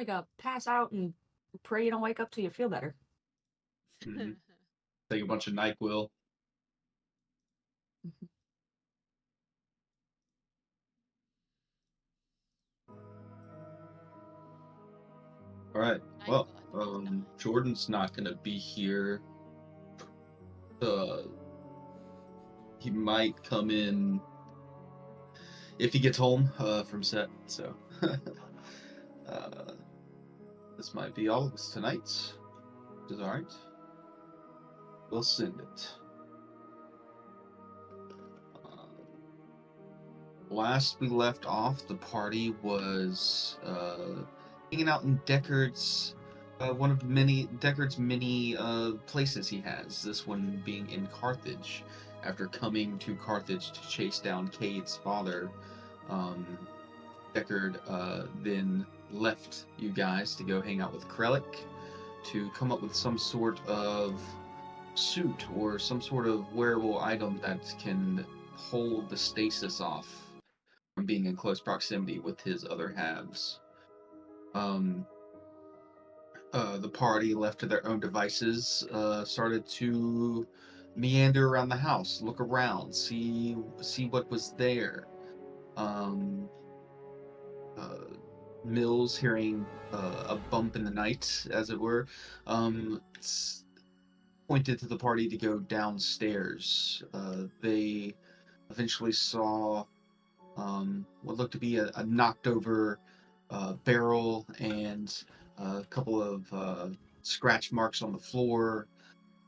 like a pass out and pray you don't wake up till you feel better. Mm-hmm. Take a bunch of NyQuil. Mhm. All right. Well, NyQuil at the best time. Jordan's not gonna be here. Uh, he might come in if he gets home from set. So uh, this might be all of us tonight. Which is all right. We'll send it. Last we left off, the party was hanging out in Deckard's, one of Deckard's many places he has. This one being in Carthage. After coming to Carthage to chase down Cade's father, um, Deckard then left you guys to go hang out with Krellick to come up with some sort of suit or some sort of wearable item that can hold the stasis off from being in close proximity with his other halves. Um, the party, left to their own devices, started to meander around the house, look around, see what was there. Um, uh, Mills, hearing a bump in the night, as it were, pointed to the party to go downstairs. They eventually saw what looked to be a knocked over barrel and a couple of scratch marks on the floor.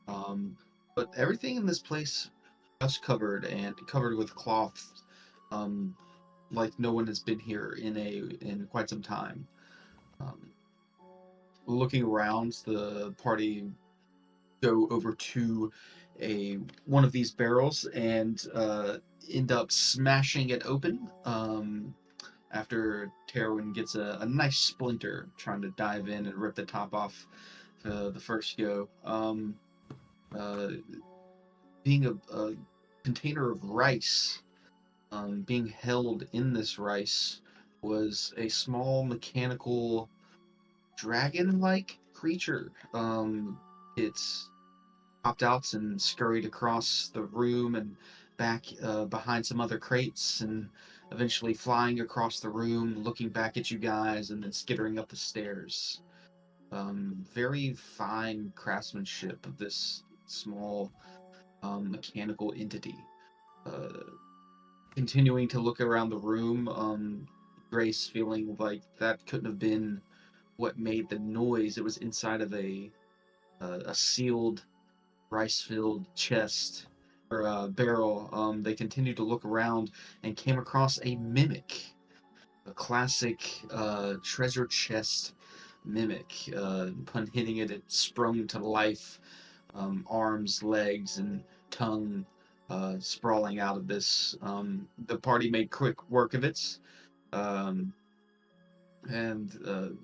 Um, but everything in this place dust covered and covered with cloth, um, like no one has been here in quite some time. Um, Looking around, the party go over to a one of these barrels and end up smashing it open. After Terwin gets a nice splinter trying to dive in and rip the top off the first go. Uh, Being a container of rice, being held in this rice was a small mechanical dragon-like creature. It's popped out and scurried across the room and back behind some other crates and eventually flying across the room, looking back at you guys, and then skittering up the stairs. Very fine craftsmanship of this small mechanical entity. Uh, Continuing to look around the room, Grace feeling like that couldn't have been what made the noise. It was inside of a sealed rice-filled chest or barrel. They continued to look around and came across a mimic, a classic treasure chest mimic. Upon hitting it, it sprung to life, arms, legs, and tongue sprawling out of this. The party made quick work of it, um, and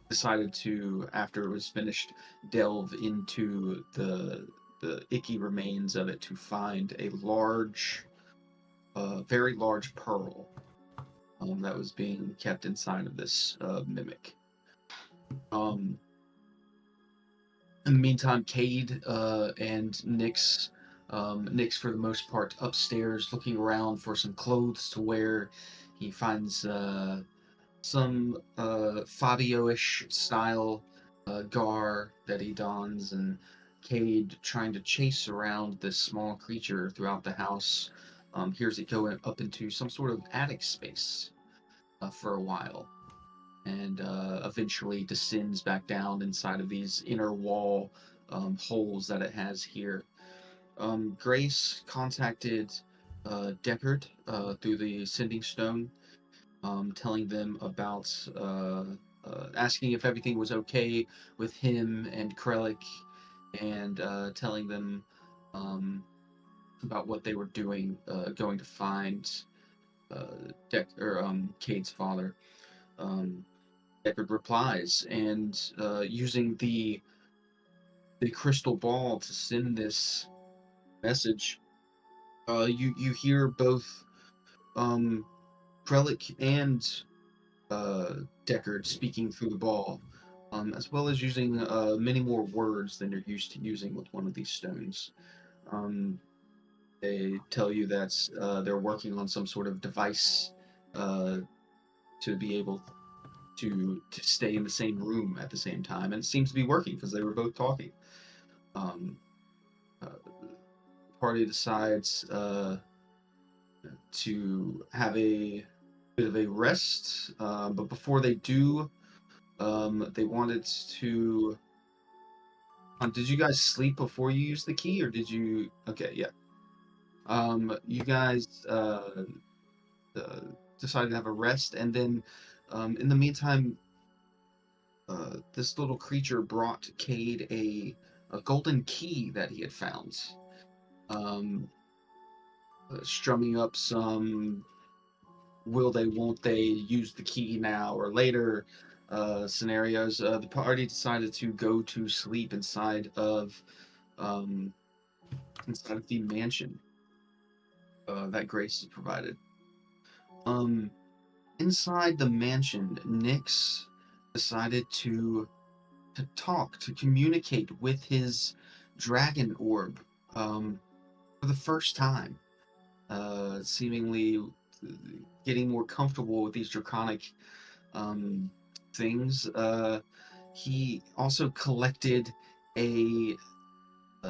decided to, after it was finished, delve into the icky remains of it to find a large, very large pearl that was being kept inside of this mimic. Um, in the meantime, Cade and Nyx for the most part upstairs, looking around for some clothes to wear. He finds some Fabio-ish style gar that he dons, and Cade trying to chase around this small creature throughout the house. Hears it go up into some sort of attic space for a while, and eventually descends back down inside of these inner wall holes that it has here. Grace contacted Deckard through the Sending Stone, telling them about asking if everything was okay with him and Krellick, and telling them about what they were doing, going to find Cade's father. Um, Deckard replies, and using the crystal ball to send this message, you hear both Krellick and Deckard speaking through the ball, as well as using many more words than you're used to using with one of these stones. Um, they tell you that they're working on some sort of device uh, to be able to stay in the same room at the same time, and it seems to be working because they were both talking. Um, uh, the party decides to have a bit of a rest, but before they do, they wanted to. Did you guys sleep before you used the key, or did you? Okay, yeah. You guys uh, decided to have a rest, and then in the meantime, this little creature brought Cade a golden key that he had found, um, strumming up some will they, won't they use the key now or later scenarios. The party decided to go to sleep um, inside of the mansion that Grace has provided. Um, Inside the mansion, Nyx decided to talk, to communicate with his dragon orb for the first time, seemingly getting more comfortable with these draconic um, things. He also collected a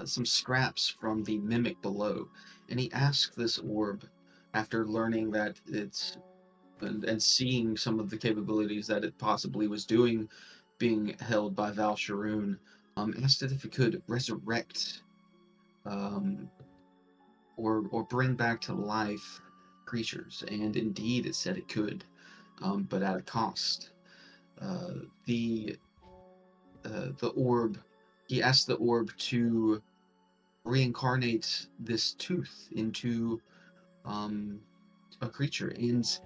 some scraps from the mimic below, and he asked this orb, after learning that it's and seeing some of the capabilities that it possibly was doing, being held by Val Sharoon, asked it if it could resurrect um, or bring back to life creatures, and indeed it said it could, but at a cost. Uh, the the orb, he asked the orb to reincarnate this tooth into um, a creature, and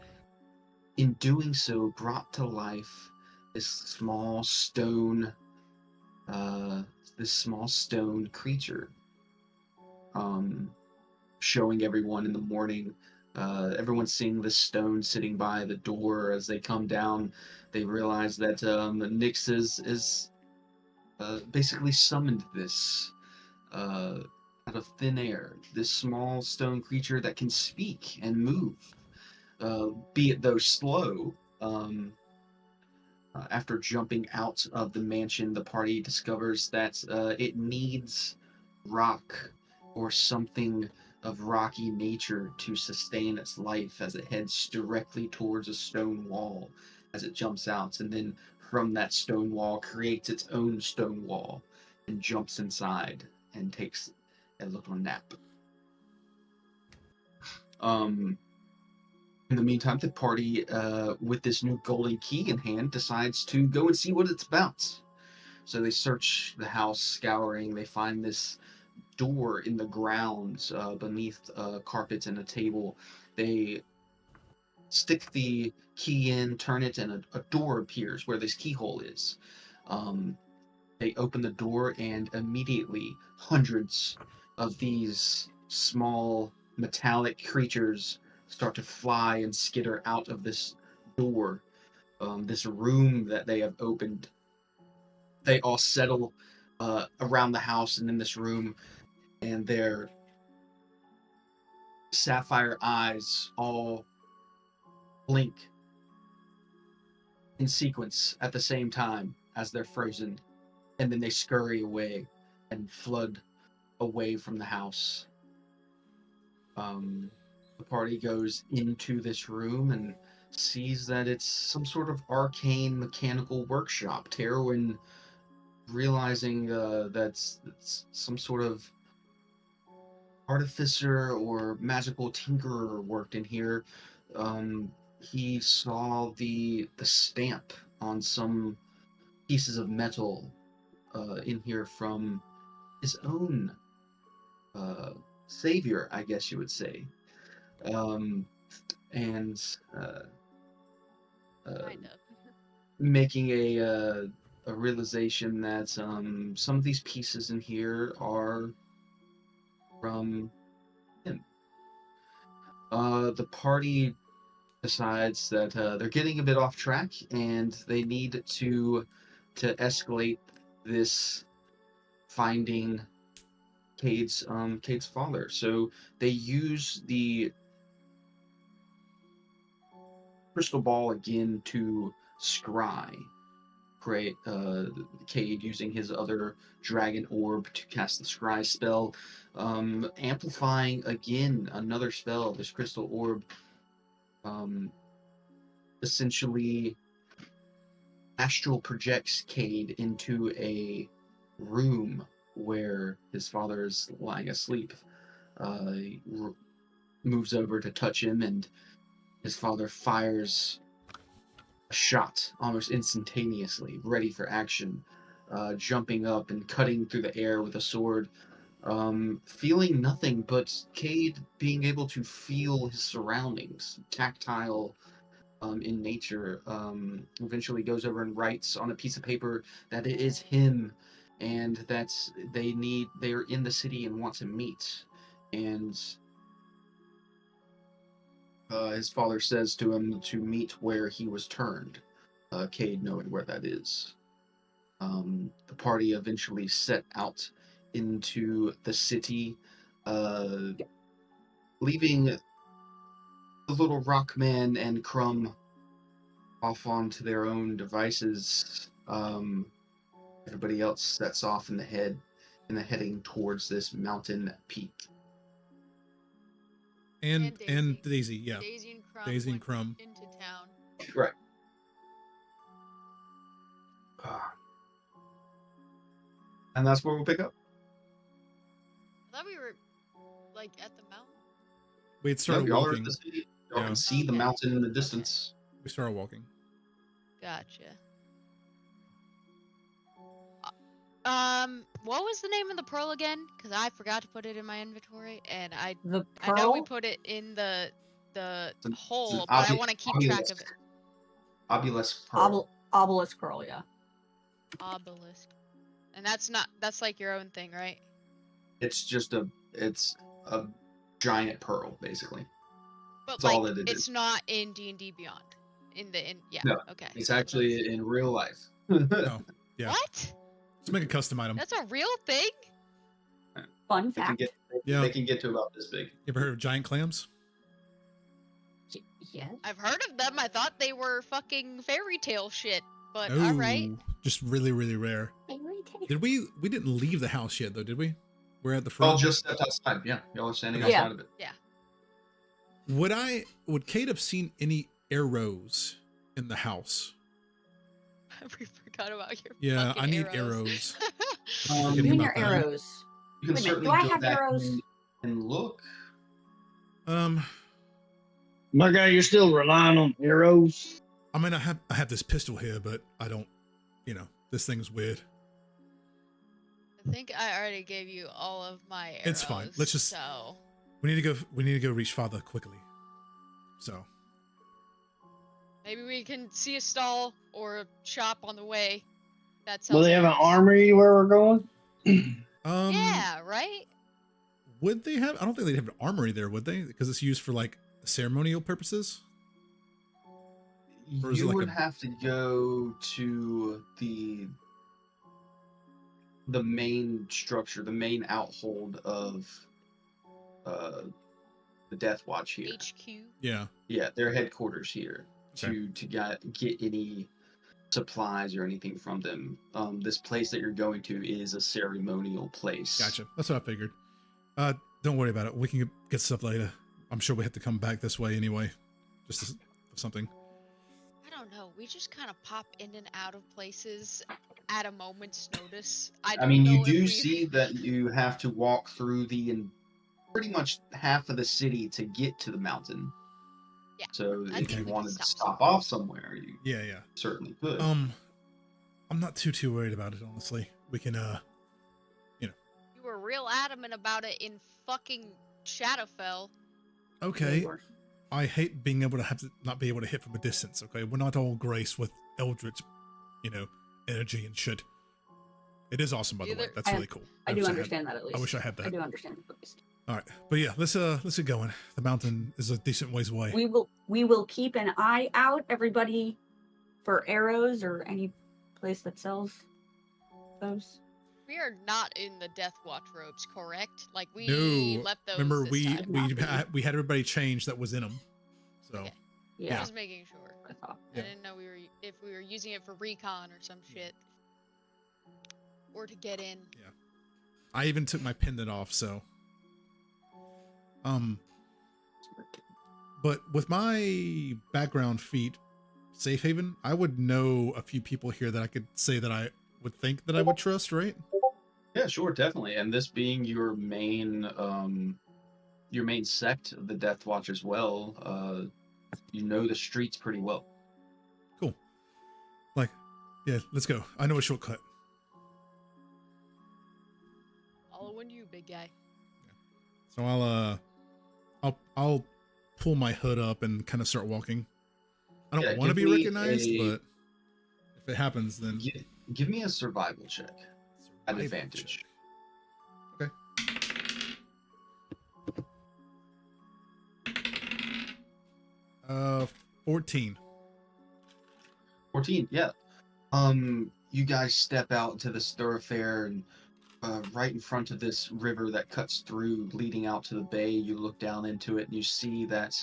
in doing so, brought to life this small stone, uh, this small stone creature, um, showing everyone in the morning. Everyone's seeing this stone sitting by the door as they come down. They realize that Nyx is basically summoned this uh, out of thin air. This small stone creature that can speak and move, be it though slow. After jumping out of the mansion, the party discovers that it needs rock or something of rocky nature to sustain its life as it heads directly towards a stone wall as it jumps out, and then from that stone wall creates its own stone wall and jumps inside and takes a little nap. Um, in the meantime, the party, with this new golden key in hand, decides to go and see what it's about. So they search the house, scouring. They find this door in the grounds beneath carpets and a table. They stick the key in, turn it, and a door appears where this keyhole is. Um, they open the door, and immediately hundreds of these small metallic creatures start to fly and skitter out of this door, this room that they have opened. They all settle around the house and in this room, and their sapphire eyes all blink in sequence at the same time as they're frozen, and then they scurry away and flood away from the house. The party goes into this room and sees that it's some sort of arcane mechanical workshop. Terwin, realizing that's it's some sort of artificer or magical tinkerer worked in here. He saw the stamp on some pieces of metal in here from his own uh, savior, I guess you would say. Um, and Kind of. making a realization that some of these pieces in here are from him. The party decides that they're getting a bit off track and they need to escalate this, finding Cade's father. So they use the crystal ball again to scry. Create Cade using his other dragon orb to cast the scry spell, amplifying again another spell. This crystal orb essentially astral projects Cade into a room where his father is lying asleep. He moves over to touch him, and his father fires a shot almost instantaneously, ready for action, jumping up and cutting through the air with a sword, feeling nothing but Cade being able to feel his surroundings, tactile in nature. Eventually goes over and writes on a piece of paper that it is him, and that they're in the city and want to meet. And his father says to him to meet where he was turned, Cade knowing where that is. The party eventually set out into the city, leaving the little Rockman and Crumb off onto their own devices. Everybody else sets off in the heading towards this mountain peak. And Daisy, yeah. Daisy and Crumb went into town. Right. And that's where we'll pick up. I thought we were like at the mountain. We had started y'all are walking. in the city. Y'all Yeah. can see the Okay. mountain in the distance. We started walking. Gotcha. What was the name of the pearl again? Because I forgot to put it in my inventory, and I The I know we pearl? put it in the It's an hole, but I want to keep track of it. Obelisk pearl. Obelisk pearl, yeah. Obelisk. And that's like your own thing, right? It's a giant pearl, basically. But That's like all that it it's is. not in D&D Beyond. Yeah. No, Okay. It's that's what I actually was- in real life. Oh, yeah. What? Let's make a custom item. That's a real thing? Fun They can fact. get Yeah. they can get to about this big. You ever heard of giant clams? Yes. I've heard of them. I thought they were fucking fairy tale shit. But No, alright. just really, really rare. Did we didn't leave the house yet though, did we? We're at the Y'all front. just stepped outside. Yeah, y'all are standing Yeah. outside of it. Would Kate have seen any arrows in the house? I forgot about your Yeah, fucking I need arrows. arrows. You Forgetting You and about your that. arrows. You can Wait a minute, certainly do I go have back arrows? and look. My guy, you're still relying on arrows. I mean, I have this pistol here, but I don't. This thing's weird. I think I already gave you all of my arrows. It's fine. Let's just- So We need to go reach father quickly. So maybe we can see a stall or a shop on the way. That's Will they have an armory where we're going? Yeah, right? Would they have? I don't think they'd have an armory there, would they? Because it's used for like ceremonial purposes. Or is it You like would a- have to go to the main structure, the main outhold of the Death Watch here. HQ. Yeah. Yeah, their headquarters here Okay. to get any supplies or anything from them. This place that you're going to is a ceremonial place. Gotcha. That's what I figured. Don't worry about it. We can get stuff later. I'm sure we have to come back this way anyway. Just for something. I don't know. We just kind of pop in and out of places at a moment's notice. I I mean, don't you know if do we- see that you have to walk through pretty much half of the city to get to the mountain. Yeah, So I if think you we can wanted to stop stop off somewhere, you Yeah. certainly could. I'm not too worried about it, honestly. We can You were real adamant about it in fucking Shadowfell. okay. Or- I hate being able to have to not be able to hit from a distance, okay? We're not all graced with eldritch, energy and shit. It is awesome, by the way. Either- That's really cool. I do wish understand that at least. I wish I had I that. do understand at least. All right, but yeah, let's get going. The mountain is a decent ways away. We will keep an eye out, everybody, for arrows or any place that sells those. We are not in the Death Watch robes, correct? Like we No, left those. remember this we time. we had everybody change that was in them. So Okay. Yeah. Just making sure. That's all. Yeah. I didn't know if we were using it for recon or some shit, or to get in. I even took my pendant off. So, but with my background feat, Safe Haven, I would know a few people here that I could say that I would think that I would trust, right? Yeah, sure, definitely. And this being your main sect of the Death Watch as well, you know the streets pretty well. Cool. Like, yeah, let's go. I know a shortcut. Following you, big guy. So I'll pull my hood up and kind of start walking. I don't Yeah, want to give be me recognized, a- but if it happens, then Give me a survival check at survival advantage. check. Okay. 14. 14, yeah. You guys step out into this thoroughfare and right in front of this river that cuts through, leading out to the bay. You look down into it and you see that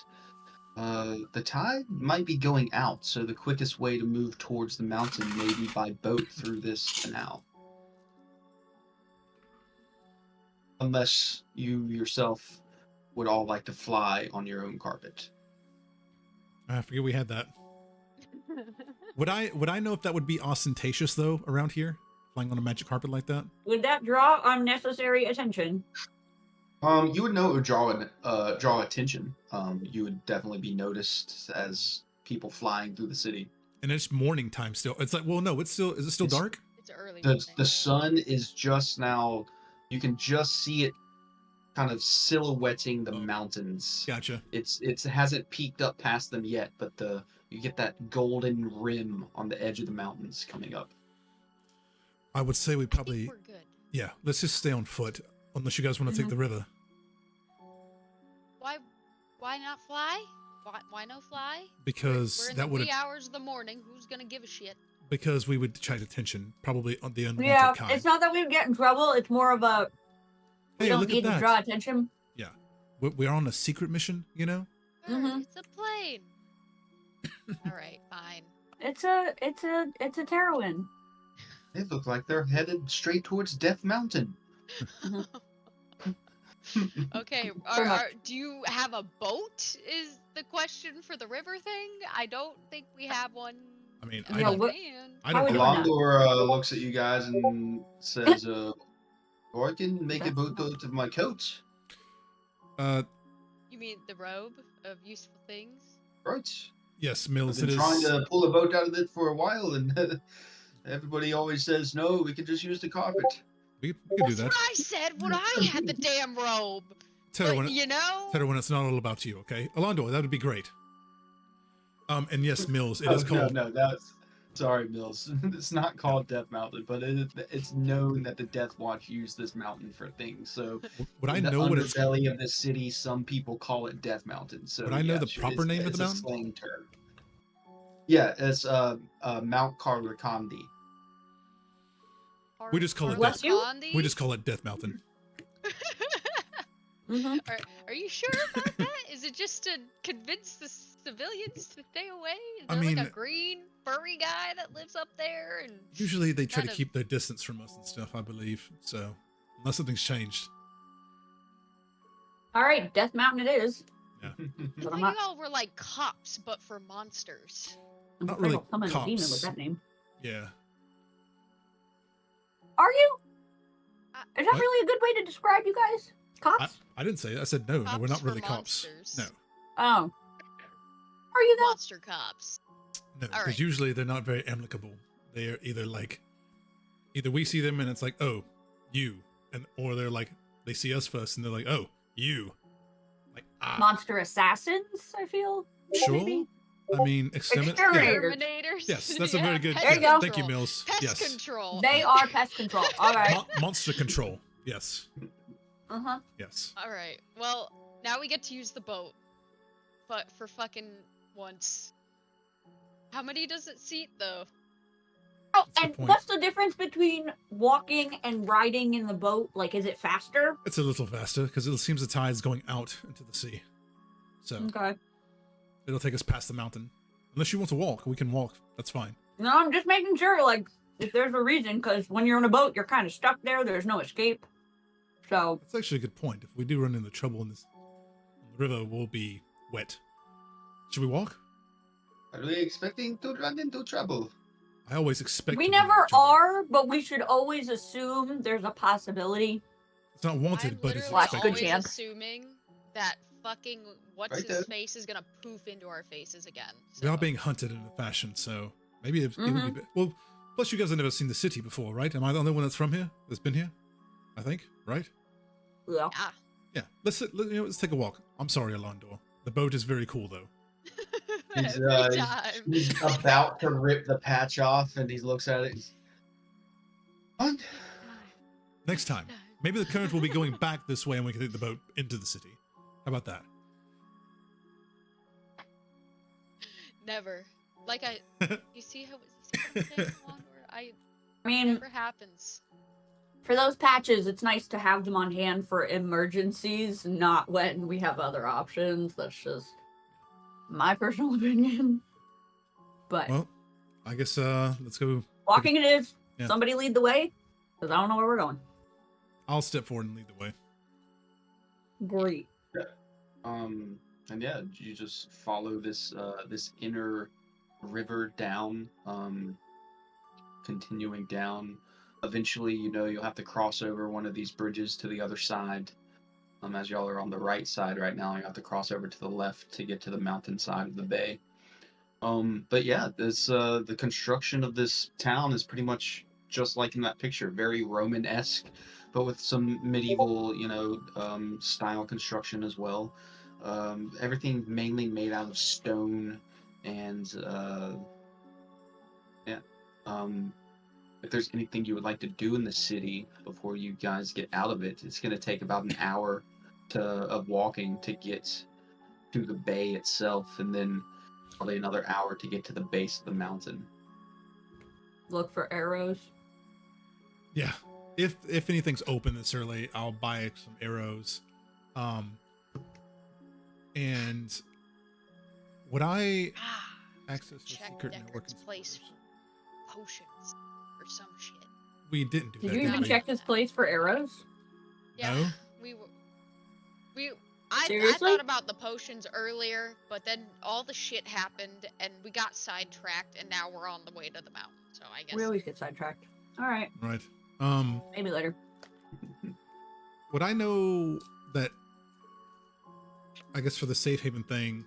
the tide might be going out, so the quickest way to move towards the mountain may be by boat through this canal. Unless you yourself would all like to fly on your own carpet. I forget we had that. Would I know if that would be ostentatious though around here, flying on a magic carpet like that? Would that draw unnecessary attention? You would know it would draw attention. You would definitely be noticed as people flying through the city. And it's morning time still. It's like, well, no, is it still It's- dark? It's early. The morning. sun is just now. You can just see it, kind of silhouetting the Oh. mountains. Gotcha. It hasn't peeked up past them yet, but you get that golden rim on the edge of the mountains coming up. I would say we I think probably, we're good. yeah, let's just stay on foot unless you guys want to take the river. Why not fly? Why no fly? Because We're in that the would wee hours of the morning. Who's gonna give a shit? because we would attract attention, probably on the unwanted Yeah, kind. it's not that we'd get in trouble. It's more of a we Hey, don't look at need to that. draw attention. We're on a secret mission, you know? Mhm. It's a plane. All right, fine. It's a Terrowin. They look like they're headed straight towards Death Mountain. Okay. Pretty much. Do you have a boat? Is the question for the river thing? I don't think we have one. I mean, in I Yeah, don't, what- hand. I how don't would know. you know? Alondor looks at you guys and says, "Or I can make a boat out of my coat." You mean the robe of useful things? Right. Yes, I've Mills, it been is. trying to pull a boat out of it for a while, and everybody always says, "No, we can just use the carpet." We can do That's that. what I said when I had the damn robe. Tell her But, when, you know? tell her when it's not all about you, okay? Alondor, that would be great. And yes, Mills, it is called. No, that's sorry, Mills. It's not called Death Mountain, but it's known that the Death Watch use this mountain for things. So Would I in the know what it's? underbelly of the city, some people call it Death Mountain. So Would I know yeah, the sure, proper name of it's the a mountain? slang term. Yeah, it's Mount Carlacandi. We just call it Bless Death. you? Condi? We just call it Death Mountain. Mm-hmm. Are you sure about that? Is it just to convince the civilians to stay away? Is I there like mean- a green furry guy that lives up there? And Usually they try Kind to of- keep their distance from us and stuff, I believe. So, unless something's changed. All right, Death Mountain it is. I But thought I'm you not. all were like cops, but for monsters. I'm Not afraid really I'll summon a demon cops. with that name. Yeah. Are you? Is that What? really a good way to describe you guys? Cops? I didn't say it. I said no. No, we're Cops not for really cops. monsters. No. Oh. Are you though? Monster cops. No, All because right. usually they're not very amicable. They are either we see them and it's like, oh, you, or they're like, they see us first and they're like, oh, you, like Monster assassins, I feel. Sure. Maybe? I mean, exterminate. Yeah. Exterminator. Terminators. Yes, that's a very good. There you yeah, go. Thank you, Mills. Pest yes. control. They are pest control. All right. Monster control. Yes. Uh-huh. Yes. All right. Well, now we get to use the boat, but for fucking once. How many does it seat though? Oh, That's a and good point. what's the difference between walking and riding in the boat? Like, is it faster? It's a little faster because it seems the tide's going out into the sea. So Okay. it'll take us past the mountain. Unless you want to walk, we can walk. That's fine. No, I'm just making sure, like, if there's a reason, because when you're in a boat, you're kind of stuck there. There's no escape. So, That's actually a good point. If we do run into trouble in this on the river, we'll be wet. Should we walk? Are we expecting to run into trouble? I always expect we to run into never trouble. are, but we should always assume there's a possibility. It's not wanted, I'm but it's literally Slash good expected. always chance. assuming that fucking what's Right his there. face is gonna poof into our faces again. We are so- being hunted in a fashion, so maybe it would Mhm. be. Well, plus you guys have never seen the city before, right? Am I the only one that's from here? That's been here? I think, right? Yeah. Yeah. Yeah. Let's take a walk. I'm sorry, Alondor. The boat is very cool, though. He's, Every time. He's about to rip the patch off, and he looks at it. What? Next time, maybe the current will be going back this way, and we can take the boat into the city. How about that? Never. Like you see how it's I I mean, never happens. for those patches, it's nice to have them on hand for emergencies, not when we have other options. That's just my personal opinion. But Well, I guess let's go. walking it is. Yeah. Somebody lead the way, because I don't know where we're going. I'll step forward and lead the way. Great. And yeah, you just follow this this inner river down, continuing down. Eventually, you'll have to cross over one of these bridges to the other side. As y'all are on the right side right now, you have to cross over to the left to get to the mountain side of the bay. But yeah, this the construction of this town is pretty much just like in that picture, very Roman-esque, but with some medieval, style construction as well. Everything mainly made out of stone, and yeah. If there's anything you would like to do in the city before you guys get out of it, it's going to take about an hour of walking to get to the bay itself, and then probably another hour to get to the base of the mountain. Look for arrows. Yeah. If anything's open this early, I'll buy some arrows. And would I access the Check secret network? Deckard's place for potions or some shit. We didn't do Did that. you did even we? check this place for arrows? Yeah, No? I Seriously? thought about the potions earlier, but then all the shit happened and we got sidetracked and now we're on the way to the mountain. So I guess We always get sidetracked. All right, Right. maybe later. Would I know that? I guess for the safe haven thing,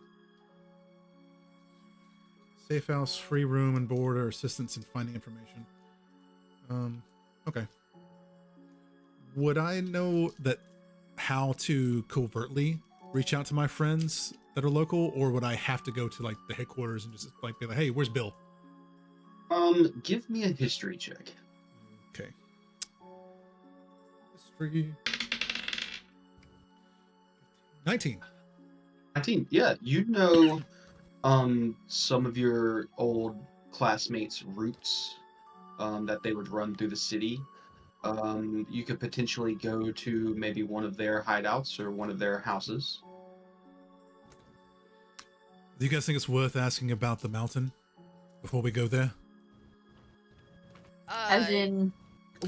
safe house, free room and board, or assistance in finding information. Okay. Would I know that how to covertly reach out to my friends that are local, or would I have to go to like the headquarters and just like be like, "Hey, where's Bill?" Give me a history check. Okay. History. 19. 19. Yeah, some of your old classmates' routes that they would run through the city. You could potentially go to maybe one of their hideouts or one of their houses. Do you guys think it's worth asking about the mountain before we go there? As in,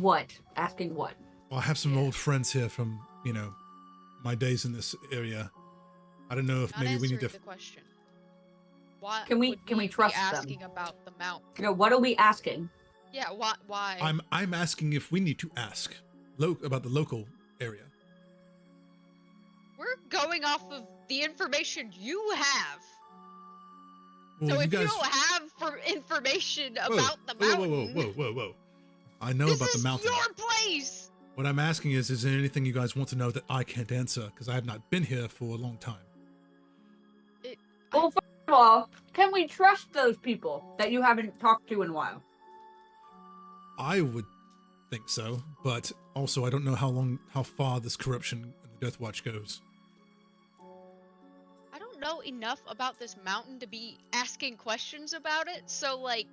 what? Asking what? Well, I have some Yeah. old friends here from, my days in this area. I don't know if not maybe we need answering to. the question. Why Can we would be trust be them? asking about the mountain? What are we asking? Yeah, why? I'm asking if we need to ask about the local area. We're going off of the information you have. Well, So you if guys. you don't have information Whoa, about the mountain, whoa. I know this about the is mountain. your place. What I'm asking is there anything you guys want to know that I can't answer? Because I have not been here for a long time. Well, first of all, can we trust those people that you haven't talked to in a while? I would think so, but also I don't know how far this corruption in the Death Watch goes. I don't know enough about this mountain to be asking questions about it. So, like,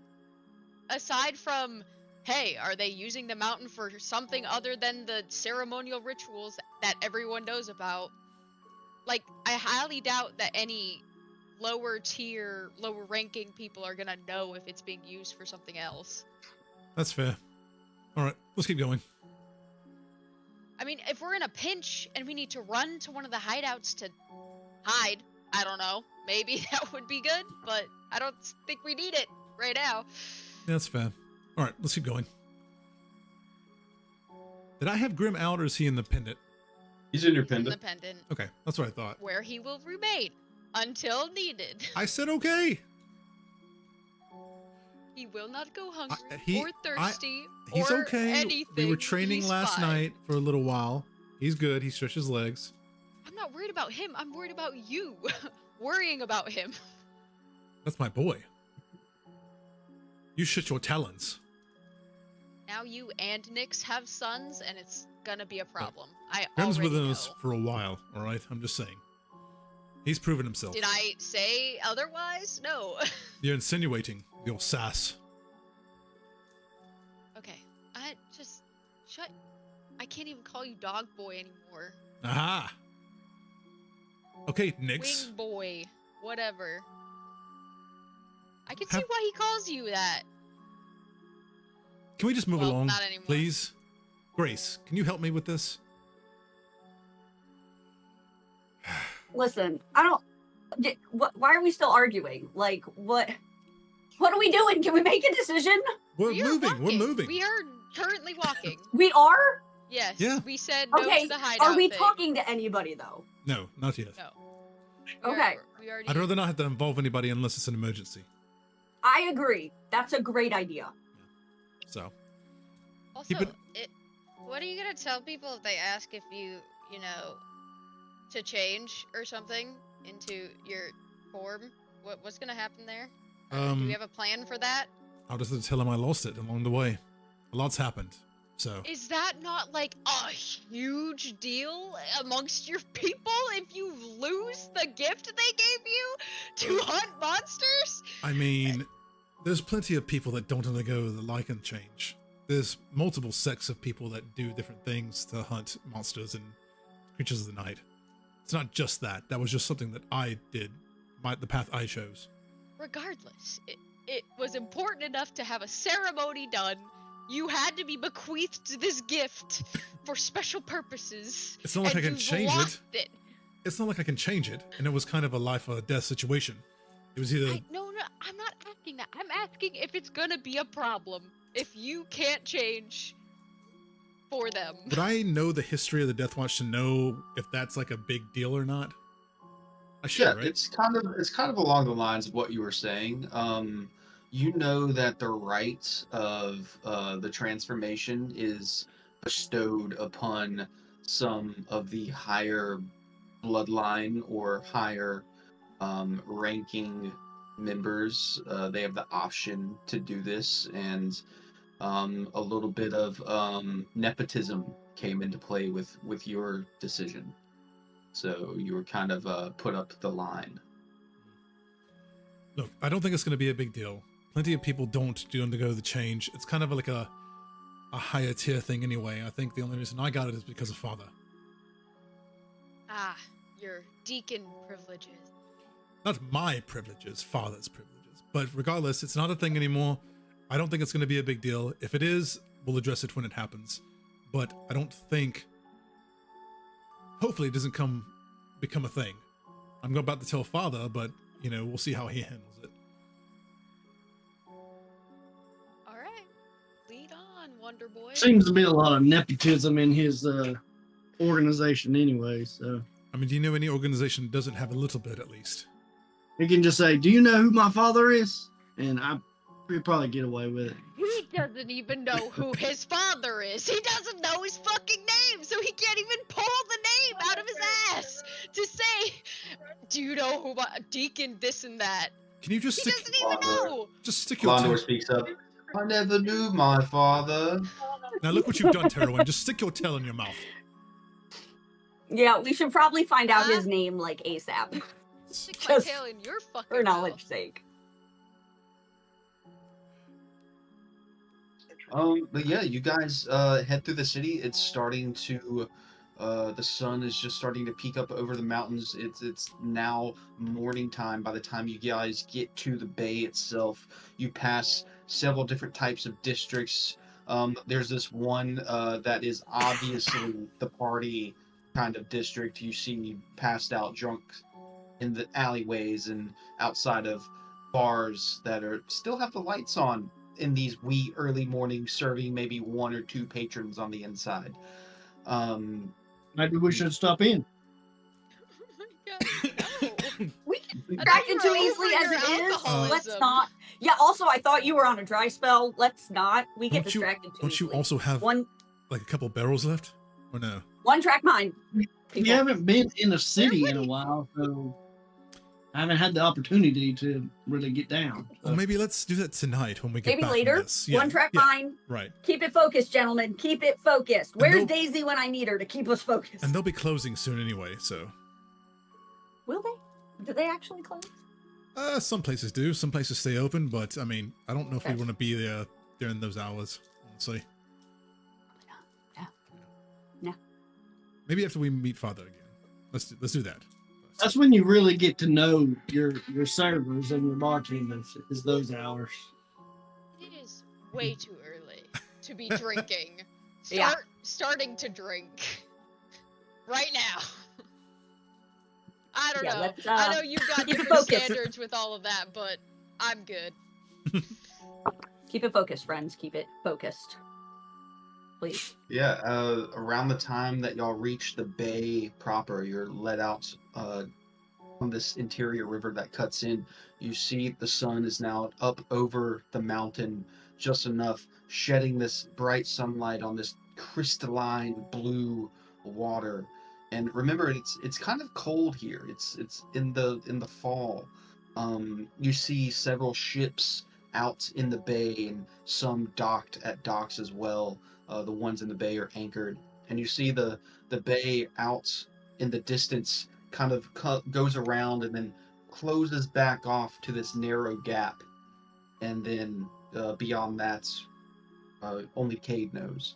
aside from, hey, are they using the mountain for something other than the ceremonial rituals that everyone knows about? Like, I highly doubt that any lower tier, lower ranking people are gonna know if it's being used for something else. That's fair. All right, let's keep going. I mean, if we're in a pinch and we need to run to one of the hideouts to hide, I don't know, maybe that would be good, but I don't think we need it right now. Yeah, that's fair. All right, let's keep going. Did I have Grim out, or is he in the pendant? He's independent. Independent, Okay, that's what I thought. where he will remain until needed. I said okay. He will not go hungry he- or thirsty He's or okay. anything. We were training He's last fine. night for a little while. He's good. He stretched his legs. I'm not worried about him. I'm worried about you. Worrying about him. That's my boy. You shut your talons. Now you and Nyx have sons, and it's gonna be a problem. I Grim's already with know. us for a while, all right? I'm just saying. He's proven himself. Did I say otherwise? No. You're insinuating your sass. Okay. I just shut. I can't even call you dog boy anymore. Aha! Okay, Nyx. Wing boy. Whatever. I can Have- see why he calls you that. Can we just move Well, along, not anymore. please? Grace, can you help me with this? Listen, I don't. Why are we still arguing? Like, what? What are we doing? Can we make a decision? We're We are moving. We're walking. moving. We are currently walking. We are. Yes. Yeah. We said no Okay. to the hideout Are we thing. talking to anybody though? No, not yet. No. Okay. We already. I'd rather not have to involve anybody unless it's an emergency. I agree. That's a great idea. So, Also, Keep it- What are you gonna tell people if they ask if you know, to change or something into your form. What's gonna happen there? Do we have a plan for that? I'll just tell him I lost it along the way. A lot's happened. So, Is that not like a huge deal amongst your people if you lose the gift they gave you to hunt monsters? I mean, there's plenty of people that don't undergo the Lycan change. There's multiple sects of people that do different things to hunt monsters and creatures of the night. It's not just that. That was just something that I did, the path I chose. Regardless, it was important enough to have a ceremony done. You had to be bequeathed this gift for special purposes. It's not like I and can you've change it. lost it. It's not like I can change it, and it was kind of a life or death situation. It was either No, I'm not asking that. I'm asking if it's gonna be a problem if you can't change for them. would I know the history of the Death Watch to know if that's like a big deal or not? I should, Yeah, right? it's kind of along the lines of what you were saying. You know that the right of the transformation is bestowed upon some of the higher bloodline or higher ranking members. They have the option to do this, and a little bit of nepotism came into play with your decision. So you were kind of put up the line. Look, I don't think it's going to be a big deal. Plenty of people don't undergo the change. It's kind of like a higher tier thing anyway. I think the only reason I got it is because of father. Ah, your deacon privileges. Not my privileges, father's privileges. But regardless, it's not a thing anymore. I don't think it's going to be a big deal. If it is, we'll address it when it happens. But I don't think... Hopefully it doesn't become a thing. I'm about to tell father, but, we'll see how he handles it. Alright. Lead on, Wonder Boy. Seems to be a lot of nepotism in his organization anyway, so I mean, do you know any organization that doesn't have a little bit at least? he can just say, "Do you know who my father is?" And we'd probably get away with it. He doesn't even know who his father is. He doesn't know his fucking name, so he can't even pull the name out of his ass to say, "Do you know who my deacon this and that?" Can you just He stick doesn't even know. just stick your Lionel two... speaks up. I never knew my father. Now look what you've done, Terwin. Just stick your tail in your mouth. Yeah, we should probably find out his Huh? name like ASAP Stick my Just tail in your fucking for mouth. knowledge sake. But yeah, you guys head through the city. It's starting to the sun is just starting to peek up over the mountains. It's now morning time by the time you guys get to the bay itself. You pass several different types of districts. There's this one that is obviously the party kind of district. You see passed out drunk in the alleyways and outside of bars that are still have the lights on in these wee early mornings, serving maybe one or two patrons on the inside. Maybe we should stop in. Oh my god, no. We can I distract you it too were easily over as your it is. Let's alcoholism. not. Yeah. Also, I thought you were on a dry spell. Let's not. We get Don't you- distracted too Don't you easily. also have one like a couple barrels left? Or no? one track mind? We people. haven't been in a city would in a he- while, so I haven't had the opportunity to really get down. Well, So, maybe let's do that tonight when we get Maybe back later. from this. Yeah, One track yeah, mind. Right. Keep it focused, gentlemen. Keep it focused. Where's they'll- Daisy when I need her to keep us focused? And they'll be closing soon anyway, so. Will they? Do they actually close? Some places do. Some places stay open, but I mean, I don't know if we Okay. want to be there during those hours, honestly. Yeah. No. Maybe after we meet Father again. Let's do that. that's when you really get to know your servers and your bartenders is those hours. It is way too early to be drinking. Yeah. Starting to drink. Right now. I don't Yeah, know. let's, I know you've got keep it different focused. standards with all of that, but I'm good. Keep it focused, friends. Keep it focused. Please. Yeah, around the time that y'all reach the bay proper, you're let out on this interior river that cuts in. You see the sun is now up over the mountain just enough, shedding this bright sunlight on this crystalline blue water. And remember, it's kind of cold here. It's in the fall. You see several ships out in the bay and some docked at docks as well. The ones in the bay are anchored, and you see the bay out in the distance kind of goes around and then closes back off to this narrow gap, and then beyond that, only Cade knows.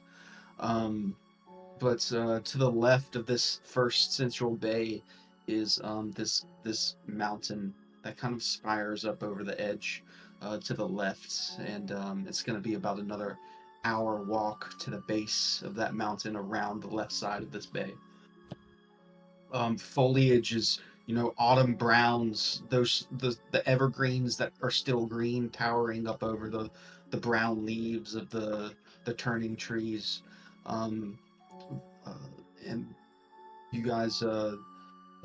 But to the left of this first central bay is this mountain that kind of spires up over the edge to the left, and it's going to be about another hour walk to the base of that mountain around the left side of this bay. Foliage is, autumn browns, the evergreens that are still green towering up over the brown leaves of the turning trees. And you guys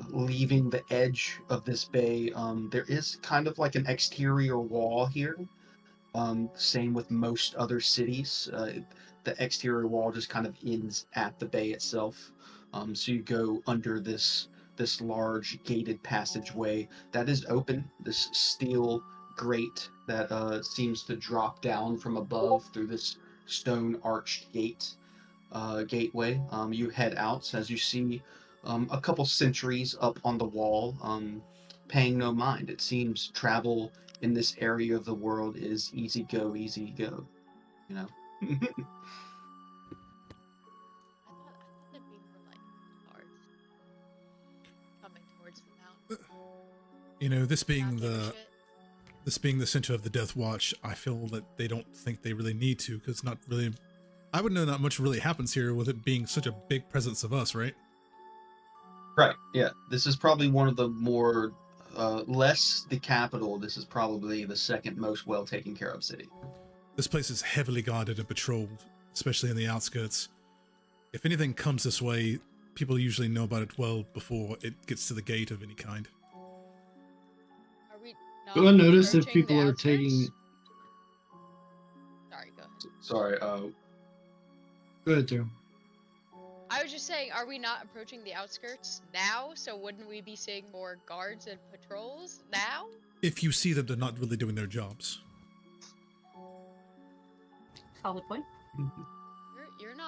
leaving the edge of this bay, there is kind of like an exterior wall here. Same with most other cities. The exterior wall just kind of ends at the bay itself. So you go under this large gated passageway that is open. This steel grate that seems to drop down from above through this stone arched gateway. You head out as you see a couple sentries up on the wall, paying no mind. It seems travel in this area of the world is easy go. I thought there'd be more like guards coming towards the mountain. This being Not giving a the shit. this being the center of the Death Watch, I feel that they don't think they really need to, because not really. I would know not much really happens here with it being such a big presence of us, right? Right. Yeah. This is probably one of the more less the capital. This is probably the second most well taken care of city. This place is heavily guarded and patrolled, especially in the outskirts. If anything comes this way, people usually know about it well before it gets to the gate of any kind. Are we not Do I notice if approaching the people are outskirts? taking? Sorry, go ahead. Sorry. Go ahead, Tim. I was just saying, are we not approaching the outskirts now? So wouldn't we be seeing more guards and patrols now? If you see that they're not really doing their jobs. Solid point.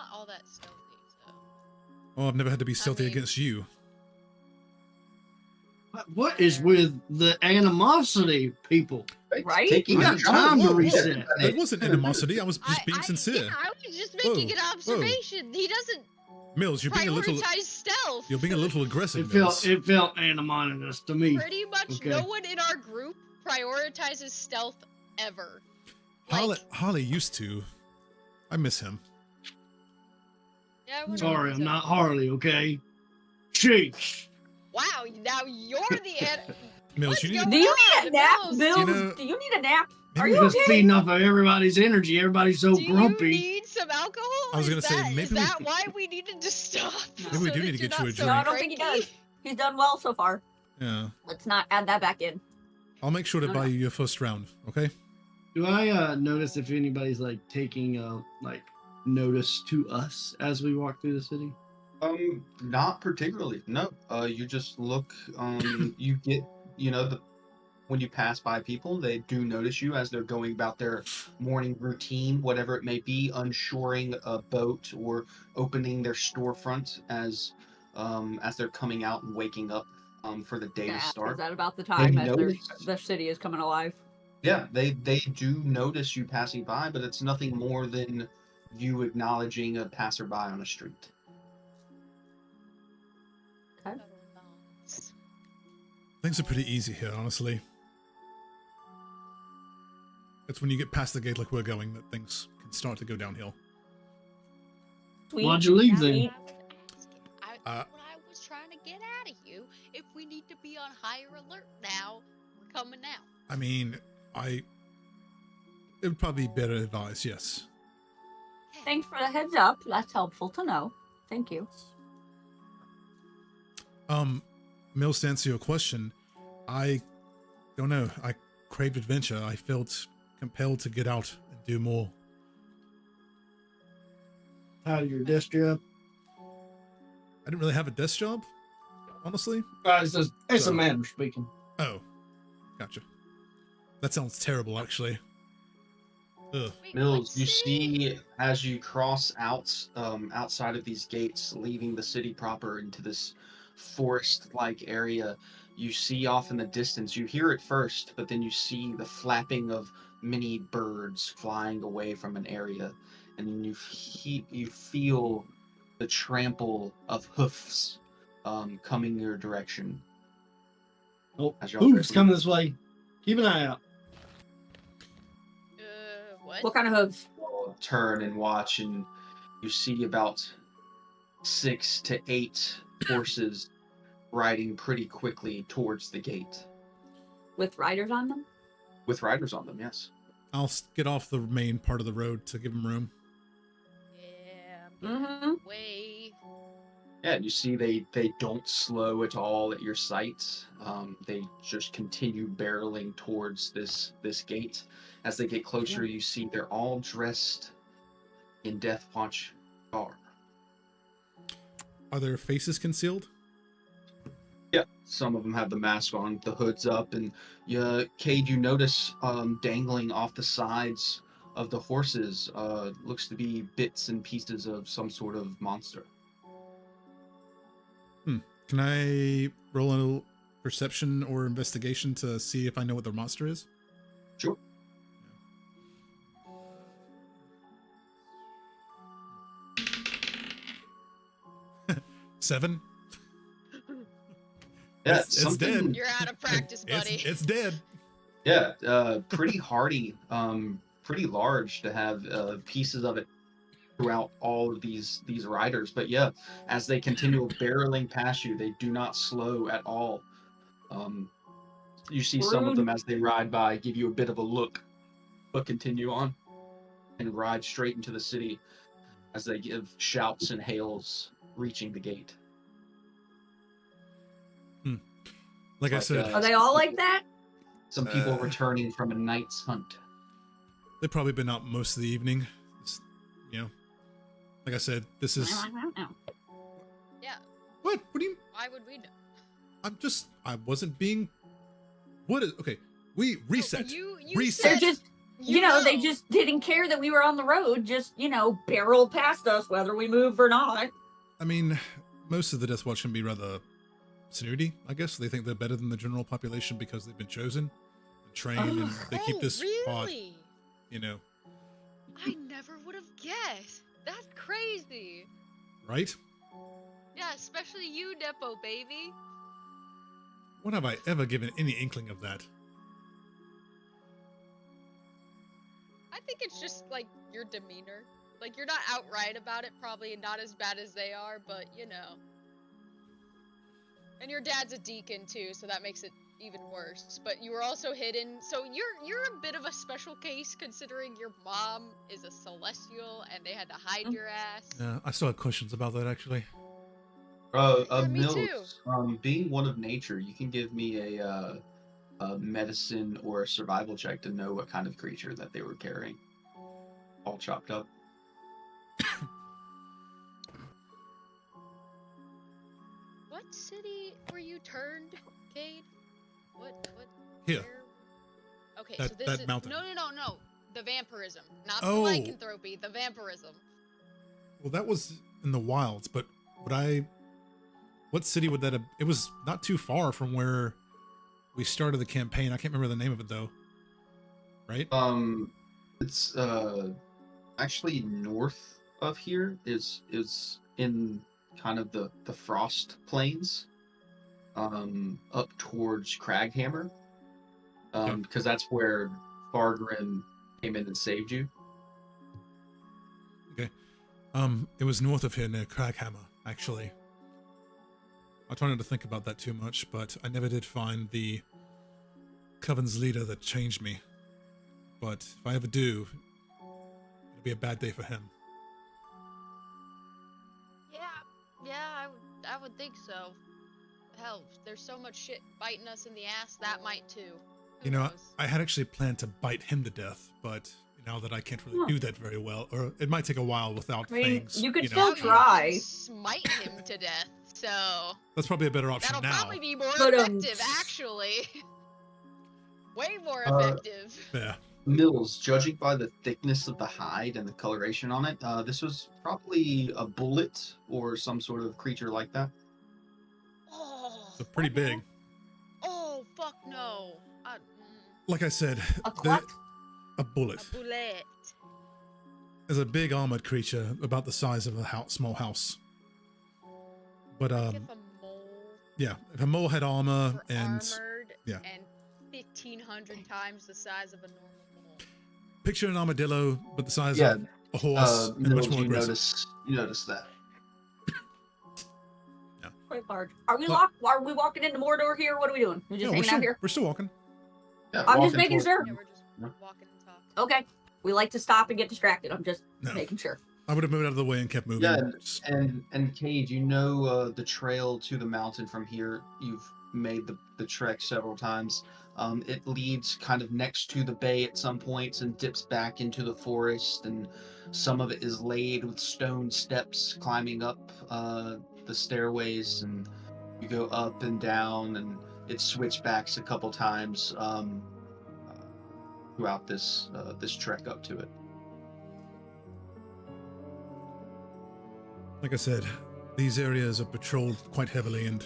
not all that stealthy, so. Oh, I've never had to be stealthy mean- against you. What is with the animosity, people? Right? You got time to reset. That wasn't animosity. I was just being sincere. Yeah, I was just making an Whoa, observation. He doesn't Mills, you're being a little. prioritize stealth. You're being a little aggressive, It Mills. felt animonous to me. Pretty much Okay. no one in our group prioritizes stealth ever. Harley used to. I miss him. Yeah, I wouldn't Sorry, know I'm that. not Harley, okay? Sheesh. Wow, now you're the Mills, What's you need. going Do you on? need a nap, Bills? Bills? You know- Do you need a nap? Are maybe you Just okay? feeding off of everybody's energy. Everybody's so Do you grumpy. need some alcohol? I was gonna Is say, that- maybe is we- that why we needed to stop? Maybe we So do that need to you're get you not a so No, I drink. don't think he cranky? does. He's done well so far. Yeah. Let's not add that back in. I'll make sure to No, buy no. you your first round. Okay. Do I notice if anybody's like taking notice to us as we walk through the city? Not particularly. No. You just look. You get. When you pass by people, they do notice you as they're going about their morning routine, whatever it may be, unshoring a boat or opening their storefront as they're coming out and waking up for the day to Yeah, start. is that about the time They as notice. the city is coming alive? Yeah, they do notice you passing by, but it's nothing more than you acknowledging a passerby on a street. Things are pretty easy here, honestly. It's when you get past the gate like we're going that things can start to go downhill. Sweet. Why'd you leave then? Sweet. What I was trying to get out of you. If we need to be on higher alert now, we're coming now. I mean, it would probably be better advised, yes. Thanks for the heads up. That's helpful to know. Thank you. Mills, to answer your question, I don't know. I craved adventure. I felt compelled to get out and do more. How your desk job? I didn't really have a desk job, honestly. It's a matter speaking. Oh, gotcha. That sounds terrible, actually. Ugh. Wait, Mills, what you city? see as you cross out outside of these gates, leaving the city proper into this forest-like area, you see off in the distance, you hear it first, but then you see the flapping of many birds flying away from an area, and then you feel the trample of hoofs coming your direction. Oh, As y'all hooves go- coming this way. Keep an eye out. What? What kind of hooves? Turn and watch, and you see about 6 to 8 horses riding pretty quickly towards the gate With riders on them? with riders on them. Yes. I'll get off the main part of the road to give him room. Yeah, Mm-hmm. way. Yeah, and you see they don't slow at all at your sight. They just continue barreling towards this gate. As they get closer, you see they're all dressed in Death Watch garb. Are their faces concealed? Yeah, some of them have the mask on, the hood's up, and Cade, you notice dangling off the sides of the horses looks to be bits and pieces of some sort of monster. Can I roll a perception or investigation to see if I know what their monster is? Sure. 7? Yeah, It's something- dead. You're out of practice, buddy. It's dead. Yeah, pretty hardy, pretty large to have pieces of it throughout all of these riders. But yeah, as they continue barreling past you, they do not slow at all. You see some of Rude. them as they ride by give you a bit of a look, but continue on and ride straight into the city as they give shouts and hails, reaching the gate. Like I Like, said, Are they all like that? Some people Uh, returning from a night's hunt. they've probably been out most of the evening. Like I said, this is Yeah, what? What do you? why would we know? I wasn't being. What is okay? We reset. You Reset. They're said just you know, they just didn't care that we were on the road, just, you know, barrel past us whether we move or not. I mean, most of the Death Watch can be rather snooty, I guess. They think they're better than the general population because they've been chosen and trained, and they keep this pod, really? you know, I never would have guessed. That's crazy. right? Yeah, especially you, Nepo baby. When have I ever given any inkling of that? I think it's just like your demeanor. Like you're not outright about it, probably not as bad as they are, but you know. And your dad's a deacon too, so that makes it even worse. But you were also hidden, so you're a bit of a special case considering your mom is a celestial and they had to hide your ass. Yeah, I still have questions about that, actually. Yeah, me Mills, too. being one of nature, you can give me a medicine or a survival check to know what kind of creature that they were carrying. All chopped up. What city were you turned, Cade? What? Here. where- Okay, That- so this that is mountain. No. The vampirism, not Oh. the lycanthropy. The vampirism. Well, that was in the wilds, but what city would that have? It was not too far from where we started the campaign. I can't remember the name of it though. Right? It's actually north of here is in kind of the frost plains, up towards Craghammer, Okay. because that's where Fargrim came in and saved you. It was north of here near Craghammer, actually. I tried not to think about that too much, but I never did find the Coven's leader that changed me. But if I ever do, it'll be a bad day for him. Yeah, I would think so. Hell, there's so much shit biting us in the ass, that might too. Who You know, knows? I had actually planned to bite him to death, but now that I can't really Huh. do that very well, or it might take a while without I mean, fangs. you could know. still Now you can try. smite him to death, so That's probably a better option that'll now. probably be more But, effective, actually. Way more effective. Yeah. Mills, judging by the thickness of the hide and the coloration on it, this was probably a bullet or some sort of creature like that. Oh, So pretty big. oh, fuck no. Like I said, A what? a bullet A bullet. is a big armored creature about the size of a small house. But Like if a mole yeah, if a mole had armor were and armored yeah. and 1,500 times the size of a normal mole. picture an armadillo, but the size Yeah, of a horse and much Mills, more you aggressive. notice that. Quite large. Are we Look. Are we walking into Mordor here? What are we doing? We just Yeah, hanging out here? we're still walking. Yeah, I'm just walking making towards- sure. Yeah, we're just Yeah. walking and talking. Okay. We like to stop and get distracted. I'm just No, making sure. I would have moved out of the way and kept moving. Yeah, Just- and Cade, you know the trail to the mountain from here. You've made the trek several times. It leads kind of next to the bay at some points and dips back into the forest, and some of it is laid with stone steps climbing up the stairways, and you go up and down, and it switchbacks a couple times throughout this trek up to it. Like I said, these areas are patrolled quite heavily, and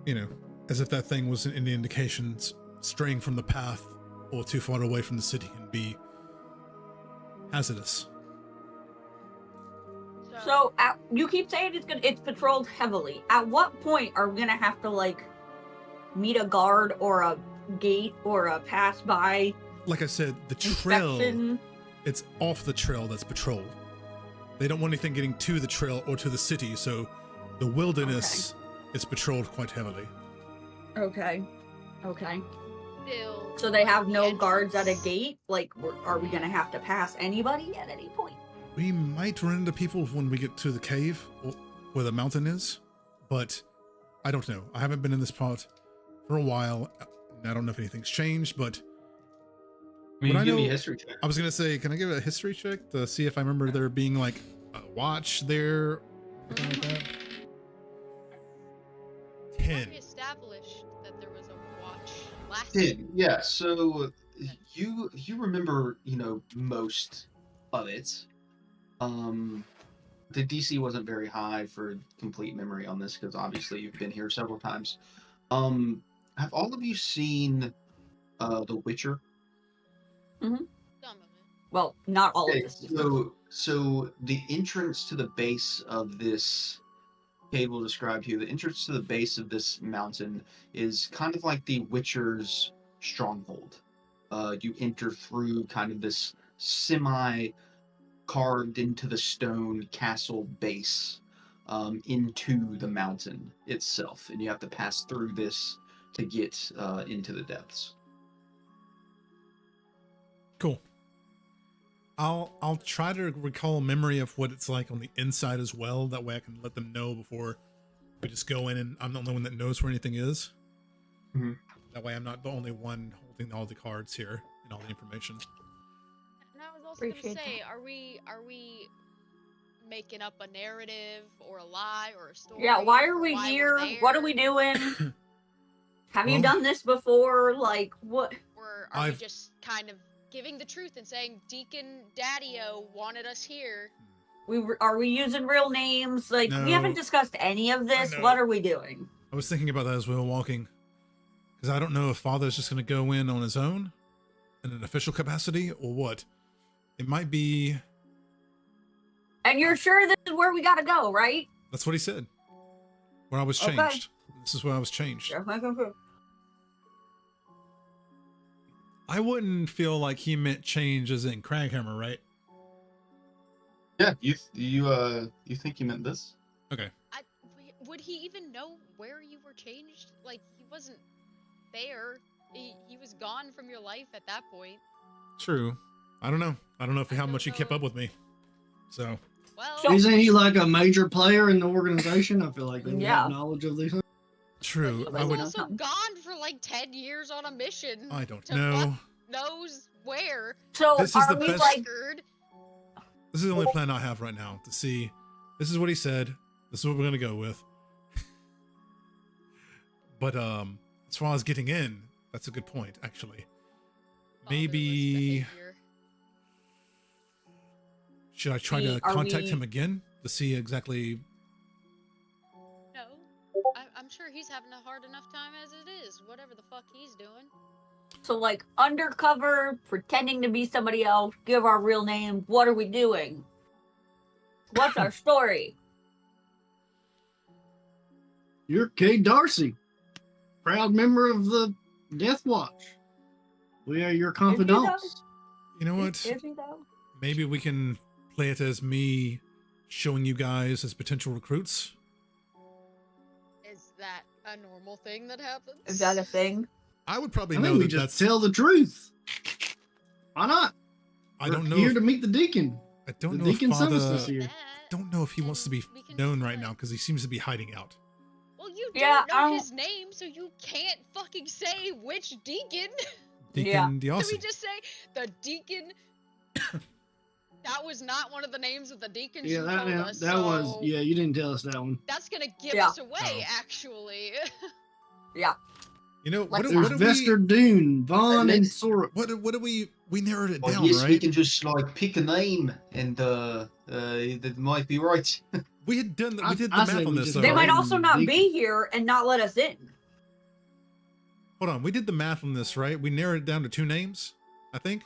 you know, as if that thing was any indications, straying from the path or too far away from the city can be hazardous. So you keep saying it's patrolled heavily. At what point are we gonna have to like meet a guard or a gate or a pass by Like I said, the trail, inspection? it's off the trail that's patrolled. They don't want anything getting to the trail or to the city, so the wilderness is patrolled quite heavily. Okay. Okay. Still, So they have no the guards at a entrance- gate? Like, are we gonna have to pass anybody at any point? We might run into people when we get to the cave or where the mountain is, but I don't know. I haven't been in this part for a while. I don't know if anything's changed, but I mean, What I give me know- a history check. I was gonna say, can I give it a history check to see if I remember there being like a watch there, something like that? 10. We established that there was a watch last. 10. Yeah, so you remember, most of it. The DC wasn't very high for complete memory on this because obviously you've been here several times. Have all of you seen The Witcher? Some of it. Well, not all Okay, of this. so the entrance to the base of this Cade will describe to you. The entrance to the base of this mountain is kind of like the Witcher's stronghold. You enter through kind of this semi carved into the stone castle base into the mountain itself, and you have to pass through this to get into the depths. Cool. I'll try to recall a memory of what it's like on the inside as well. That way I can let them know before we just go in, and I'm the only one that knows where anything is. Mhm. That way I'm not the only one holding all the cards here and all the information. And I was also Appreciate gonna say, are we making up a narrative or a lie or a story? Yeah, why are for we why here? we're What are we there? doing? Have you Well- done this before? Like, what? Or are I've- we just kind of giving the truth and saying Deacon Daddy-O wanted us here? Are we using real names? Like, we haven't No. discussed any of this. know. What are we doing? I was thinking about that as we were walking, because I don't know if Father's just going to go in on his own in an official capacity or what. It might be. And you're sure this is where we gotta go, right? That's what he said. Where I was Okay. changed. This is where I was changed. I wouldn't feel like he meant change as in Craghammer, right? Yeah, you think you meant this? Would he even know where you were changed? Like, he wasn't there. He was gone from your life at that point. True. I don't know. I don't know I how don't much he kept know. up with me. So, Well, So- Isn't he like a major player in the organization? I feel like they would Yeah. have knowledge of these things. true. he I was would. also gone for like 10 years on a mission. I don't to know. fuck knows where. So This is are the we best- like? Record. This is the only plan I have right now to see. This is what he said. This is what we're gonna go with. But as far as getting in, that's a good point, actually. Maybe Fatherless behavior. should I try We- to are contact we- him again to see exactly? No. I'm sure he's having a hard enough time as it is, whatever the fuck he's doing. So like undercover, pretending to be somebody else, give our real name. What are we doing? What's our story? You're Cade Darcy, proud member of the Death Watch. We are your confidants. You know what? Is he though? Maybe we can play it as me showing you guys as potential recruits. Is that a normal thing that happens? Is that a thing? I would probably I know think we that just that's. tell the truth. Why not? I We're don't know. here If, to meet the deacon. I don't the know if deacon Father. summoned us here. That- Don't know if he wants to be we can known do right that. now because he seems to be hiding out. Well, you Yeah, don't know I his name, so you can't fucking say which deacon. Deacon Yeah. Can we Diossi. just say the deacon? That was not one of the names of the deacons Yeah, you that told us. that was. so Yeah, you didn't tell us that one. That's gonna give Yeah. us away, Oh. actually. You know what? Let's do- There's What do Vester Dune, Vaughn, and Sora. What do we narrowed it Well, down, yes, we right? can just like pick a name, and that might be right. We had done. I- We did the I say math on we this. just Though, They go might right? ahead also and not deacon. be here and not let us in. Hold on. We did the math on this, right? We narrowed it down to 2 names, I think.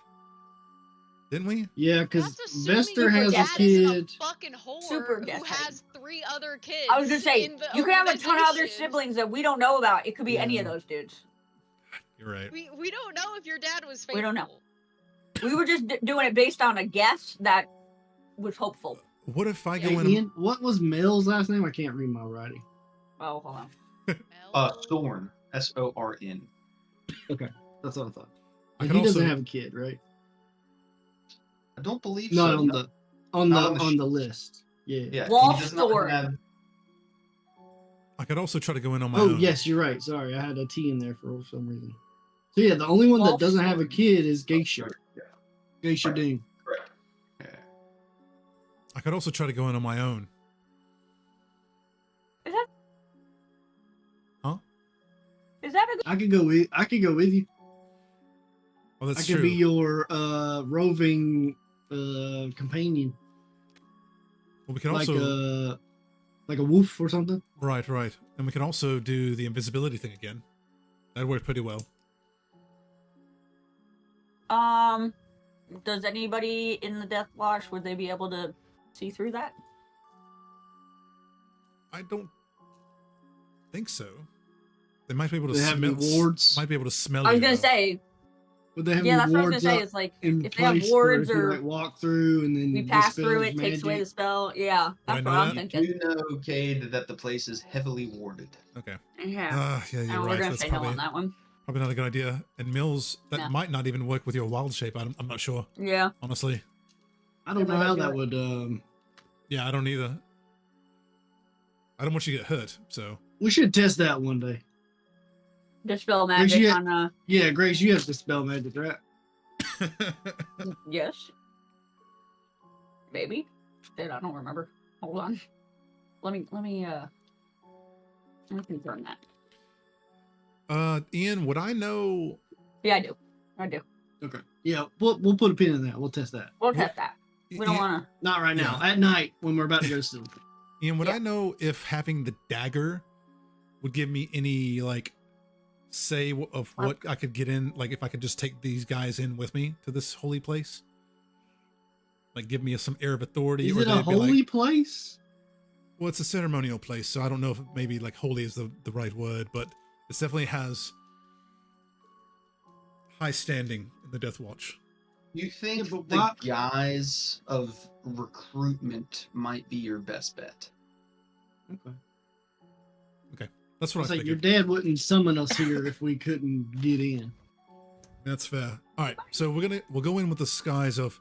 Didn't we? Yeah, because That's assuming Vester your has a dad isn't kid. a fucking whore Super who guest has 3 other kids. I was gonna say in the you can have a ton of other organization. siblings that we don't know about. It could be any of Yeah. those dudes. You're right. We don't know if your dad was faithful. We don't know. We were just doing it based on a guess that was hopeful. What if I go Hey, in? Ian, what was Mel's last name? I can't read my writing. Oh, hold on. Mel? Sorn, Sorn. That's what I thought. I And could he doesn't also- have a kid, right? I don't believe Not so. on no. the on Not the on the on the sheet. list. Yeah. Yeah, Wall he does not Sorn. have. I could also try to go in on my Oh own. yes, you're right. Sorry, I had a T in there for some reason. So yeah, the only one Wall that doesn't have a Sorn. kid is Geisha. Yeah, Geisha Right. Dune. correct. Yeah. I could also try to go in on my own. Is that a good? I could go with you. Oh, I that's could true. be your roving companion, Well, we can like also a wolf or something. right, and we can also do the invisibility thing again. That worked pretty well. Does anybody in the Death Watch, would they be able to see through that? I don't think so. They might be able to Do they have smell. any wards? Might be able to smell. I was you, gonna though. say, Would they have yeah, any that's what I was wards gonna say. up It's like in if they have place wards if you, or like walk through and then we pass dispel through it, magic? takes away the spell. Yeah, I that's know what I'm that? You thinking. do know, Cade, that the place is heavily warded. Okay. Yeah, Yeah, you're and we're right. gonna That's say no probably on that one. probably not a good idea. And Mills, that No. might not even work with your wild shape. I'm not sure, Yeah, honestly. I don't know Yeah, how do that it. would. Yeah, I don't either. I don't want you to get hurt. So We should test that one day. dispel Grace, magic you- on Yeah, Grace, you have dispel magic, right? yes, maybe. Shit, I don't remember. Hold on. Let me confirm that. Ian, would I know? Yeah, I do. Okay. Yeah, we'll put a pin in that. We'll test that. We'll test that. We don't Ian, want to. Not right now. At night when we're about to go to sleep. Ian, would Yeah. I know if having the dagger would give me any like say of what I could get in? Like if I could just take these guys in with me to this holy place, like give me some air of authority. Is or it a they'd be holy like, place? well, it's a ceremonial place, so I don't know if maybe like holy is the right word, but it definitely has high standing in the Death Watch. You think Yeah, but the why- guise of recruitment might be your best bet? Okay. That's what It's I like your figured. dad wouldn't summon us here if we couldn't get in. That's fair. All right, so we'll go in with the skies of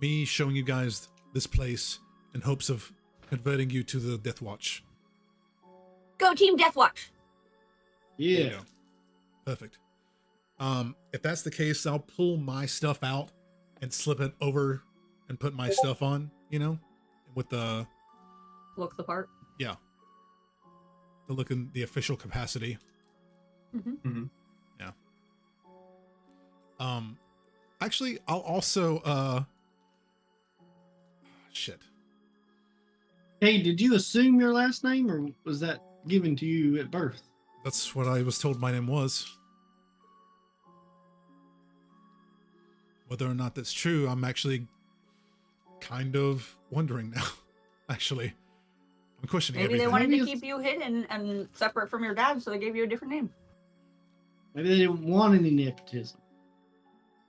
me showing you guys this place in hopes of converting you to the Death Watch. Go Team Death Watch. There you Yeah. go. Perfect. If that's the case, I'll pull my stuff out and slip it over and put my stuff on, you know, with the Look the part. look in the official capacity. Yeah. Actually, I'll also shit. Hey, did you assume your last name or was that given to you at birth? That's what I was told my name was. Whether or not that's true, I'm actually kind of wondering now. Actually, I'm questioning Maybe they everything. wanted Maybe to it's- keep you hidden and separate from your dad, so they gave you a different name. Maybe they didn't want any nepotism.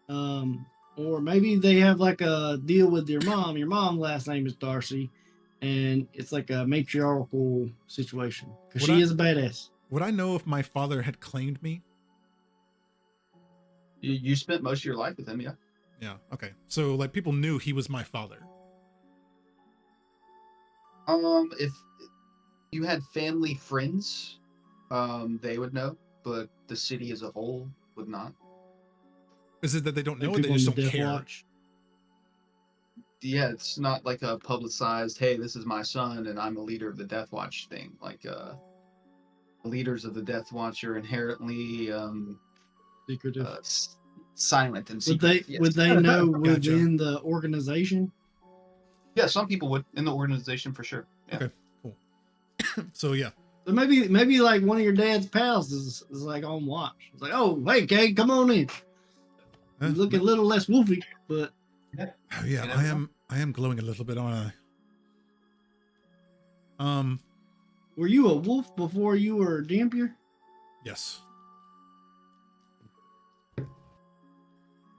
Or maybe they have like a deal with your mom. Your mom's last name is Darcy, and it's like a matriarchal situation because Would she I- is a badass. Would I know if my father had claimed me? You spent most of your life with him, yeah. Yeah. Okay. So like people knew he was my father. If you had family friends, they would know, but the city as a whole would not. Is it that they don't know Like it? They people on just the don't Death care. Watch. Yeah, it's not like a publicized, hey, this is my son and I'm a leader of the Death Watch thing. Like, the leaders of the Death Watch are inherently Secretive. silent and Would secret. they Yes. would they know Gotcha. within the organization? Yeah, some people would in the organization for sure. Yeah. Okay. So yeah. So maybe like one of your dad's pals is like on watch. It's like, oh hey Kate, come on in. You look a little less wolfy, but Oh, yeah, You never know. I am glowing a little bit, aren't I? were you a wolf before you were a Dampier? Yes.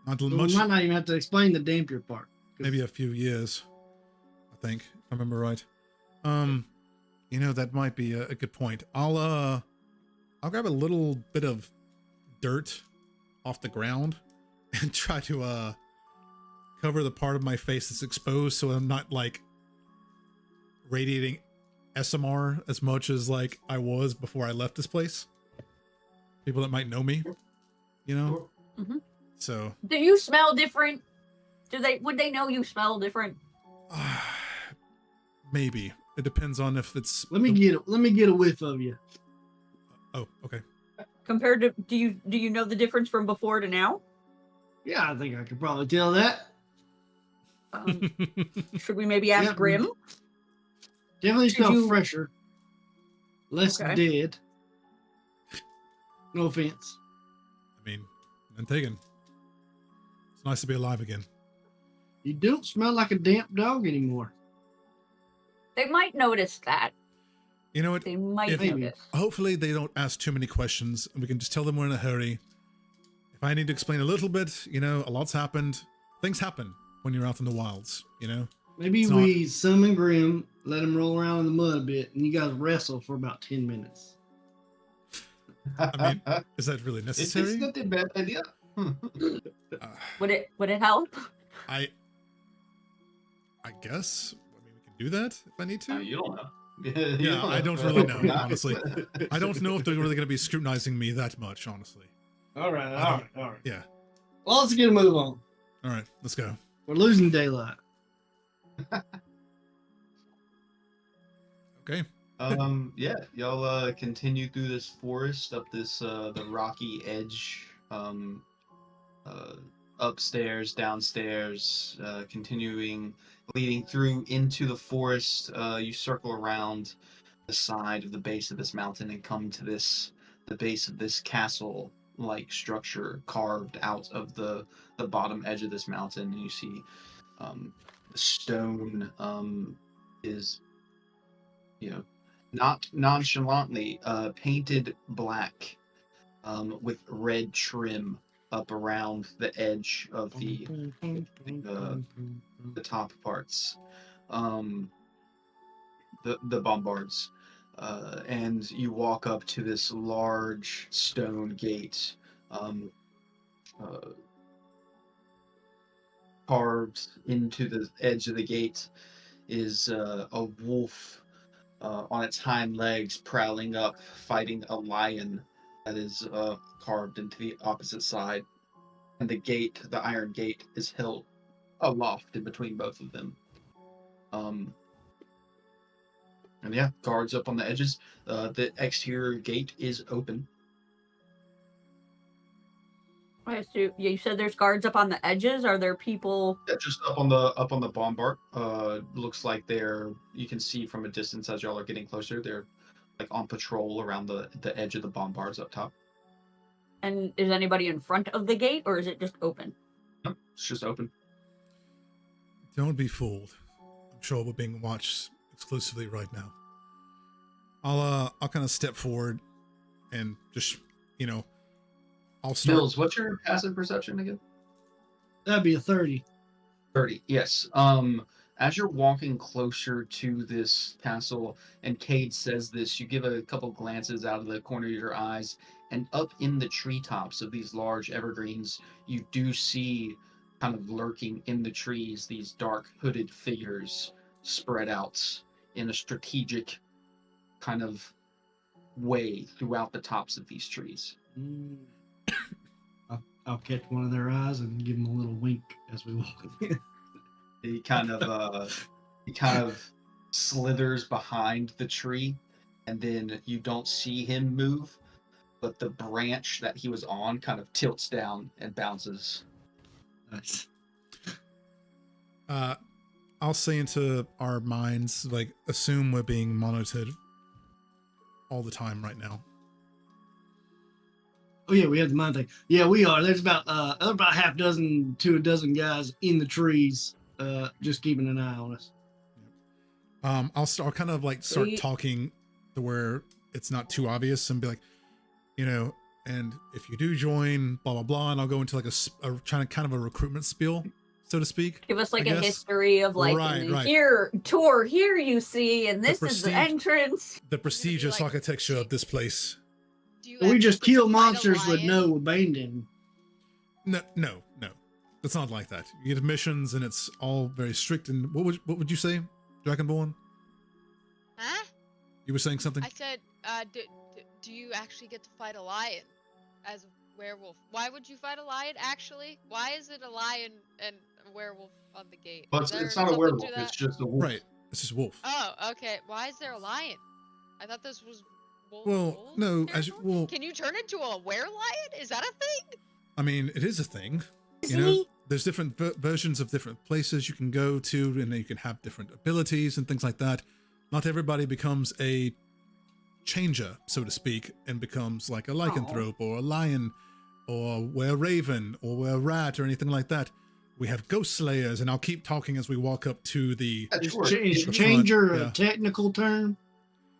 Not So much, we might not even have to explain the Dampier part. 'cause maybe a few years, I think, if I remember right. You know, that might be a good point. I'll grab a little bit of dirt off the ground and try to cover the part of my face that's exposed so I'm not like radiating SMR as much as like I was before I left this place. People that might know me, you know? Mhm. So Do you smell different? Would they know you smell different? maybe. It depends on if it's let me get a whiff of you. Oh, okay. Compared to do you know the difference from before to now? Yeah, I think I could probably tell that. Should we maybe ask Yep. Grim? Definitely Did smell you- fresher. Less Okay. dead. No offense. I mean, none taken. It's nice to be alive again. You don't smell like a damp dog anymore. They might notice that. You know what? They might If- Maybe. notice. Hopefully they don't ask too many questions and we can just tell them we're in a hurry. If I need to explain a little bit, you know, a lot's happened. Things happen when you're out in the wilds, you know? Maybe It's we summon Grim, let him roll around in the mud a bit, and you guys wrestle for about 10 minutes. I mean, is that really it's necessary? not a bad idea. Would it help? I guess. I mean, we can do that if I need to. You don't know. Yeah, I don't really know, honestly. I don't know if they're really going to be scrutinizing me that much, honestly. All right, I don't- all right. Yeah. Well, let's get a move on. All right, let's go. We're losing daylight. Okay. Yeah, y'all continue through this forest up this the rocky edge, upstairs, downstairs, continuing leading through into the forest. You circle around the side of the base of this mountain and come to the base of this castle like structure carved out of the bottom edge of this mountain. And you see the stone is, you know, not nonchalantly painted black with red trim up around the edge of the top parts, the bombards, and you walk up to this large stone gate, carved into the edge of the gate is a wolf on its hind legs, prowling up, fighting a lion that is carved into the opposite side. And the gate, the iron gate, is held aloft in between both of them. And yeah, guards up on the edges. The exterior gate is open. I assume you said there's guards up on the edges. Are there people? Yeah, just up on the bombard. Looks like you can see from a distance as y'all are getting closer. They're like on patrol around the edge of the bombards up top. And is anybody in front of the gate, or is it just open? No, it's just open. Don't be fooled. I'm sure we're being watched exclusively right now. I'll kind of step forward and just, you know, I'll start. Mills, what's your passive perception again? That'd be a 30. 30, yes. As you're walking closer to this castle, and Cade says this, you give a couple glances out of the corner of your eyes, and up in the treetops of these large evergreens, you do see kind of lurking in the trees these dark hooded figures spread out in a strategic kind of way throughout the tops of these trees. I'll catch one of their eyes and give them a little wink as we walk in. He kind of slithers behind the tree, and then you don't see him move, but the branch that he was on kind of tilts down and bounces. Nice. I'll say into our minds, like, assume we're being monitored all the time right now. Oh yeah, we had the mind thing. Yeah, we are. There's about half dozen to a dozen guys in the trees, just keeping an eye on us. I'll kind of like start We- talking to where it's not too obvious and be like, you know, and if you do join, blah blah blah, and I'll go into like a kind of a recruitment spiel, so to speak. Give us like I a guess. history of like Right, right. here tour here you see, and this is the prestige- entrance. The prestigious like- architecture of this place. Do you We just actually kill fight a monsters with lion? no abandon. No. It's not like that. You get missions, and it's all very strict. And what would you say, Dragonborn? Huh? You were saying something? I said, do you actually get to fight a lion as a werewolf? Why would you fight a lion, actually? Why is it a lion and a werewolf on the gate? But Is there it's not a something to werewolf, that? it's just a wolf. Right. It's just wolf. Oh, okay. Why is there a lion? I thought this was wolf. Well, wolf no, as territory? well, Can you turn into a were-lion? Is that a thing? I mean, it is a thing. You know, there's different versions of different places you can go to, and you can have different abilities and things like that. Not everybody becomes a changer, so to speak, and becomes like a lycanthrope or a lion or we're raven or we're rat or anything like that. We have ghost slayers, and I'll keep talking as we walk up to the. Is Sure. changer Yeah. a technical term?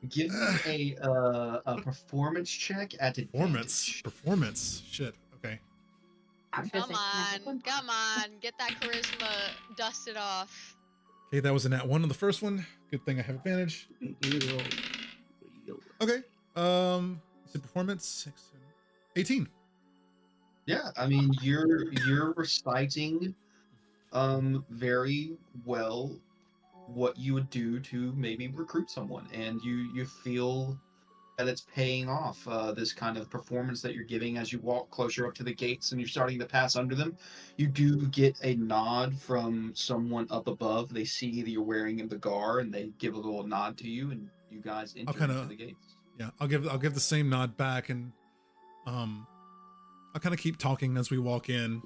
Give me a performance check at advantage. Performance. Shit. Okay. I was gonna Come say, on, come on, get that charisma dusted off. Okay, that was a nat 1 on the first one. Good thing I have advantage. Okay. Is it performance? 6, 7, 18. Yeah, I mean you're reciting very well what you would do to maybe recruit someone, and you feel that it's paying off. This kind of performance that you're giving as you walk closer up to the gates and you're starting to pass under them, you do get a nod from someone up above. They see that you're wearing the gar, and they give a little nod to you, and you guys enter into the gates. Yeah, I'll give the same nod back, and I'll kind of keep talking as we walk in.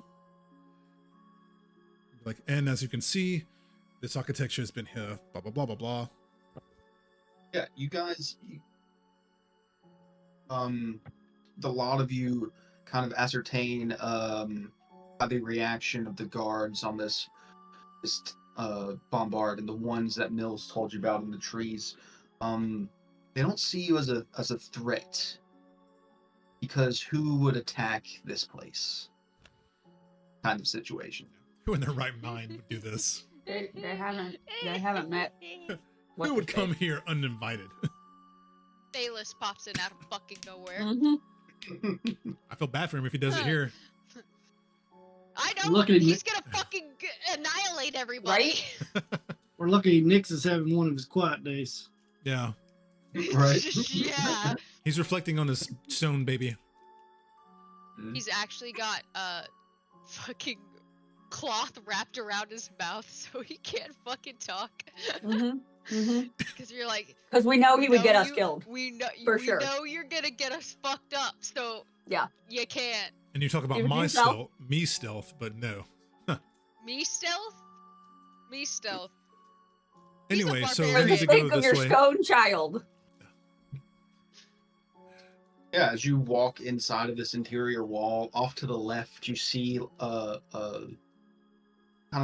Like, and as you can see, this architecture has been here, blah blah blah blah blah. Yeah, you guys, the lot of you kind of ascertain by the reaction of the guards on this bombard and the ones that Mills told you about in the trees. They don't see you as a threat, because who would attack this place? Kind of situation. Who in their right mind would do this? They haven't met. What's Who would his come face? here uninvited? Bayless pops in out of fucking nowhere. Mhm. I feel bad for him if he does it here. I know, Look at him. he's gonna fucking annihilate everybody. We're lucky Nix is having one of his quiet days. Yeah, Right. Yeah. he's reflecting on his stone baby. He's actually got fucking cloth wrapped around his mouth so he can't fucking talk. Mhm. Mhm. Because you're like, Because we know he would get know us you- killed. We know, For we sure. know you're gonna get us fucked up, so Yeah. you can't. And you talk about You would my do stealth? me stealth, but no. Me stealth? Me stealth. He's a Anyway, so we barbarian. need Just to go think of your this way. scone child. Yeah, as you walk inside of this interior wall, off to the left, you see kind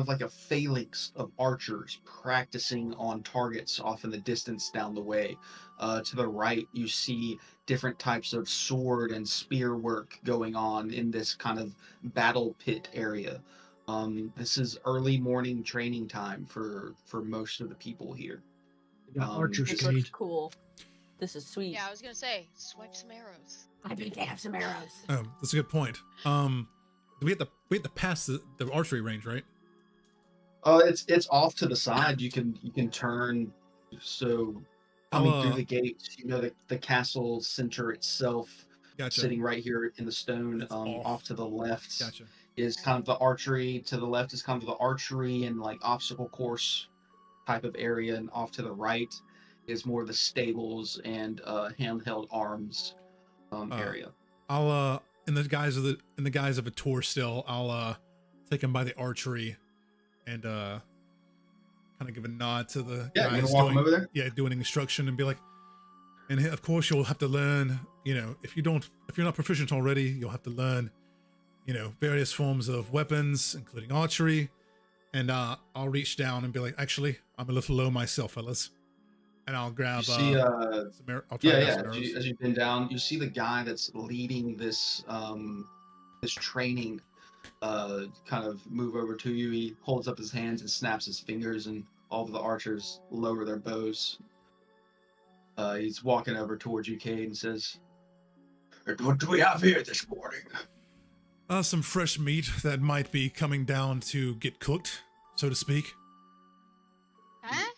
of like a phalanx of archers practicing on targets off in the distance down the way. To the right, you see different types of sword and spear work going on in this kind of battle pit area. This is early morning training time for most of the people here. We got Um, Archer's This Cage. looks cool. This is sweet. Yeah, I was gonna say, swipe some arrows. I think they have some arrows. That's a good point. We have to pass the archery range, right? It's off to the side. You can turn. So coming through the gates, you know, the castle center itself, Gotcha. sitting right here in the stone. It's Off to the left Gotcha. is kind of the archery. To the left is kind of the archery and like obstacle course type of area, and off to the right is more the stables and handheld arms area. I'll in the guise of a tour still, I'll take him by the archery and kind of give a nod to the Yeah, you guys gonna walk 'em doing over there? doing instruction and be like, and of course you'll have to learn, you know, if you're not proficient already, you'll have to learn, you know, various forms of weapons, including archery. And I'll reach down and be like, actually, I'm a little low myself, fellas. And I'll grab You see, I'll try to grab some As arrows. as you've been down, you see the guy that's leading this this training kind of move over to you. He holds up his hands and snaps his fingers, and all of the archers lower their bows. He's walking over towards you, Cade, and says, "What do we have here this morning?" Some fresh meat that might be coming down to get cooked, so to speak. Huh?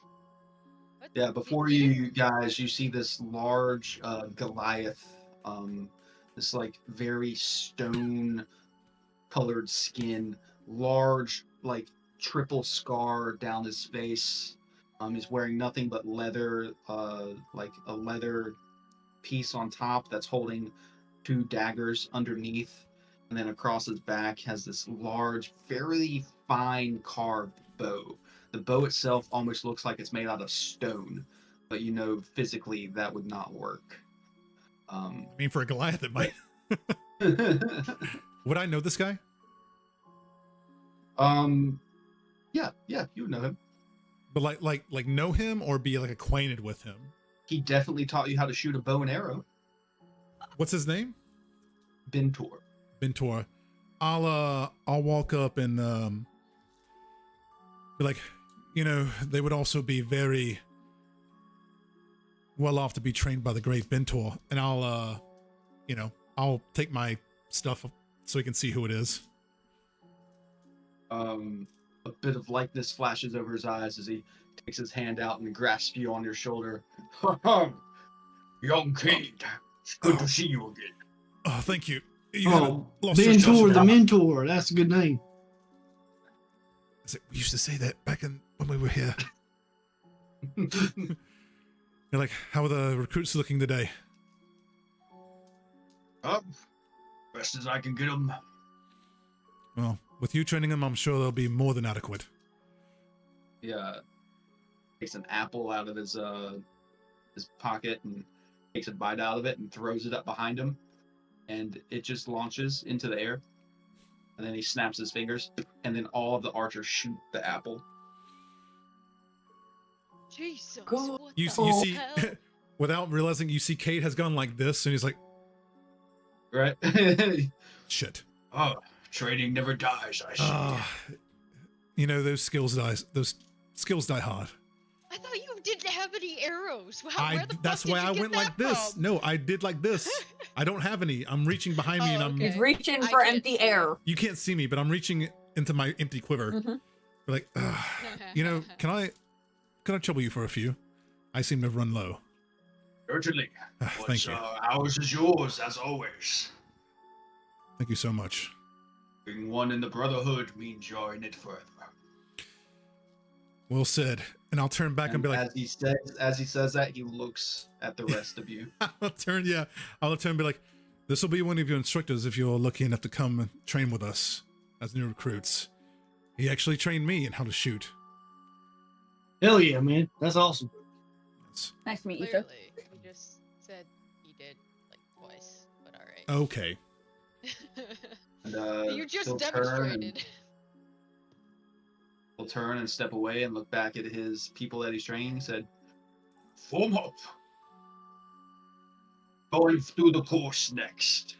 What? Yeah, before you guys, you see this large Goliath, this like very stone colored skin, large like triple scar down his face. He's wearing nothing but leather, like a leather piece on top that's holding two daggers underneath. and then across his back has this large, very fine carved bow. The bow itself almost looks like it's made out of stone, but you know physically that would not work. I mean, for a Goliath, it might. Would I know this guy? Yeah, you would know him. But like know him or be like acquainted with him? He definitely taught you how to shoot a bow and arrow. What's his name? Bintor. Bintor. I'll walk up and be like, you know, they would also be very well off to be trained by the great Bintor, and I'll take my stuff so he can see who it is. A bit of likeness flashes over his eyes as he takes his hand out and grasps you on your shoulder. Young Cade, it's good to see you again. Oh, thank you. You haven't Oh, lost your Mentor, trust. the Mentor. That's a good name. We used to say that back when we were here. You're like, how are the recruits looking today? Best as I can get them. Well, with you training them, I'm sure they'll be more than adequate. Yeah, takes an apple out of his pocket and takes a bite out of it and throws it up behind him, and it just launches into the air. And then he snaps his fingers, and then all of the archers shoot the apple. Jesus. Go- What You the see, hell? without realizing, you see Kate has gone like this, and he's like, Right? shit. Oh, training never dies, I see. You know, those skills die hard. I thought you didn't have any arrows. Where the That's fuck why did I you went get like that this. from? No, I did like this. I don't have any. I'm reaching behind me, and Oh, I'm. okay. He's reaching I for can't empty see. air. You can't see me, but I'm reaching into my empty quiver. Mhm. Like, you know, can I trouble you for a few? I seem to have run low. Certainly. Thank you. Ours is yours, as always. Thank you so much. Being one in the Brotherhood means you're in it forever. Well said. And I'll turn back and be like, as he says that, he looks at the rest of you. I'll turn and be like, this will be one of your instructors if you're lucky enough to come and train with us as new recruits. He actually trained me in how to shoot. Hell yeah, man. That's awesome. Yes. Nice to meet you, sir. Clearly, you just said he did like twice, but all right. Okay. And, You just he'll demonstrated. He'll turn and step away and look back at his people that he's training. He said, "Form up. Going through the course next.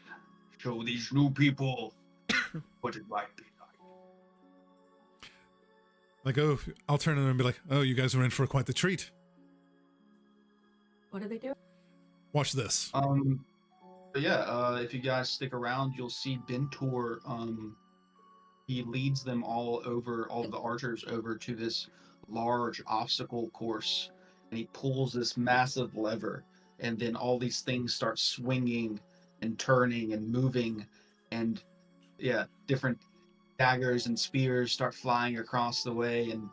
Show these new people what it might be like." Like, oh, I'll turn and be like, oh, you guys are in for quite the treat. What do they do? Watch this. But yeah, if you guys stick around, you'll see Bintor. He leads them all of the archers over to this large obstacle course, and he pulls this massive lever, and then all these things start swinging and turning and moving, and yeah, different daggers and spears start flying across the way, and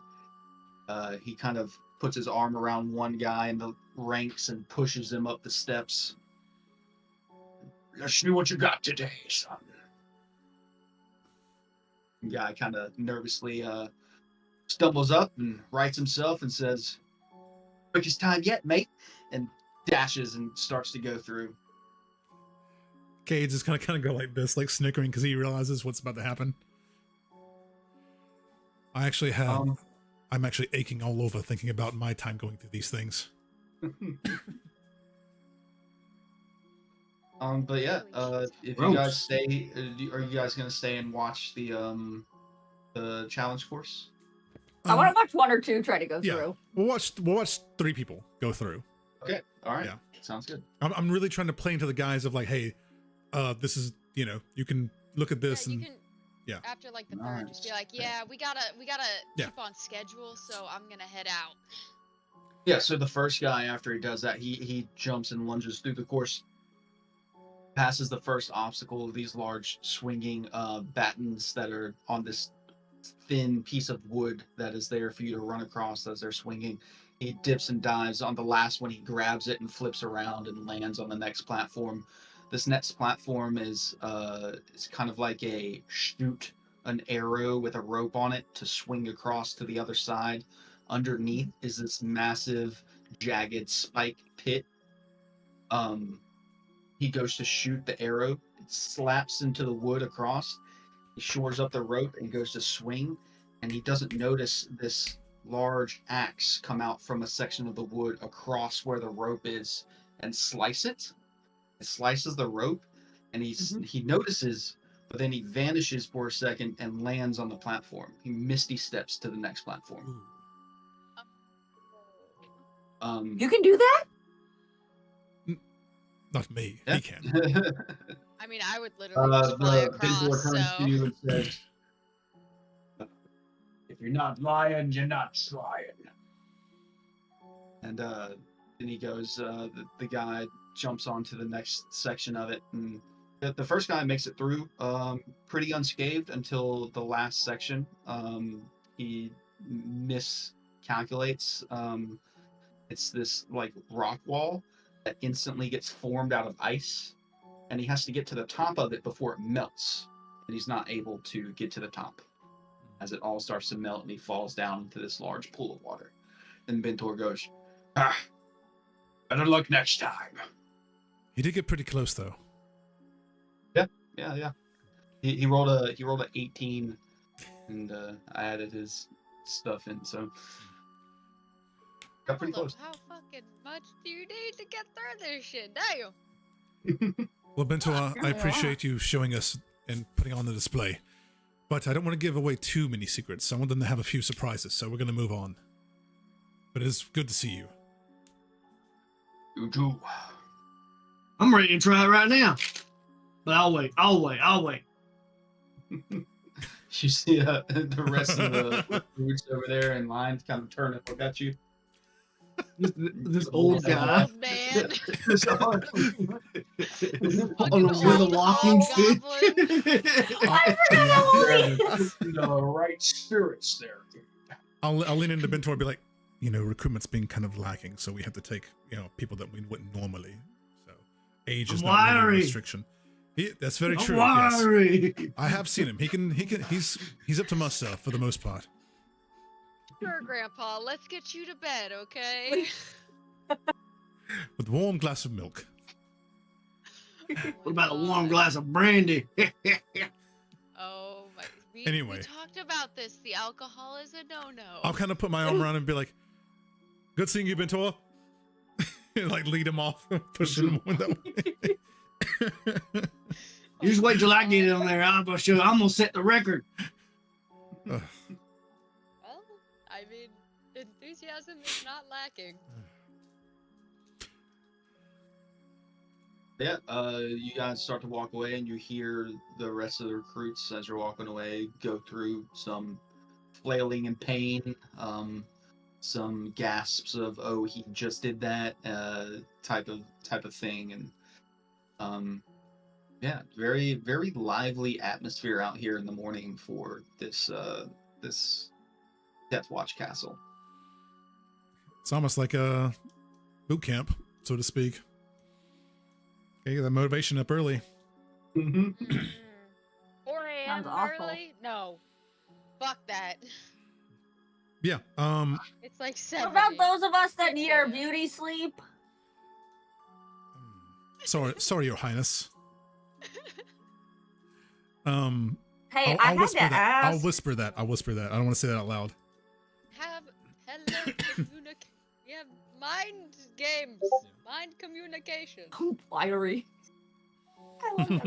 he kind of puts his arm around one guy in the ranks and pushes him up the steps. "Let's see what you got today, son." The guy kind of nervously stumbles up and rights himself and says, "Quickest time yet, mate," and dashes and starts to go through. Cage is kind of go like this, like snickering because he realizes what's about to happen. I actually have. I'm actually aching all over thinking about my time going through these things. But yeah, if you guys stay, are you guys gonna stay and watch the challenge course? I want to watch one or two try to go yeah. through. We'll watch 3 people go through. Okay, all right, Yeah. Sounds good. I'm really trying to play into the guise of like, hey, this is, you know, you can look at this Yeah, you and can, yeah. after like the third, just be like, yeah, we gotta Yeah. keep on schedule, so I'm gonna head out. Yeah, so the first guy, after he does that, he jumps and lunges through the course, passes the first obstacle of these large swinging battens that are on this thin piece of wood that is there for you to run across as they're swinging. He dips and dives on the last one. He grabs it and flips around and lands on the next platform. This next platform is it's kind of like a shoot an arrow with a rope on it to swing across to the other side. Underneath is this massive jagged spike pit. He goes to shoot the arrow, it slaps into the wood across. He shores up the rope and goes to swing, and he doesn't notice this large axe come out from a section of the wood across where the rope is and slice it. It slices the rope, and he notices, but then he vanishes for a second and lands on the platform. He misty steps to the next platform. You can do that? Not me. Yeah. He can. I mean, I would literally just fly The Bentor across, turns so... to you and says, "If you're not lying, you're not trying." And then he goes. The guy jumps onto the next section of it, and the first guy makes it through pretty unscathed until the last section. He miscalculates. It's this like rock wall that instantly gets formed out of ice, and he has to get to the top of it before it melts, and he's not able to get to the top as it all starts to melt, and he falls down into this large pool of water. And Bentor goes, better luck next time. He did get pretty close though. Yeah. He rolled a 18, and I added his stuff in, so got pretty Hold close. up, how fucking much do you need to get through this shit? Damn! Well, Bento, I Yeah. appreciate you showing us and putting on the display, but I don't want to give away too many secrets. I want them to have a few surprises, so we're going to move on. But it's good to see you. You too. I'm ready to try it right now. But I'll wait. You see the rest of the recruits over there in line kind of turn and look at you. This old guy. Old man. With a walking stick. I forgot how old he is. The right spirits there. I'll lean into Bentor and be like, recruitment's been kind of lacking, so we have to take, people that we wouldn't normally. So age is not really a Wiry. restriction. That's very true. Don't Yes. worry. I have seen him. He's up to muster for the most part. Sure, Grandpa, let's get you to bed, okay? With a warm glass of milk. What about a warm glass of brandy? Oh my. Anyway. We talked about this. The alcohol is a no-no. I'll kind of put my arm around him and be like, good seeing you, Bentor. And like lead him off, push him that way. You just wait till I get in there. I'm gonna set the record. Ugh. Well, I mean, enthusiasm is not lacking. Yeah, you guys start to walk away, and you hear the rest of the recruits as you're walking away go through some flailing in pain, some gasps of "oh, he just did that" type of thing, and yeah, very very lively atmosphere out here in the morning for this Death Watch Castle. It's almost like a boot camp, so to speak. Okay, get that motivation up early. 4 a.m. Sounds awful. early? No. Fuck that. Yeah. It's like What 7. about those of us that need our beauty sleep? Sorry, Your Highness. Hey, I'll I had whisper to that. ask. I'll whisper that. I don't want to say that out loud. Hello, we have mind games, mind communication. Wiry. I love that.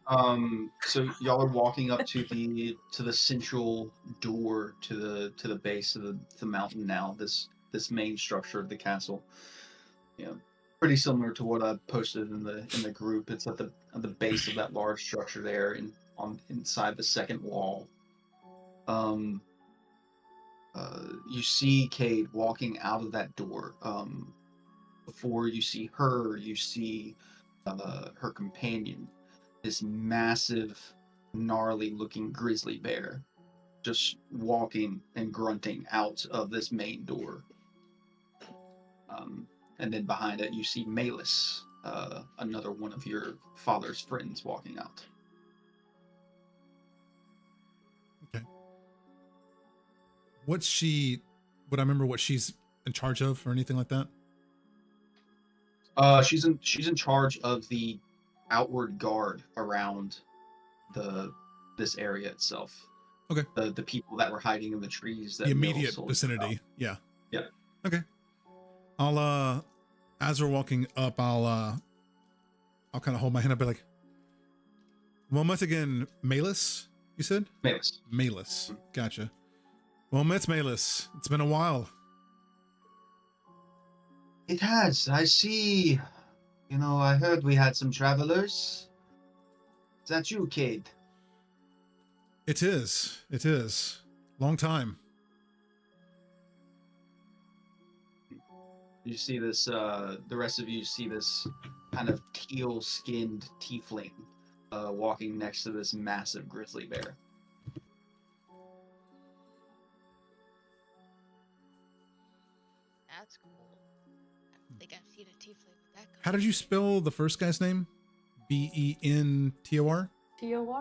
Wiry. So y'all are walking up to the central door to the base of the mountain now. This main structure of the castle. Pretty similar to what I posted in the group. It's at the base of that large structure there, inside the second wall. You see Cade walking out of that door. Before you see her, you see her companion, this massive, gnarly-looking grizzly bear, just walking and grunting out of this main door. And then behind it, you see Malus another one of your father's friends walking out. Okay. Would I remember what she's in charge of or anything like that? She's in charge of the outward guard around this area itself. Okay. The people that were hiding in the trees. That The Mill immediate told you vicinity. about. Yeah. Yeah. Okay. I'll as we're walking up, I'll kind of hold my hand up, be like, "Well, met again, Malus." You said Malus. Malus. Gotcha. Well, met Malus. It's been a while. It has. I see. You know, I heard we had some travelers. Is that you, Cade? It is. It is. Long time. You see this, the rest of you see this kind of teal-skinned tiefling walking next to this massive grizzly bear. That's cool. I don't think I've seen a tiefling with that. How did you spell the first guy's name? Bentor? TOR?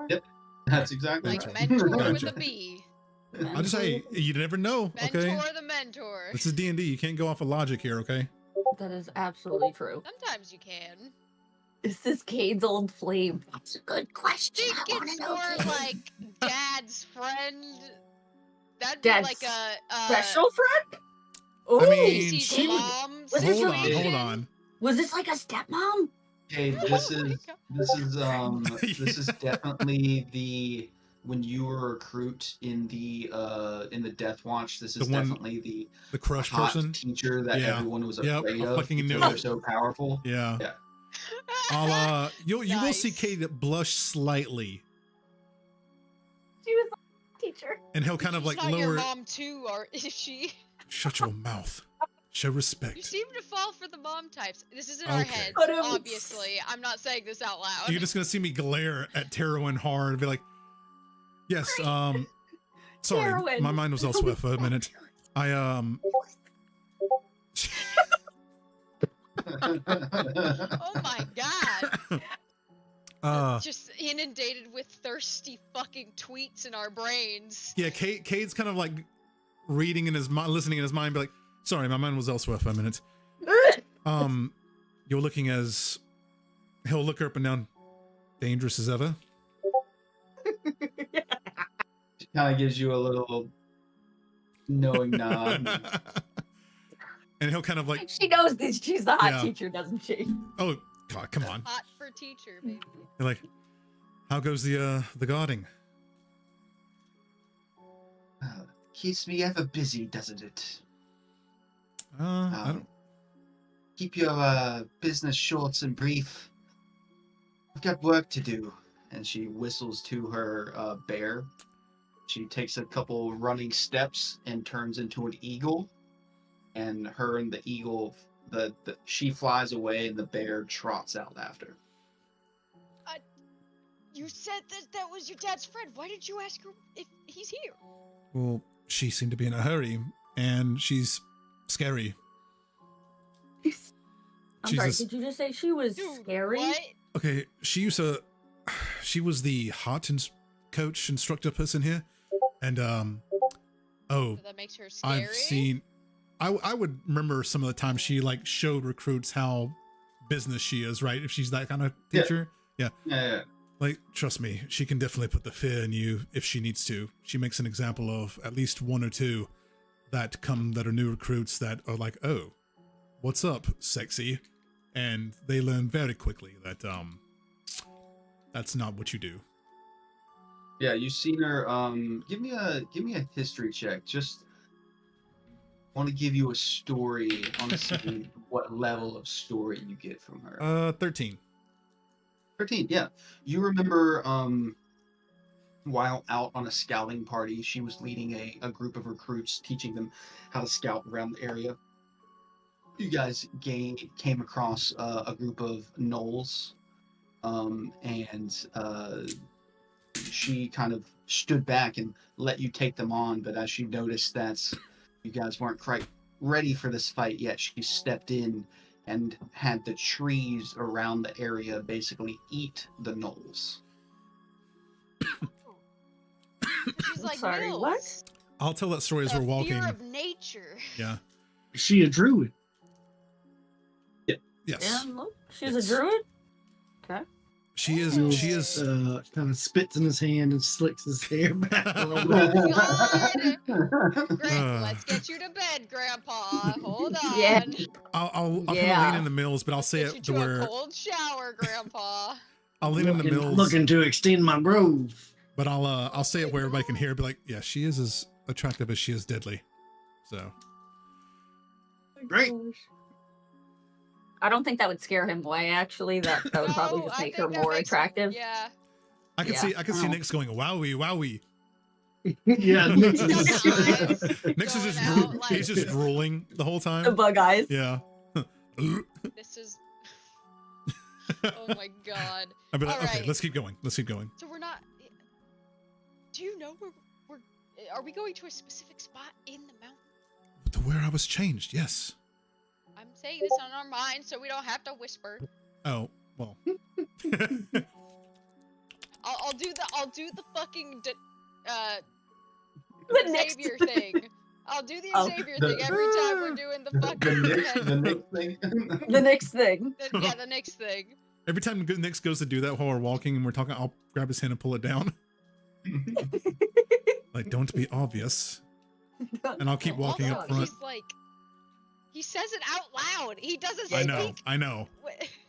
Yep. That's exactly Like right. mentor with Gotcha. a B. I'll just say, you never know, okay? Mentor the mentor. This is D&D. You can't go off of logic here, okay? That is absolutely true. Sometimes you can. Is this Cade's old flame? That's a good question. I think it's more like dad's friend. That'd Dad's be like a Special friend? Ooh, I mean, Casey's she would- mom Was this Hold on, situation. hold on. was this like a stepmom? Okay, Oh this my is God. this is definitely the when you were a recruit in the Death Watch. This is The one- definitely the The crush hot person? teacher that Yeah. everyone was Yep, afraid I of fucking knew because they're it. so powerful. Yeah. Yeah. I'll you will see Nice. Kate blush slightly, She was a teacher. and he'll kind of She's like not your lower. mom too, or is she? Shut your mouth. Show You respect. seem to fall for the mom types. This is in our Okay. heads, But it was- obviously. I'm not saying this out loud. You're just gonna see me glare at Terwin hard and be like, "Yes, sorry, Terwin. my mind was elsewhere for a minute. I Oh my god. Just inundated with thirsty fucking tweets in our brains. yeah, Cade's kind of like reading in his mind, listening in his mind, be like, "Sorry, my mind was elsewhere for a minute." You're looking as he'll look her up and down, dangerous as ever. Kind of gives you a little knowing nod. And he'll kind of like, She knows this. She's the hot Yeah. teacher, doesn't she? "Oh God, come on!" Hot for teacher, baby. You're like, "How goes the guarding?" Keeps me ever busy, doesn't it? I don't. Keep your business short and brief. I've got work to do. And she whistles to her bear. She takes a couple running steps and turns into an eagle. And her and the eagle, she flies away and the bear trots out after. You said that was your dad's friend. Why did you ask her if he's here? Well, she seemed to be in a hurry, and she's scary. I'm sorry, Jesus. did you just say she was Dude, scary? What? Okay, she was the hot coach instructor person here, and So that makes her scary. I've seen. I would remember some of the time she like showed recruits how business she is, right? If she's that kind of Yeah. teacher, Yeah. like trust me, she can definitely put the fear in you if she needs to. She makes an example of at least one or two that are new recruits that are like, "Oh, what's up, sexy?" And they learn very quickly that that's not what you do. Yeah, you've seen her. Give me a history check. Just want to give you a story. I want to see what level of story you get from her. 13. 13. Yeah, you remember. While out on a scouting party, she was leading a group of recruits, teaching them how to scout around the area. You guys came across a group of gnolls, and she kind of stood back and let you take them on. But as she noticed that you guys weren't quite ready for this fight yet, she stepped in and had the trees around the area basically eat the gnolls. She's I'm like, sorry, what? Mills, I'll tell that story as the we're walking. fear of nature. Yeah. Is she a druid? Yes. And look, she's Yes. a druid. Okay. She is. Mills, She is. kind of spits in his hand and slicks his hair back a little bit. Great, let's get you to bed, Grandpa. Hold on. Yeah. I'll kind of Yeah. lean in the Mills, but I'll say Get you it to to a where cold shower, Grandpa. I'll lean in the Mills, looking to extend my grove. but I'll say it where everybody can hear. Be like, yeah, she is as attractive as she is deadly. So Great. I don't think that would scare him away. Actually, that would probably No, just I make think her that more makes him- attractive. Yeah. I can Yeah. see Oh. Nyx going wowie wowie. Yeah, Nix He's is got the eyes Nyx is going just out, like- he's just drooling the whole The time. bug eyes. Yeah. This is. Oh my god. I'd be like, okay, Alright. let's keep going. Let's keep going. So we're not. Do you know where we're? Are we going to a specific spot in the mountain? To where I was changed. Yes. I'm saying this on our mind, so we don't have to whisper. Oh well. I'll do the fucking The next- Xavier thing. I'll do the Oh. Xavier thing every time we're doing the fucking the Nick thing. The next thing. the next thing. Every time Nyx goes to do that while we're walking and we're talking, I'll grab his hand and pull it down. Like, don't be obvious. And I'll keep walking Also, up front. he's like, he says it out loud. He doesn't I speak. know.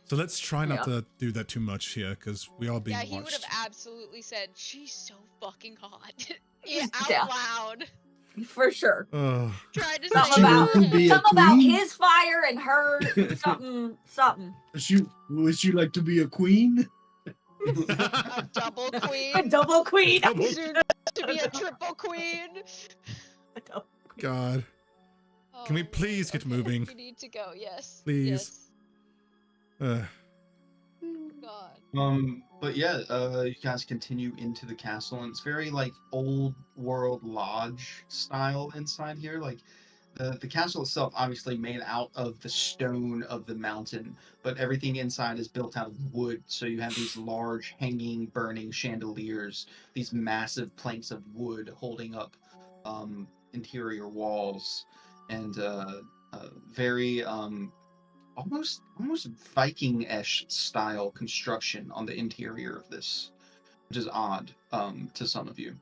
So let's try not Yeah. to do that too much here, because we all being Yeah, he would watched. have absolutely said, "She's so fucking hot." Yeah, out Yeah. loud. For sure. Ugh. Tried to Something say, about- She would be a Something about queen? his fire and her something. Would she like to be a queen? a double A queen. double queen. Double- Soon to be a triple queen. God. Can we Oh, please get okay, moving? We need to go. Yes. Please. Yes. Ugh. God. But yeah, you guys continue into the castle, and it's very like old world lodge style inside here. Like the castle itself, obviously made out of the stone of the mountain, but everything inside is built out of wood. So you have these large hanging, burning chandeliers, these massive planks of wood holding up interior walls, and very almost Viking-ish style construction on the interior of this, which is odd to some of you.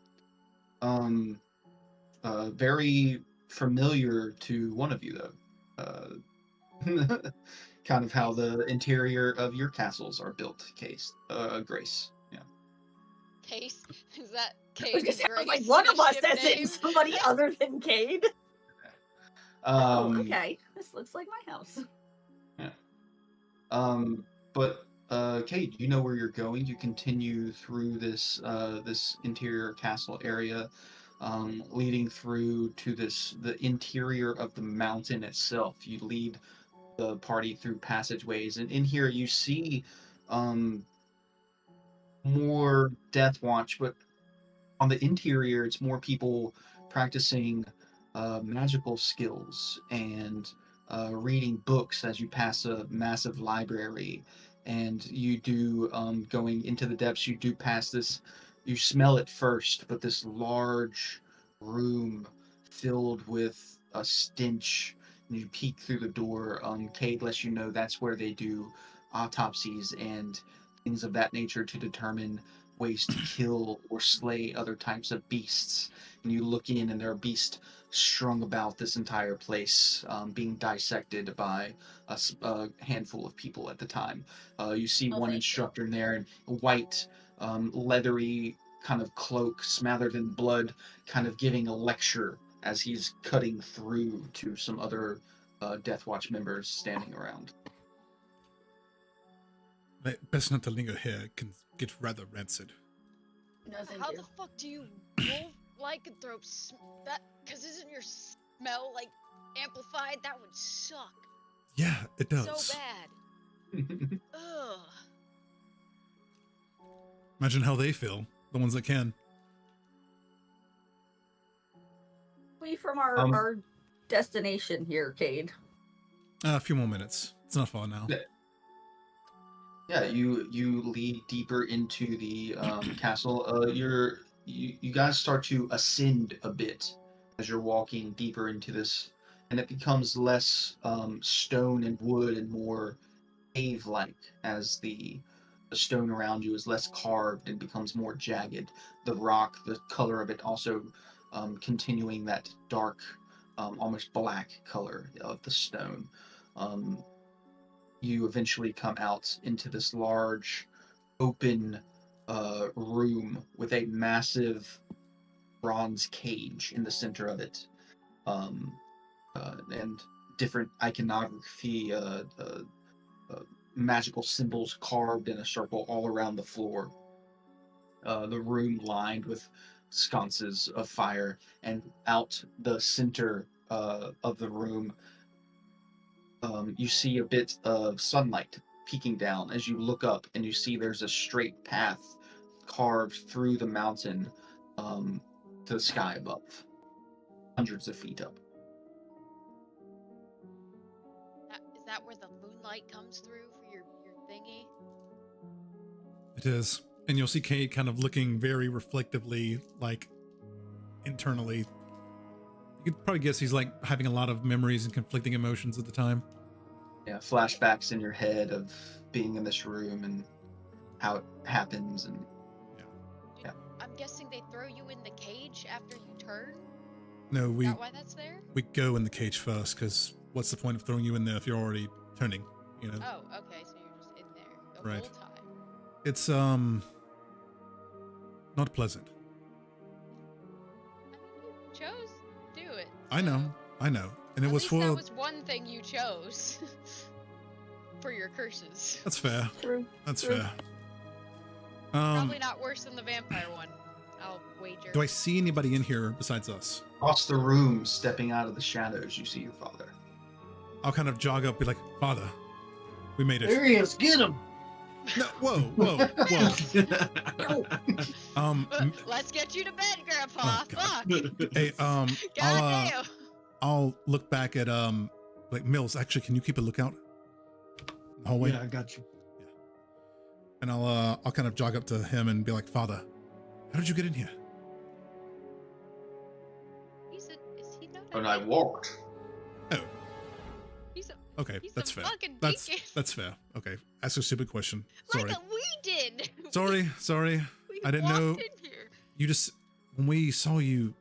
Very familiar to one of you though. Kind of how the interior of your castles are built, Grace. Yeah. Case. Is that I Case? was gonna say, I was like, Grace one the of us ship has it, name? somebody other than Cade. Oh, okay. This looks like my house. But Kate, you know where you're going. You continue through this this interior castle area, leading through to the interior of the mountain itself. You lead the party through passageways, and in here you see more Death Watch, but on the interior it's more people practicing magical skills and reading books as you pass a massive library. And you do, going into the depths, you do pass this, you smell it first, but this large room filled with a stench. And you peek through the door. Cade lets you know that's where they do autopsies and things of that nature to determine ways to kill or slay other types of beasts. And you look in, and there are beasts strung about this entire place, being dissected by a handful of people at the time. You see Oh, one thank you. instructor in there in a white, leathery kind of cloak smothered in blood, kind of giving a lecture as he's cutting through to some other Death Watch members standing around. Best not to linger here. It can get rather rancid. No, thank How you. the fuck do you wolf lycanthrope that? Cause isn't your smell like amplified? That would suck Yeah, it does. so bad. Ugh. Imagine how they feel, the ones that can. We from our destination here, Cade. A few more minutes. It's not far now. Yeah. Yeah, you lead deeper into the castle. You guys start to ascend a bit as you're walking deeper into this, and it becomes less stone and wood and more cave-like as the stone around you is less carved and becomes more jagged. The rock, the color of it also continuing that dark, almost black color of the stone. You eventually come out into this large, open room with a massive bronze cage in the center of it, and different iconography, magical symbols carved in a circle all around the floor. The room lined with sconces of fire, and out the center of the room, you see a bit of sunlight peeking down as you look up, and you see there's a straight path carved through the mountain to the sky above, hundreds of feet up. Is that where the moonlight comes through for your thingy? It is. And you'll see Cade kind of looking very reflectively, like internally. You could probably guess he's like having a lot of memories and conflicting emotions at the time. Yeah, flashbacks in your head of being in this room and how it happens, and I'm guessing they throw you in the cage after you turn? No, Is we that why that's there? go in the cage first, because what's the point of throwing you in there if you're already turning? You know, Oh, okay, so you're just in there the Right. whole time. it's not pleasant. I mean, you chose to do it. I know, and it At was least for. that was one thing you chose for your curses. That's fair. True. That's True. fair. Probably not worse than the vampire one. I'll wager. Do I see anybody in here besides us? across the room, stepping out of the shadows, you see your father. I'll kind of jog up, be like, Father, we made There it. he is. Get him. No, whoa. Let's get you to bed, Grandpa. Oh, God. Fuck. Hey, Goddamn. I'll look back at like Mills. Actually, can you keep a lookout? In the hallway. Yeah, I got you. And I'll kind of jog up to him and be like, Father, how did you get in here? Is he not? And I walked. He's a Okay, He's that's a fair. fucking That's deacon. fair. Okay, ask a stupid question. Sorry. like we did. Sorry. We I didn't walked know. in here. You just when we saw you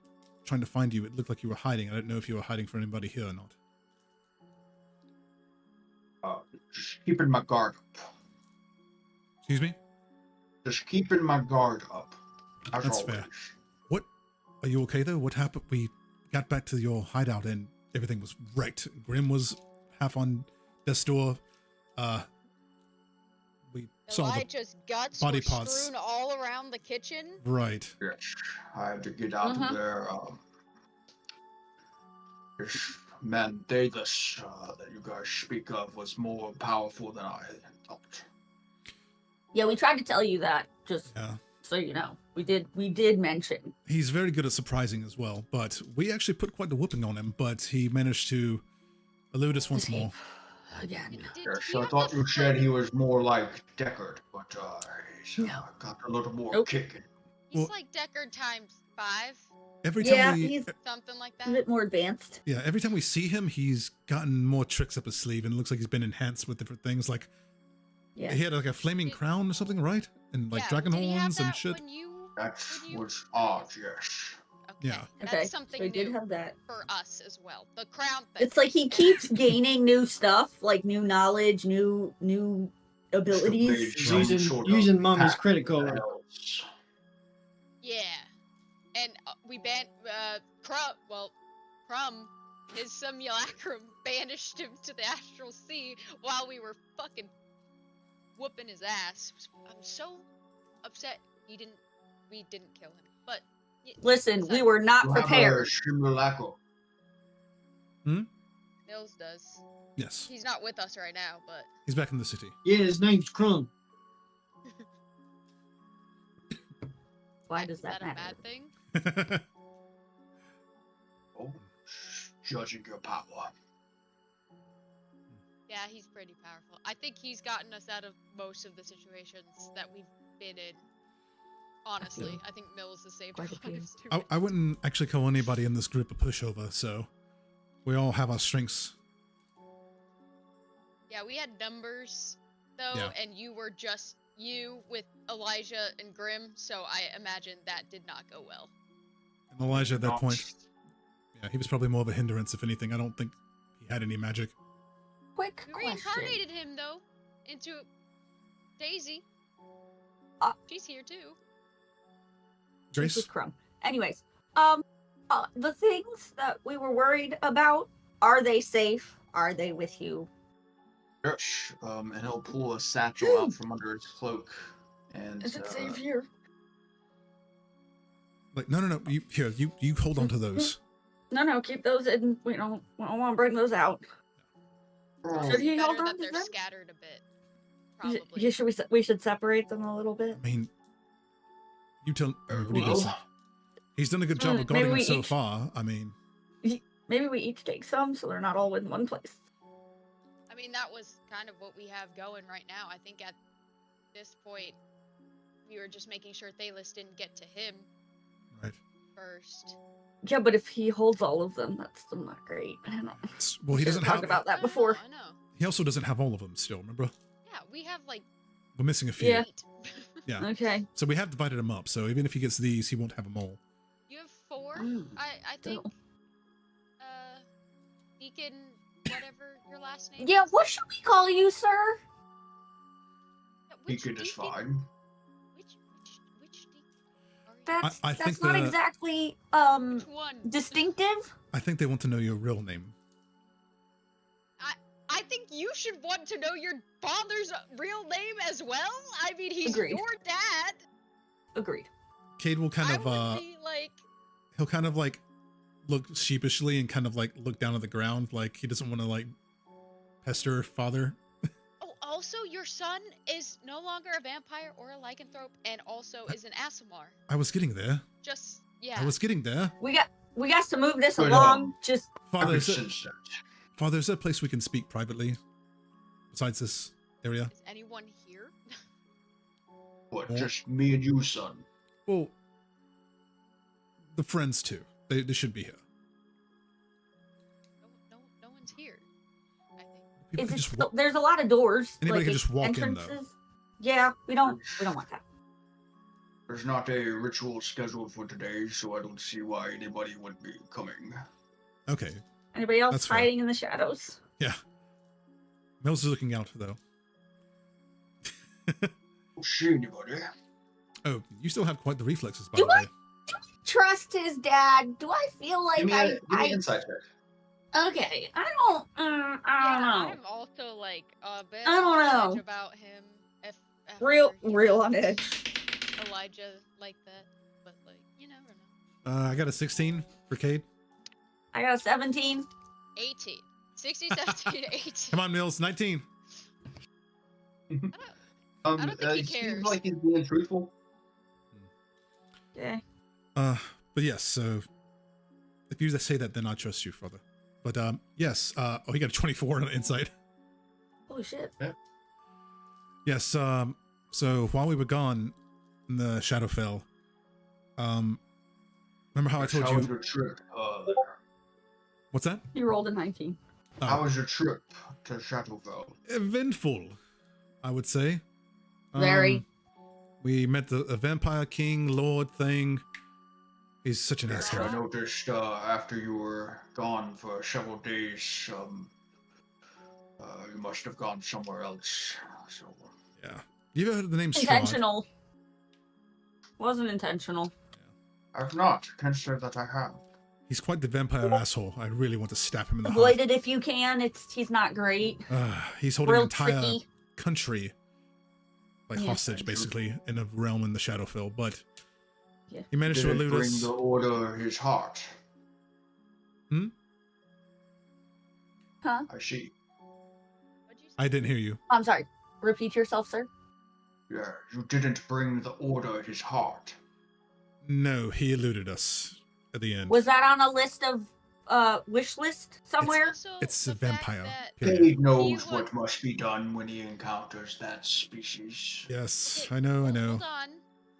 trying to find you, it looked like you were hiding. I don't know if you were hiding from anybody here or not. Just keeping my guard up. Excuse me? Just keeping my guard up. As That's always. fair. What? Are you okay though? What happened? We got back to your hideout and everything was wrecked. Grim was half on death's door. We saw the Elijah's guts body were parts. strewn all around the kitchen. right. Yes, I had to get out of there. This man Davis that you guys speak of was more powerful than I thought. Yeah, we tried to tell you that, just Yeah. so you know. We did mention. He's very good at surprising as well, but we actually put quite the whooping on him, but he managed to elude us once more. Again. Did Yes, he I have thought the you said foot- he was more like Deckard, but he's No. got a little more Nope. kicking. He's Well- like Deckard times 5, Every time Yeah, we he's something like a that. bit more advanced. Yeah, every time we see him, he's gotten more tricks up his sleeve and it looks like he's been enhanced with different things. Like Yeah. he had like a flaming Did- crown or something, right? And like Yeah, dragon did he have horns and that shit. When you, That Would you- was odd, yes. okay. Yeah. That's Okay. something So we did new have that. for us as well. The crown thing. It's like he keeps gaining new stuff, like new knowledge, new abilities. He's Some using, sort of using mommy's pact credit with the card. elves. Yeah. And we banned Crumb, his simulacrum banished him to the astral sea while we were fucking whooping his ass. I'm so upset we didn't kill him. But Listen, we were not You have a prepared. simulacrum. Nils does. Yes, He's not with us right now, but he's back in the city. Yeah, his name's Crumb. Why does is that that a matter? bad thing? Oh, judging your power. Yeah, he's pretty powerful. I think he's gotten us out of most of the situations that we've been in. Honestly, I think Mills has saved Quite a few. lives too. I wouldn't actually call anybody in this group a pushover, so we all have our strengths. Yeah, we had numbers though, Yeah. and you were just you with Elijah and Grim, so I imagine that did not go well. And Elijah at that Not- point, yeah, he was probably more of a hindrance, if anything. I don't think he had any magic. Quick We question. reincarnated him though into Daisy. She's here too. Grace? With Crumb. Anyways, the things that we were worried about, are they safe? Are they with you? Yes. And he'll pull a satchel out from under his cloak, and Is it safe here? Like, no. You hold on to those. No, keep those in. We don't want to bring those out. Should he Better hold on that to they're them? scattered a bit. Y- Probably. Yeah, we should separate them a little bit. I mean, you tell. What do you guys think? He's done a good job of Maybe guarding them we so each- far. I mean, Maybe we each take some so they're not all in one place. I mean, that was kind of what we have going right now. I think at this point, we were just making sure Thalos didn't get to him right. first. Yeah, but if he holds all of them, that's still not great. I don't know. Well, he Should've doesn't talked have. about that before. I know. He also doesn't have all of them still. Remember, Yeah, we have like we're missing a few. Yeah. 8. Yeah. Okay. So we have divided them up. So even if he gets these, he won't have them all. You have 4. Mm, I think. so- Deacon, whatever your last name. Yeah, is. what should we call you, sir? Which Deacon is deacon? fine. Which deacon? Are you? I think That's not the- exactly Which one? distinctive. I think they want to know your real name. I think you should want to know your father's real name as well. I mean, he's Agreed. your dad. Agreed. Cade will kind I of would be like, he'll kind of like look sheepishly and kind of like look down at the ground like he doesn't want to like pester father. oh, also your son is no longer a vampire or a lycanthrope, and also is an Aasimar. I was getting there. Just yeah. I was getting there. We got to move this Right along. on. Just Father, Ever is there, since that. Father, is there a place we can speak privately besides this area? Is anyone here? What, Yeah. just me and you, son? Well, the friends too. They should be here. No one's here. I think. People is can it just still, wa- there's a lot of doors. Anybody like can just walk in, though. entrances. Yeah, we don't want that. There's not a ritual scheduled for today, so I don't see why anybody would be coming. Okay. Anybody else That's fair. hiding in the shadows? Yeah. Mills is looking out though. Don't see anybody. Oh, you still have quite the reflexes, by Do the way. Trust his dad. Do I feel like Give me I an insight check. okay? I don't know. I'm also like a bit I don't on edge know. about him. If Real after he real on met edge. Elijah like that, but like you never know. I got a 16 for Cade. I got a 17. 18, 16, 17, 18. Come on, Mills. 19. I don't think he it cares. seems like he's being truthful. Okay. But yes. So if you say that, then I trust you, Father. But yes. Oh, he got a 24 on insight. Holy shit. Yes. So while we were gone in the Shadowfell, remember how I told How was you? your trip? What's that? You rolled a 19. How was your trip to Shadowfell? Eventful, I would say. Very. We met the vampire king lord thing. He's such an Yes, asshole. I noticed after you were gone for several days, you must have gone somewhere else. So Yeah. You ever heard of the name Strahd? Intentional. Wasn't intentional. I've not. Can't say that I have. He's quite the vampire asshole. I really want to stab him in the Avoid it if you can. He's not great. heart. He's holding an Real entire tricky. country like Yeah. hostage, basically, in a realm in the Shadowfell. But Yeah. he managed to Did it elude bring us. the order his heart? Huh? I see. What'd you say? I didn't hear you. I'm sorry. Repeat yourself, sir. Yeah, you didn't bring the order his heart. No, he eluded us at the end. Was that on a list of wish list somewhere? Also, It's the a fact vampire. that- Period. He knows would- what must be done when he encounters that species. Yes, Okay, I know. Hold on.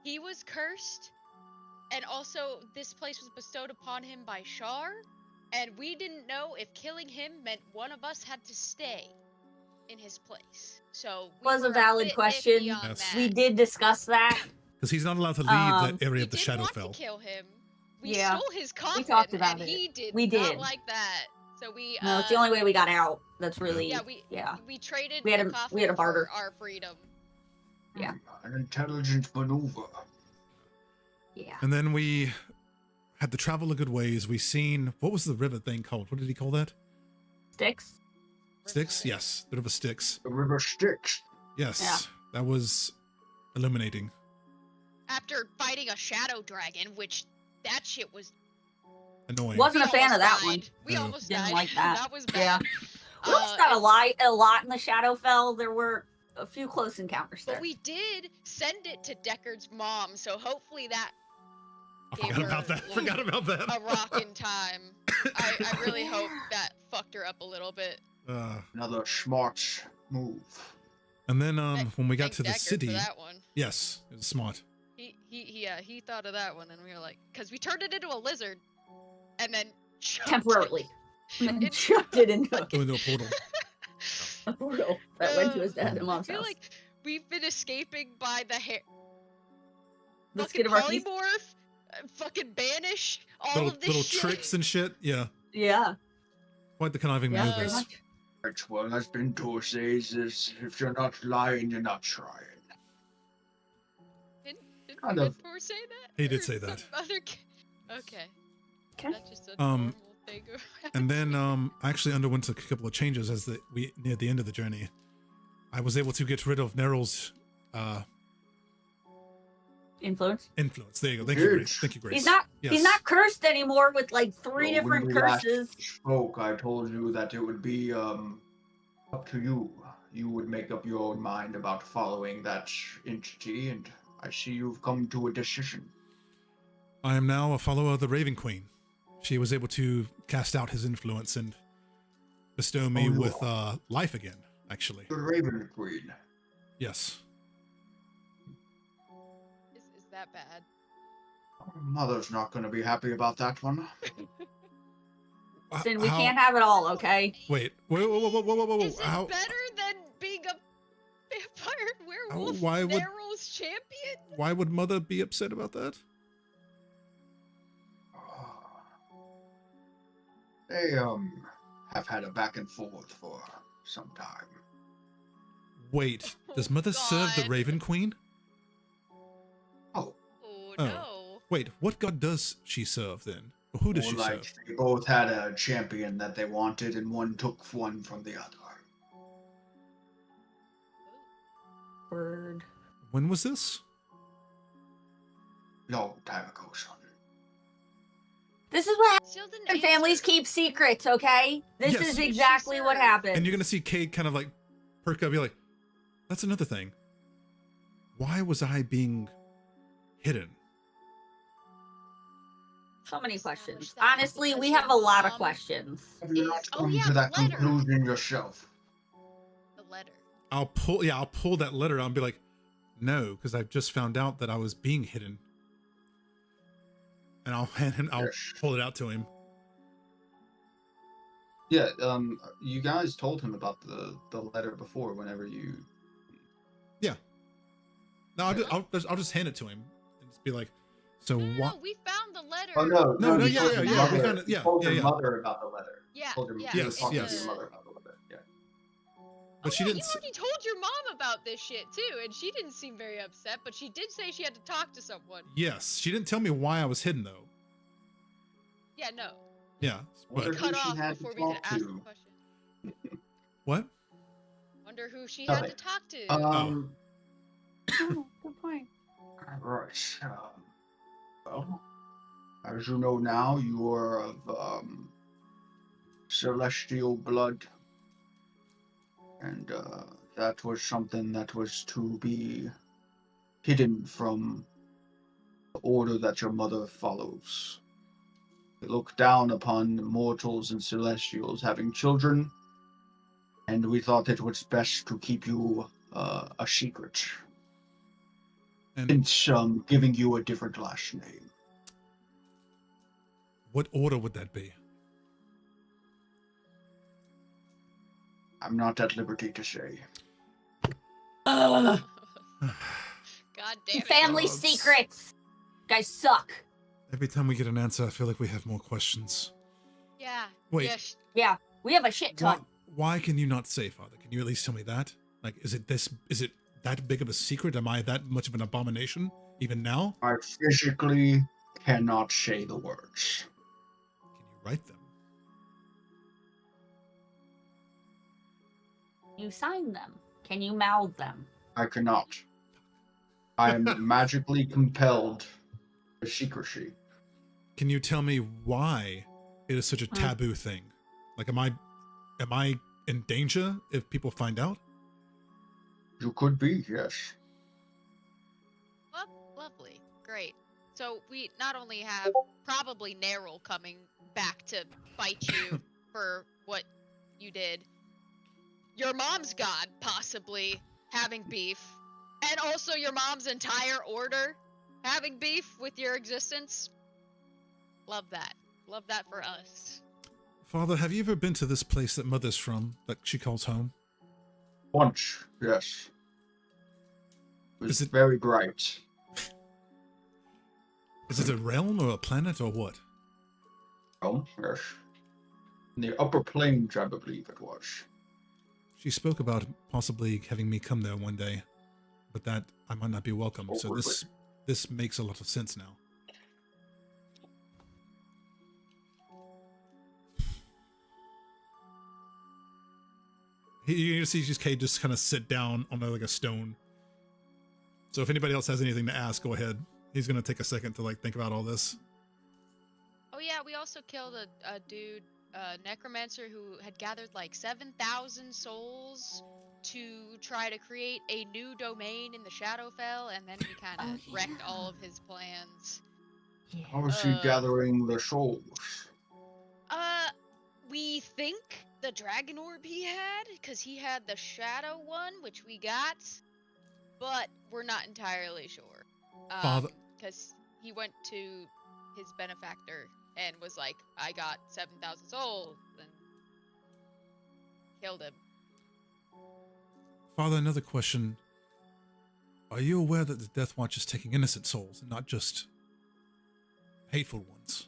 He was cursed, and also this place was bestowed upon him by Shar, and we didn't know if killing him meant one of us had to stay in his place. So we Was a were valid bit question. iffy on Yes. that. We did discuss that. Because he's not allowed to leave Um, that area We of the did want Shadowfell. to kill him. We Yeah, stole his coffin, talked about and it. he did We not did. like that. So we No, it's the only way we got out. That's really yeah, yeah. we traded We had the a- coffin we had a barter. for our freedom. Yeah. An intelligent maneuver. Yeah. And then we had to travel a good ways. We seen, what was the river thing called? What did he call that? Sticks. Styx? Yes, the river Styx. The river Styx. Yes, Yeah. that was illuminating. After fighting a shadow dragon, which that shit was. Annoying. Wasn't a we fan of almost that one. died. We No. almost Didn't died. like that. That was Yeah. bad. We almost got and- a lot in the Shadowfell. There were a few close encounters there. But we did send it to Deckard's mom, so hopefully that I gave forgot her about that. a- Forgot about that. a rockin' time. I really hope that fucked her up a little bit. Another smart move. And then Thank- when we got Thank to the Deckard city, for that one. yes, it was smart. He thought of that one, and we were like, because we turned it into a lizard, and then chucked it Temporarily. And then into chucked it into Go into a portal. a portal that went to his dad and I mom's feel house. like we've been escaping by the hair. The Fucking skin of our teeth. polymorph, fucking banish, all Little, of this little shit. tricks and shit. Yeah, Yeah. quite the conniving Yeah, very maneuvers. much. That's what has been taught says is if you're not lying, you're not trying. Did kind of. Mentor say that? He did Or say some that. Other okay. Okay. That's just a Um, normal thing. And then I actually underwent a couple of changes as we near the end of the journey. I was able to get rid of Neryl's Influence. influence. There you go. Thank you, Good. Grace. Thank you, Grace. He's not. Yes. He's not cursed anymore with like three Well, when different we last curses. spoke, I told you that it would be up to you. You would make up your own mind about following that entity, and I see you've come to a decision. I am now a follower of the Raven Queen. She was able to cast out his influence and bestow me Oh, you with life again, actually. The Raven Queen. Yes. Is that bad? Mother's not going to be happy about that one. Listen, we How- can't have it all, okay? Wait. Whoa. Is it How, better than being a vampire werewolf? why would- Neryl's champion? why would Mother be upset about that? They have had a back and forth for some time. Wait, does Oh, Mother serve the God. Raven Queen? Oh, Oh, Oh. no. Wait, what god does she serve then? Or who does more she like serve? they both had a champion that they wanted, and one took one from the other. Word. When was this? Long time ago, son. This is what Still didn't happens when families answer. keep secrets, okay? This Yes. is Who did she exactly what serve? happens. And you're gonna see Cade kind of like perk up, be like, that's another thing. Why was I being hidden? So many Establish questions. that Honestly, because we your have a lot of mom questions. Have you Is- not oh, come yeah, to that the letter. conclusion yourself? The letter. I'll pull that letter out and be like, no, because I've just found out that I was being hidden. And I'll Yes. pull it out to him. Yeah, you guys told him about the letter before. Whenever you, No, I'll just hand it to him and just be like, so No, what? we found the letter. oh no, No, you yeah, told yeah, your yeah, we mother- found it, you yeah, told yeah, your yeah. mother about the letter. Yeah, Told your, yeah. you were Yes, talking yes. to your mother about the letter. Yeah. But she yeah, didn't. You already told your mom about this shit too, and she didn't seem very upset. But she did say she had to talk to someone. Yes, she didn't tell me why I was hidden though. Yeah, no. Yeah, What We but if cut she off had to before we could talk ask to? the question. what? Wonder who she had to Nothing. talk to. Oh, good point. Right. Well, as you know now, you are of celestial blood, and that was something that was to be hidden from the order that your mother follows. We look down upon mortals and celestials having children, and we thought it was best to keep you a secret. And Hence, giving you a different last name. what order would that be? I'm not at liberty to say. Ugh. God damn it. Family Oh, it's- secrets. You guys suck. Every time we get an answer, I feel like we have more questions. Yeah. Wait. Yeah, Yeah, we have a shit ton. Why can you not say, Father? Can you at least tell me that? Like, is it that big of a secret? Am I that much of an abomination even now? I physically cannot say the words. Can you write them? You sign them. Can you mouth them? I cannot. I am magically compelled to secrecy. Can you tell me why it is such a taboo thing? Like, am I in danger if people find out? You could be, yes. Lovely. Great. So we not only have probably Neril coming back to bite you for what you did, your mom's god possibly having beef, and also your mom's entire order having beef with your existence. Love that. Love that for us. Father, have you ever been to this place that Mother's from, that she calls home? Once, yes. It was Is it- very bright. Is it a realm or a planet or what? Oh, yes. In the upper plains, I believe it was. She spoke about possibly having me come there one day, but that I might not be welcome. Oh, So this makes a lot of sense now. You see GK just kind of sit down on like a stone. So if anybody else has anything to ask, go ahead. He's gonna take a second to like think about all this. Oh yeah, we also killed a dude, necromancer who had gathered like 7,000 souls to try to create a new domain in the Shadowfell, and then we kind of wrecked all of his plans. How is he gathering the souls? We think the dragon orb he had, because he had the shadow one, which we got, but we're not entirely sure. Father- Because he went to his benefactor and was like, I got 7,000 souls, and killed him. Father, another question. Are you aware that the Death Watch is taking innocent souls and not just hateful ones?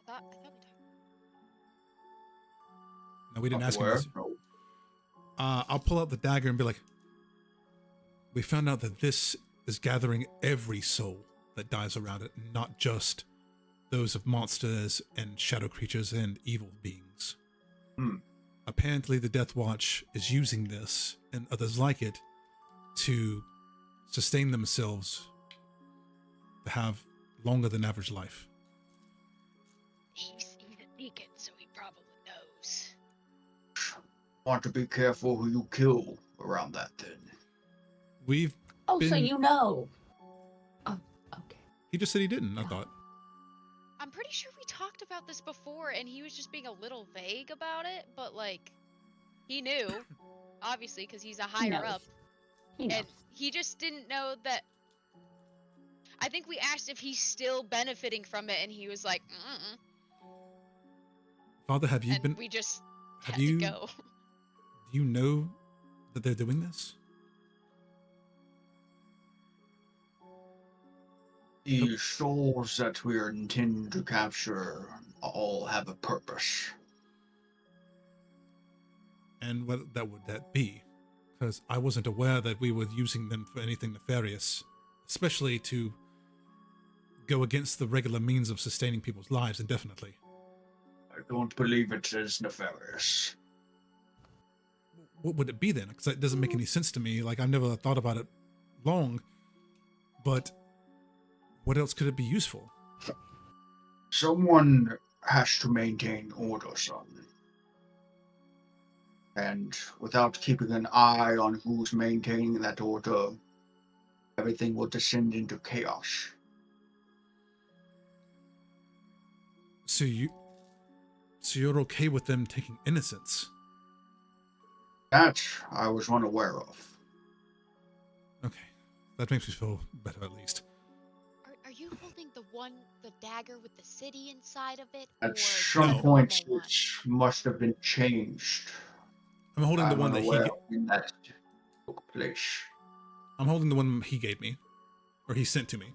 I thought we talked. No, we didn't Not ask him aware, this. no. I'll pull out the dagger and be like, we found out that this is gathering every soul that dies around it, not just those of monsters and shadow creatures and evil beings. Hmm. Apparently, the Death Watch is using this and others like it to sustain themselves to have longer than average life. He's a deacon, so he probably knows. Want to be careful who you kill around that then. We've Oh, so been- you know. Oh, okay. He just said he didn't, I thought. I'm pretty sure we talked about this before, and he was just being a little vague about it, but like, he knew, obviously, because he's a He higher knows. up, He knows. and he just didn't know that. I think we asked if he's still benefiting from it, and he was like, mm-mm. Father, have you And been? we just Have had you? to go. Do you know that they're doing this? The souls that we intend to capture all have a purpose. And what would that be? Because I wasn't aware that we were using them for anything nefarious, especially to go against the regular means of sustaining people's lives indefinitely. I don't believe it is nefarious. What would it be then? Because it doesn't make any sense to me. Like, I've never thought about it long, but what else could it be used for? Someone has to maintain order, son. And without keeping an eye on who's maintaining that order, everything will descend into chaos. So you're okay with them taking innocents? That I was unaware of. Okay, that makes me feel better at least. Are you holding the dagger with the city inside of it? At or some the No. point, normal one? it must have been changed. I'm holding the I'm one that unaware when that took place. I'm holding the one he gave me, or he sent to me.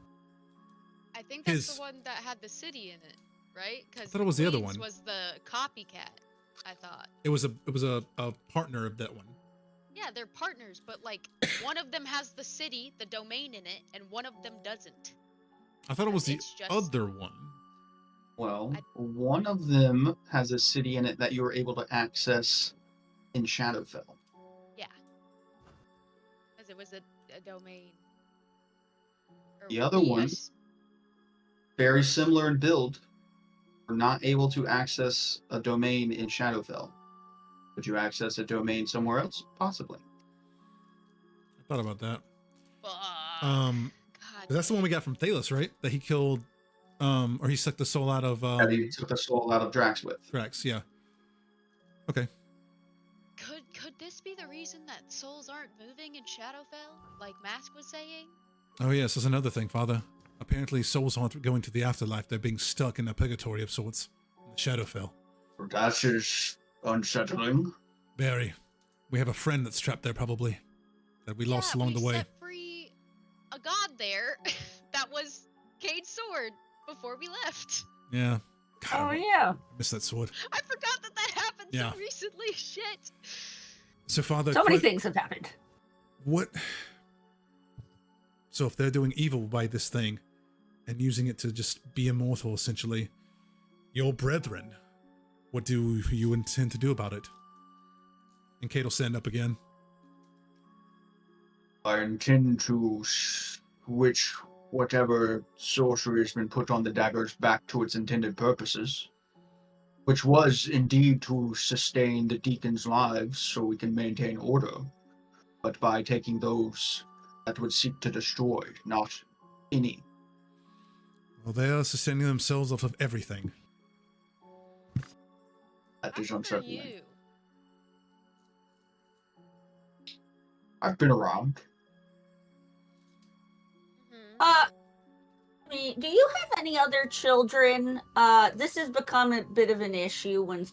I think that's His- the one that had the city in it, right? Because thought it was the other one. was the copycat. I thought. It was a partner of that one. Yeah, they're partners, but like one of them has the city, the domain in it, and one of them doesn't. I thought it was the It's just- other one. Well, I- one of them has a city in it that you were able to access in Shadowfell. Because it was a domain. Or The other we- I one- s- Very similar in build. You're not able to access a domain in Shadowfell. Could you access a domain somewhere else? Possibly. I thought about that. Fuck. God, that's the one we got from Thalos, right? That he killed, or he sucked the soul out of That he took the soul out of Drax with. Drax. Yeah. Okay. Could this be the reason that souls aren't moving in Shadowfell, like Mask was saying? Oh yes, there's another thing, Father. Apparently, souls aren't going to the afterlife. They're being stuck in a purgatory of sorts, in the Shadowfell. That is unsettling. Barry, we have a friend that's trapped there, probably, that we lost along the way. Set free a god there. That was Cade's sword before we left. Yeah. God, Oh I yeah. miss that sword. I forgot that happened Yeah. so recently. Shit. So, Father, So many quick- things have happened. What? So if they're doing evil by this thing and using it to just be immortal, essentially, your brethren, what do you intend to do about it? And Kate will stand up again. I intend to switch whatever sorcery has been put on the daggers back to its intended purposes, which was indeed to sustain the deacons' lives so we can maintain order, but by taking those that would seek to destroy, not any. Well, they are sustaining themselves off of everything. That is How old are unsettling. you? I've been around. Mhm. I mean, do you have any other children? This has become a bit of an issue when,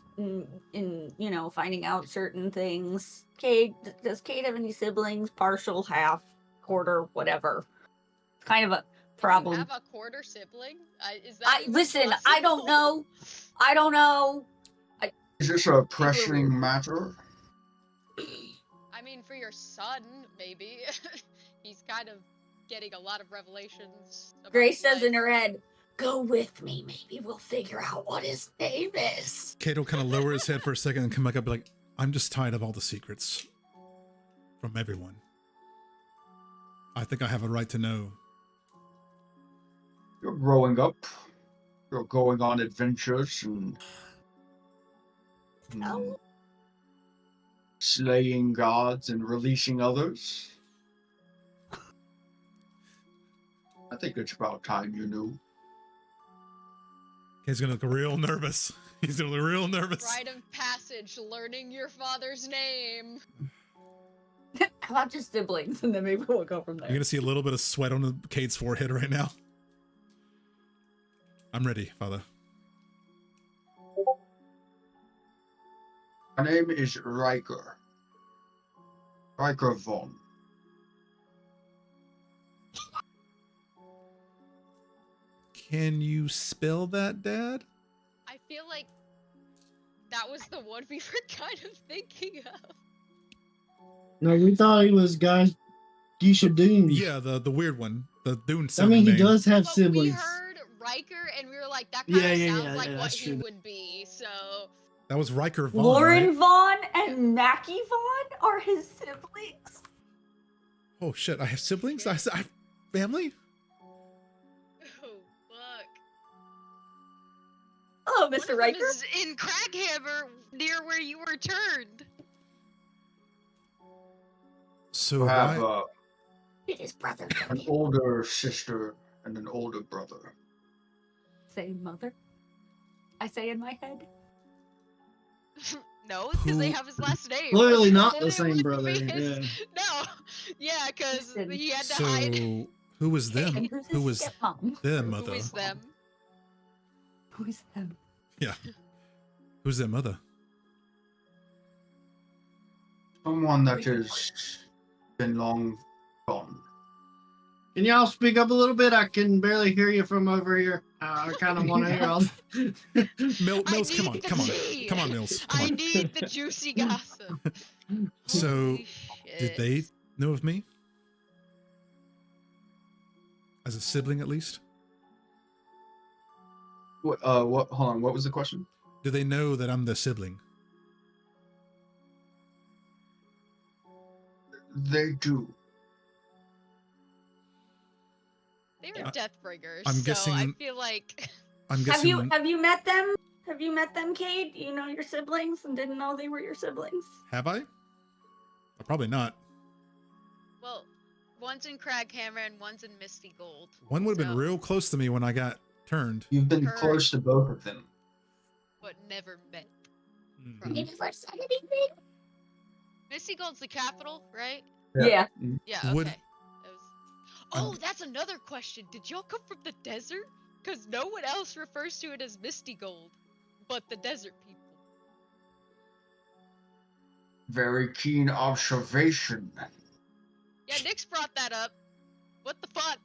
in finding out certain things. Cade, does Cade have any siblings? Partial, half, quarter, whatever. Kind of a problem. You have a quarter sibling? Is that even Listen, I don't possible? know. I don't know. Is this a pressing matter? I mean, for your son, maybe. He's kind of getting a lot of revelations. About Grace says life. in her head, "Go with me. Maybe we'll figure out what his name is." Kate will kind of lower his head for a second and come back up and be like, I'm just tired of all the secrets from everyone. I think I have a right to know. You're growing up. You're going on adventures and No. slaying gods and releasing others. I think it's about time you knew. He's gonna look real nervous. He's gonna look real nervous. Rite of passage, learning your father's name. How about just siblings, and then maybe we'll go from You're there. gonna see a little bit of sweat on Kate's forehead right now. I'm ready, Father. My name is Riker. Riker Von. Can you spell that, Dad? I feel like that was the one we were kind of thinking of. No, we thought he was guys. Geisha Doom. Yeah, the weird one, the Dune. I mean, he name. does have But siblings. we heard Riker and we were like, that kind Yeah, of yeah, sounds yeah, like yeah, what that's he true. would be. So That was Riker Vaughn. Lauren right? Vaughn and Mackie Vaughn are his siblings. Oh shit! I have siblings. I have family. oh fuck. Hello, One Mr. of them Riker. is in Craghammer near where you were turned. So I have why? It is brother. an older sister and an older brother. Same mother. I say in my head. No, because they Who- have his last name. Clearly That's not the only same way brother. he is- Yeah. No. Yeah, because Listen, he had to So hide. who was them? And who's Who his was stepmom? their Who mother? is them? Who is them? Who's their mother? Someone that has been long gone. Can y'all speak up a little bit? I can barely hear you from over here. I kind of want to hear all. Mills, I come on, need the come on, tea. come on, Mills, come I on. need the juicy gossip. So, Holy did shit. they know of me? As a sibling, at least? What? What? Hold on. What was the question? Do they know that I'm their sibling? They do. They were I- Deathbringers, I'm so I guessing- feel like I'm Have guessing. you met them? Have you met them, Cade? You know your siblings and didn't know they were your siblings? Have I? Probably not. well, one's in Craghammer and one's in Misty Gold. One would have been So- real close to me when I got turned. You've been Her- close to both of them. But never met. Hmm. Probably. never said anything. Misty Gold's the capital, right? Yeah. Yeah, okay. Would- That was- Oh, that's another question. Did y'all come from the desert? Because no one else refers to it as Misty Gold, but the desert people. Very keen observation. Yeah, Nyx brought that up. What the fuck?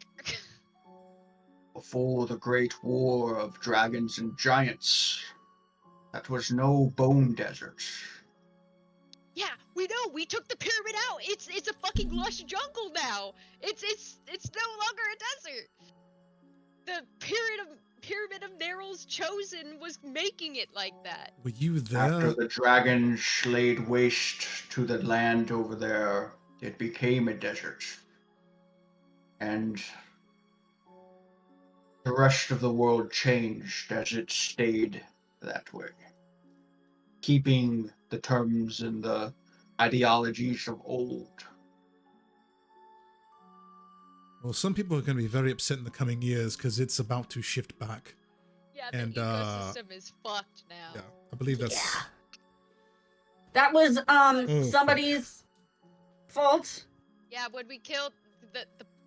Before the great war of dragons and giants, that was no bone desert. Yeah, we know. We took the pyramid out. It's a fucking lush jungle now. It's no longer a desert. The pyramid of Neryl's chosen was making it like that. Were you After there? the dragons laid waste to the land over there, it became a desert. And the rest of the world changed as it stayed that way, keeping the terms and the ideologies of old. Well, some people are going to be very upset in the coming years because it's about to shift back. Yeah, the And, ecosystem is fucked now. Yeah, I believe that's. Yeah. That was fuck. somebody's fault. Yeah, when we killed the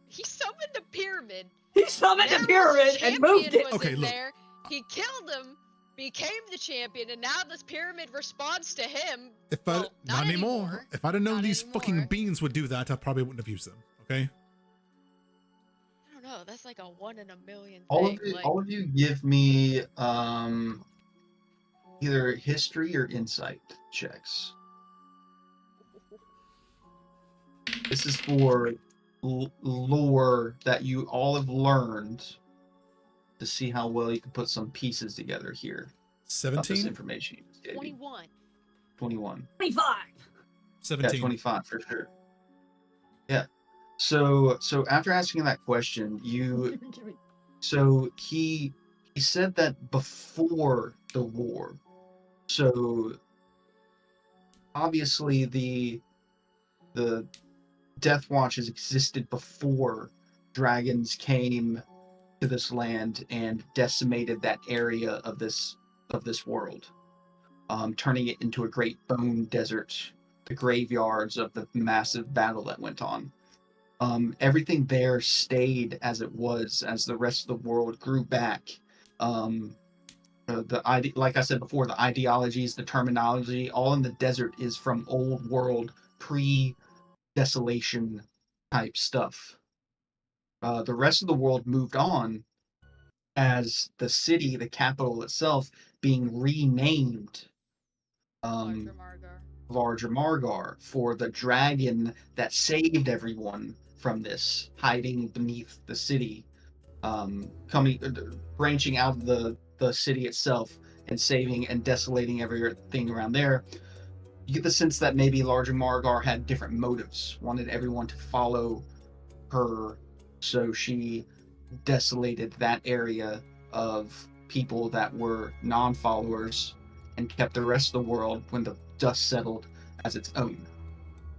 he summoned a pyramid. He summoned the Neryl's pyramid and moved champion it. was Okay, in look. there. He killed him, became the champion, and now this pyramid responds to him. If I Well, not anymore. If I'd have known Not these fucking anymore. beans would do that, I probably wouldn't have used them. Okay. I don't know. That's like a 1 in a million All thing. of you, like, all of you, give me either history or insight checks. This is for lore that you all have learned to see how well you can put some pieces together here about this 17. information you just gave me. 21. 21. 25. Yeah, 17. 25 for sure. Yeah. So after asking that question, so he said that before the war. So obviously the Death Watches existed before dragons came to this land and decimated that area of this world, turning it into a great bone desert, the graveyards of the massive battle that went on. Everything there stayed as it was as the rest of the world grew back. Like I said before, the ideologies, the terminology, all in the desert is from old world, pre-desolation type stuff. The rest of the world moved on as the city, the capital itself, being renamed Larger Margar. Larger Margar for the dragon that saved everyone from this, hiding beneath the city, branching out of the city itself and saving and desolating everything around there. You get the sense that maybe Larger Margar had different motives, wanted everyone to follow her, so she desolated that area of people that were non-followers and kept the rest of the world, when the dust settled, as its own.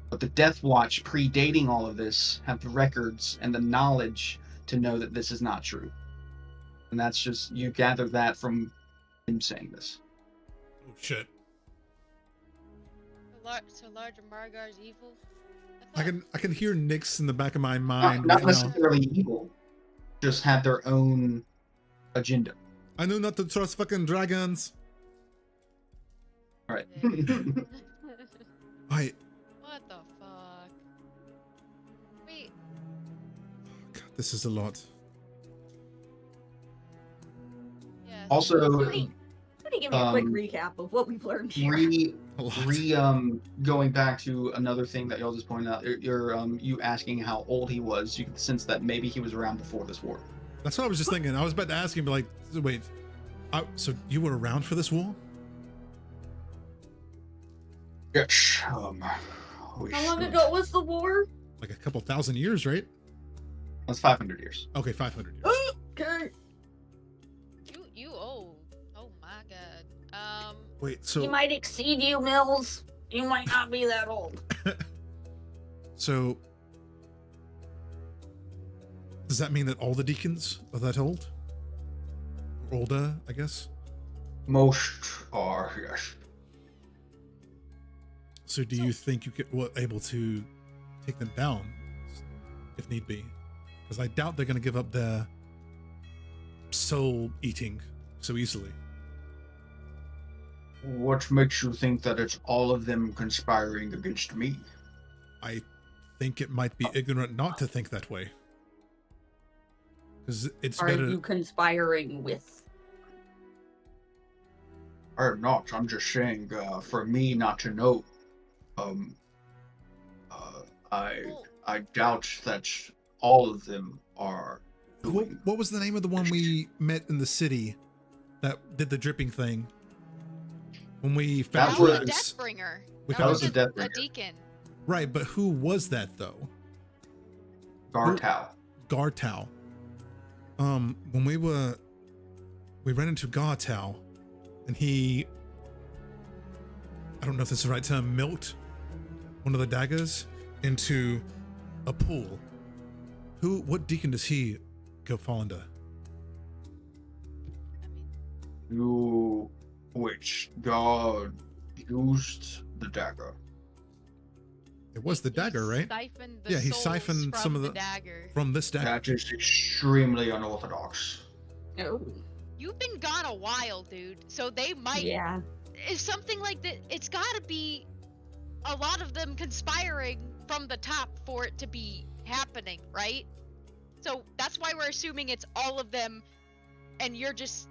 But the Death Watch, predating all of this, have the records and the knowledge to know that this is not true. And that's just, you gather that from him saying this. Oh shit. So larger Margar's evil? I can hear Nyx in the back of my Not, mind not right now. necessarily evil, just had their own agenda. I knew not to trust fucking dragons. All right. I What the fuck? Wait, God, this is a lot. yeah. Also, Somebody give me a quick Um, recap of what we've learned here. A lot. Going back to another thing that y'all just pointed out, you asking how old he was, you can sense that maybe he was around before this war. That's what I was just thinking. I was about to ask him, like, wait, so you were around for this war? Yes. How long ago was the war? Like a couple thousand years, right? That's 500 years. Okay, 500 years. Okay. You old. Oh my god. Wait, He so might exceed you, Mills. You might not be that old. so does that mean that all the deacons are that old? Or older, I guess. Most are, yes. So do you think you were able to take them down if need be? Because I doubt they're going to give up their soul eating so easily. What makes you think that it's all of them conspiring against me? I think it might be ignorant not to think that way. Because it's Are better. you conspiring with? I'm not. I'm just saying, for me not to know. Well, I doubt that all of them are What, doing. what was the name of the one we met in the city that did the dripping thing? When we found That that was a was- Deathbringer. We That found was a a Deathbringer. deacon. right, but who was that though? Gartau. Gartau. When we ran into Gartau, and he, I don't know if this is the right term, milked one of the daggers into a pool. What deacon does he go fall under? I mean, Which God used the dagger. It was the dagger, right? Siphoned the Yeah, he souls siphoned some from of the- dagger. From this dagger. That is extremely unorthodox. No. You've been gone a while, dude. So they might. Yeah. If something like that, it's got to be a lot of them conspiring from the top for it to be happening, right? So that's why we're assuming it's all of them, and you're just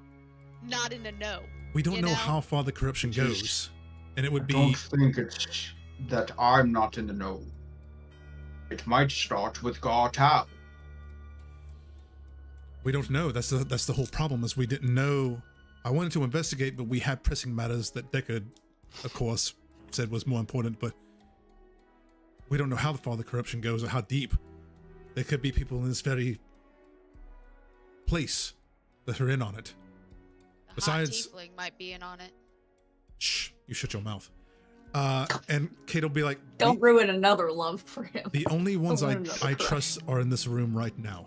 not in the know. We don't you know know? how far the corruption Jeez. goes, and it would I be. don't think it's that I'm not in the know. It might start with Gartau. We don't know. That's the whole problem. Is we didn't know. I wanted to investigate, but we had pressing matters that Deckard, of course, said was more important. But we don't know how far the corruption goes or how deep. There could be people in this very place that are in on it. The Besides- hot tiefling might be in on it. Shh! You shut your mouth. And Kate will be like, Don't ruin another love for him. the only ones I ruin another I crush. trust are in this room right now.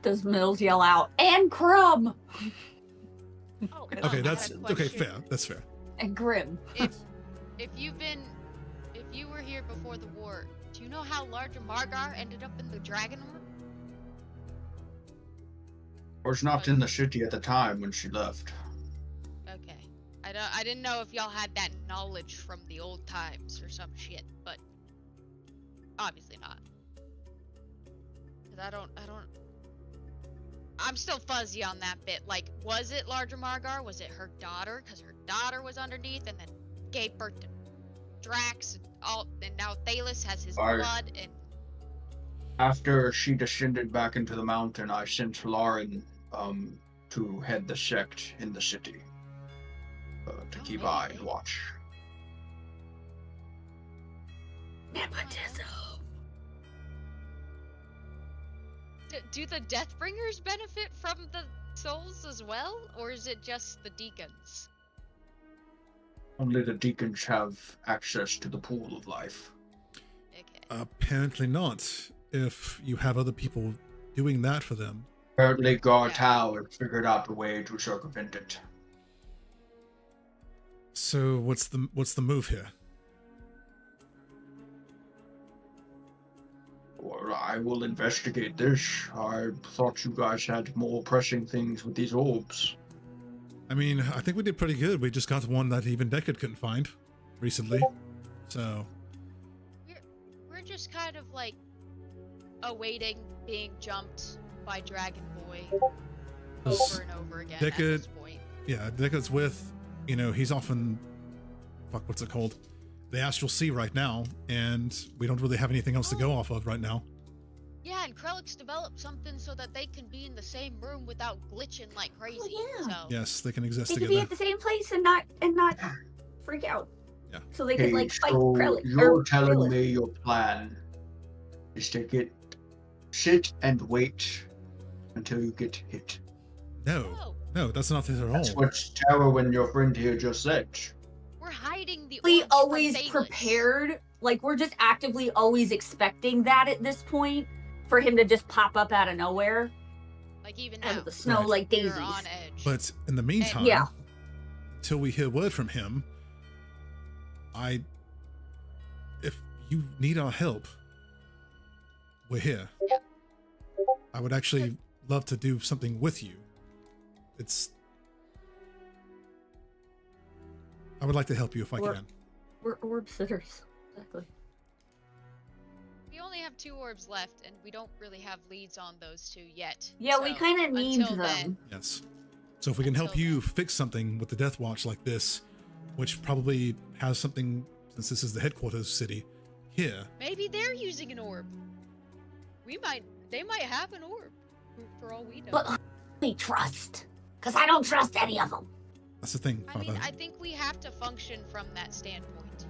Does Mills yell out, and Crumb! Oh, Okay, I that's had a okay. question. Fair. That's fair. And Grim. If you were here before the war, do you know how Larger Margar ended up in the Dragon Orb? I was not in the city at the time when she left. Okay. I didn't know if y'all had that knowledge from the old times or some shit, but obviously not. 'Cause I'm still fuzzy on that bit. Like, was it Larger Margar? Was it her daughter? Because her daughter was underneath and then gave birth to Drax and now Thalos has his I- blood and After she descended back into the mountain, I sent Lauren to head the sect in the city. To Oh, keep maybe eye they- and watch. Nepotism. Do the Deathbringers benefit from the souls as well, or is it just the deacons? Only the deacons have access to the pool of life. Okay. Apparently not. if you have other people doing that for them. Apparently, Guard Yeah. Tao has figured out a way to circumvent it. So what's the move here? Well, I will investigate this. I thought you guys had more pressing things with these orbs. I mean, I think we did pretty good. We just got one that even Deckard couldn't find recently. So, We're just kind of like awaiting being jumped by Dragon Boy over and over again at Deckard- this point. yeah, Deckard's with, he's often, what's it called? The Astral Sea right now, and we don't really have anything else to go off of right now. Yeah, and Krellix developed something so that they can be in the same room without glitching like crazy. yeah. So Yes, they can exist They could together. be at the same place and not freak out. Yeah. So they could Okay, like fight so Krellick. you're telling me your plan is to sit and wait until you get hit. oh, No, that's not it at That's all. what Tara and your friend here just said. we're hiding the We orbs from always Thalos. prepared. Like we're just actively always expecting that at this point for him to just pop up out of nowhere, Like even out now, of the snow Right. like we're daisies. on edge. But in the meantime, Yeah. till we hear word from him, if you need our help, we're here. Yeah. I would actually love to do something with you. I would like to help you if I Or- can. We're orb sitters. Exactly. We only have 2 orbs left, and we don't really have leads on those 2 yet. Yeah, we so kind of need until them. then- Yes. So if we can help Until you then. fix something with the Death Watch like this, which probably has something, since this is the headquarters city here. Maybe they're using an orb. They might have an orb, for all we know. But we trust, because I don't trust any of them. That's the thing, I Father. mean, I think we have to function from that standpoint.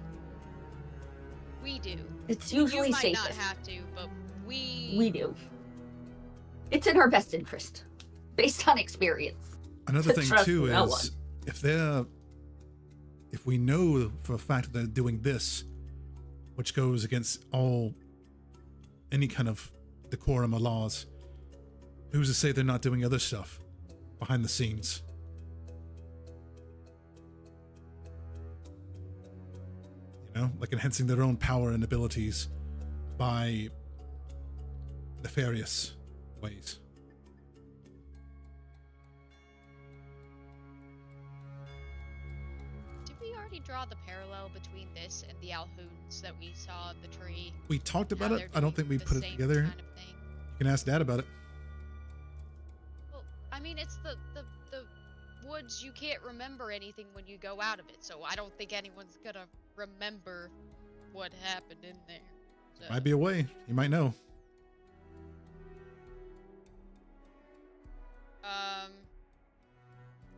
We do. It's You usually might not safest. have to, but We do. It's in our best interest, based on experience. Another thing Trust too no is if we know for a fact that they're doing this, which goes against any kind of decorum or laws, who's to say they're not doing other stuff behind the scenes? Like enhancing their own power and abilities by nefarious ways. did we already draw the parallel between this and the Alhoons that we saw in the tree? We talked about How it. they're I don't doing think we the put it same together. Kind of thing? You can ask Dad about it. Well, I mean, it's the woods. You can't remember anything when you go out of it, so I don't think anyone's gonna remember what happened in there. So. Might be a way. You might know.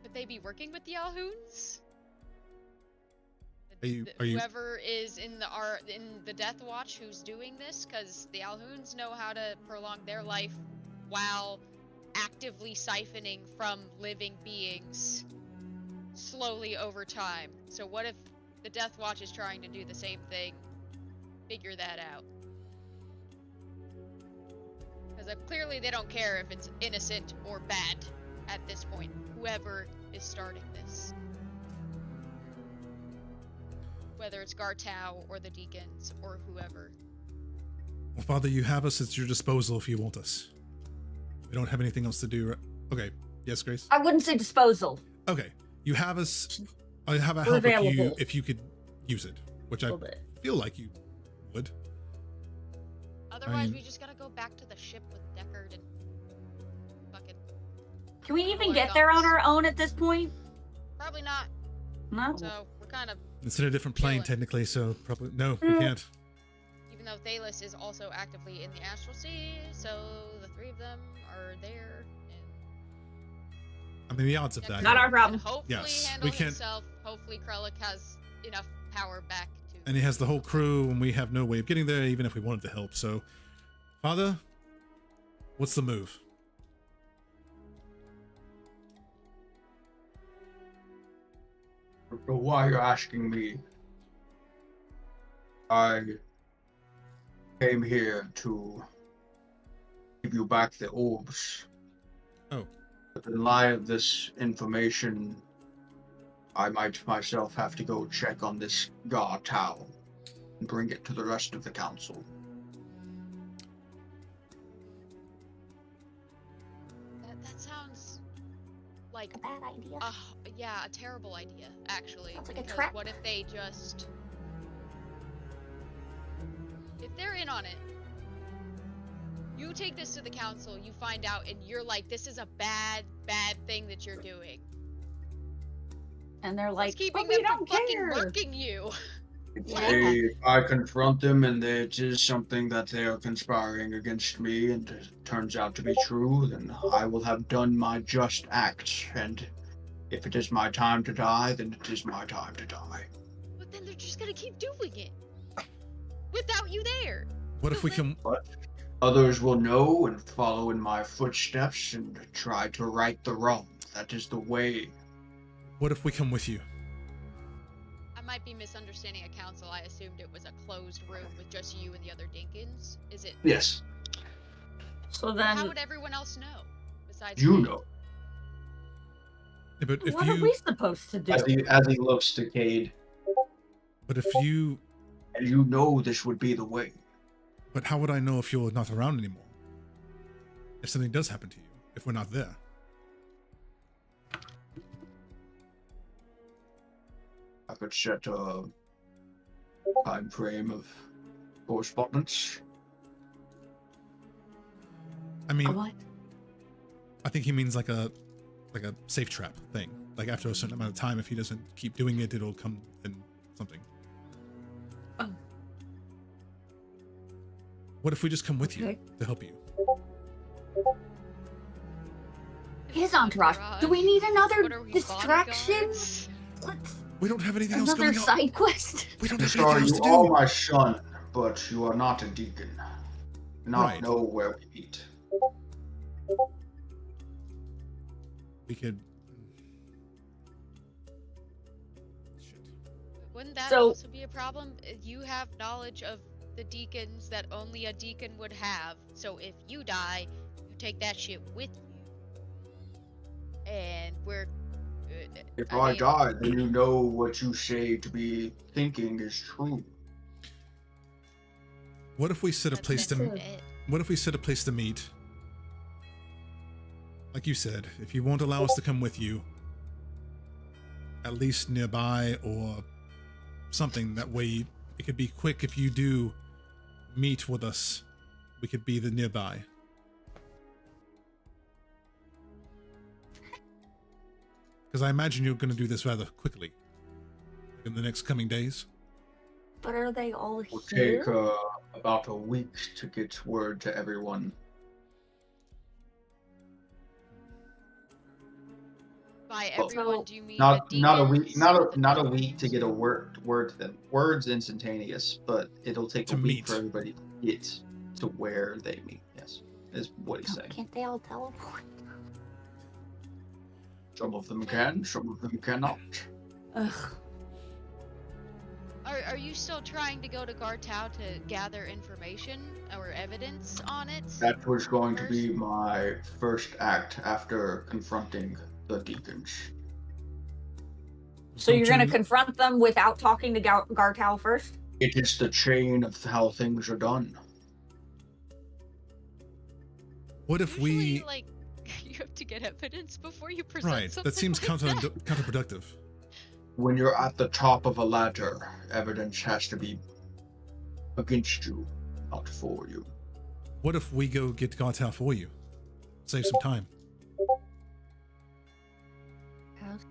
Could they be working with the Alhoons? Are you- Whoever is in the Death Watch who's doing this, because the Alhoons know how to prolong their life while actively siphoning from living beings slowly over time. So what if the Death Watch is trying to do the same thing? Figure that out. Because clearly they don't care if it's innocent or bad at this point, whoever is starting this. Whether it's Gartau or the Deacons or whoever. Well, Father, you have us at your disposal if you want us. We don't have anything else to do. Okay. Yes, Grace? I wouldn't say disposal. Okay. You have us. I have a We're help available. if you could use it, which A I little bit. feel like you would. Otherwise, mean- we just gotta go back to the ship with Deckard and fucking. Can we even my get there on gosh. our own at this point? Probably not. No. So we're kind of, It's in a different plane, Chilling. technically, so probably no, we Mm. can't. even though Thalos is also actively in the Astral Sea, so the 3 of them are there. And I mean, the odds of Deckard that. Not our problem. can hopefully Yes, handle we can't- himself. Hopefully, Krellick has enough power back to. And he has the whole crew, and we have no way of getting there, even if we wanted to help. So, Father, what's the move? So why you're asking me? I came here to give you back the orbs. Oh. But in light of this information, I might myself have to go check on this Gartau and bring it to the rest of the council. That sounds like A bad idea. yeah, a terrible idea, actually. Sounds like a because trap. what if they just... If they're in on it, you take this to the council, you find out, and you're like, this is a bad thing that you're doing. And they're What's like, keeping but we them from don't fucking care. murking you? If I confront them and it is something that they are conspiring against me and it turns out to be true, then I will have done my just act. And if it is my time to die, then it is my time to die. But then they're just gonna keep doing it. Without you there. What if we can? Others will know and follow in my footsteps and try to right the wrong. That is the way. What if we come with you? I might be misunderstanding a council. I assumed it was a closed room with just you and the other Dinkins. Is it? Yes, So How then, would everyone else know? Besides you me? know. Yeah, but if what are we supposed to do? As he looks to Cade, but if you, and you know this would be the way. but how would I know if you're not around anymore? If something does happen to you, if we're not there. I could set a time frame of correspondence. I mean, What? I think he means like a safe trap thing. Like after a certain amount of time, if he doesn't keep doing it, it'll come in something. Oh. What if we just come with you Okay. to help you? His entourage. Do we need What another are we, distraction? bodyguards? Let's We don't have anything else another going on. side quest. We don't have Sorry, anything else you to are do. my son, but you are not a deacon. Not Right. know where we meet. We could. Shit. Wouldn't that So- also be a problem? You have knowledge of the deacons that only a deacon would have. So if you die, you take that shit with you. And we're... If I I mean- die, then you know what you say to be thinking is true. What if we set a that's place to? it. What if we set a place to meet? Like you said, if you won't allow us to come with you, at least nearby or something. That way, it could be quick. If you do meet with us, we could be the nearby. Because I imagine you're going to do this rather quickly in the next coming days. But are they all It will here? take about a week to get word to everyone. By Well, everyone, do you mean Not the not a week deacons not or a the not a deacons? week to get a word to them. Word's instantaneous, but it'll take To a week meet. for everybody to get to where they meet. Yes, is what he's saying. Can't they all teleport? Some of them can, some of them cannot. Ugh. Are you still trying to go to Gartau to gather information or evidence on it? That was going to be my first act after confronting the deacons. So you're Don't gonna you- confront them without talking to Gartau first? It is the chain of how things are done. What if Usually, we? like, you have to get evidence before you present Right, something that seems like that. counterproductive. When you're at the top of a ladder, evidence has to be against you, not for you. What if we go get Gartau for you? Save some time.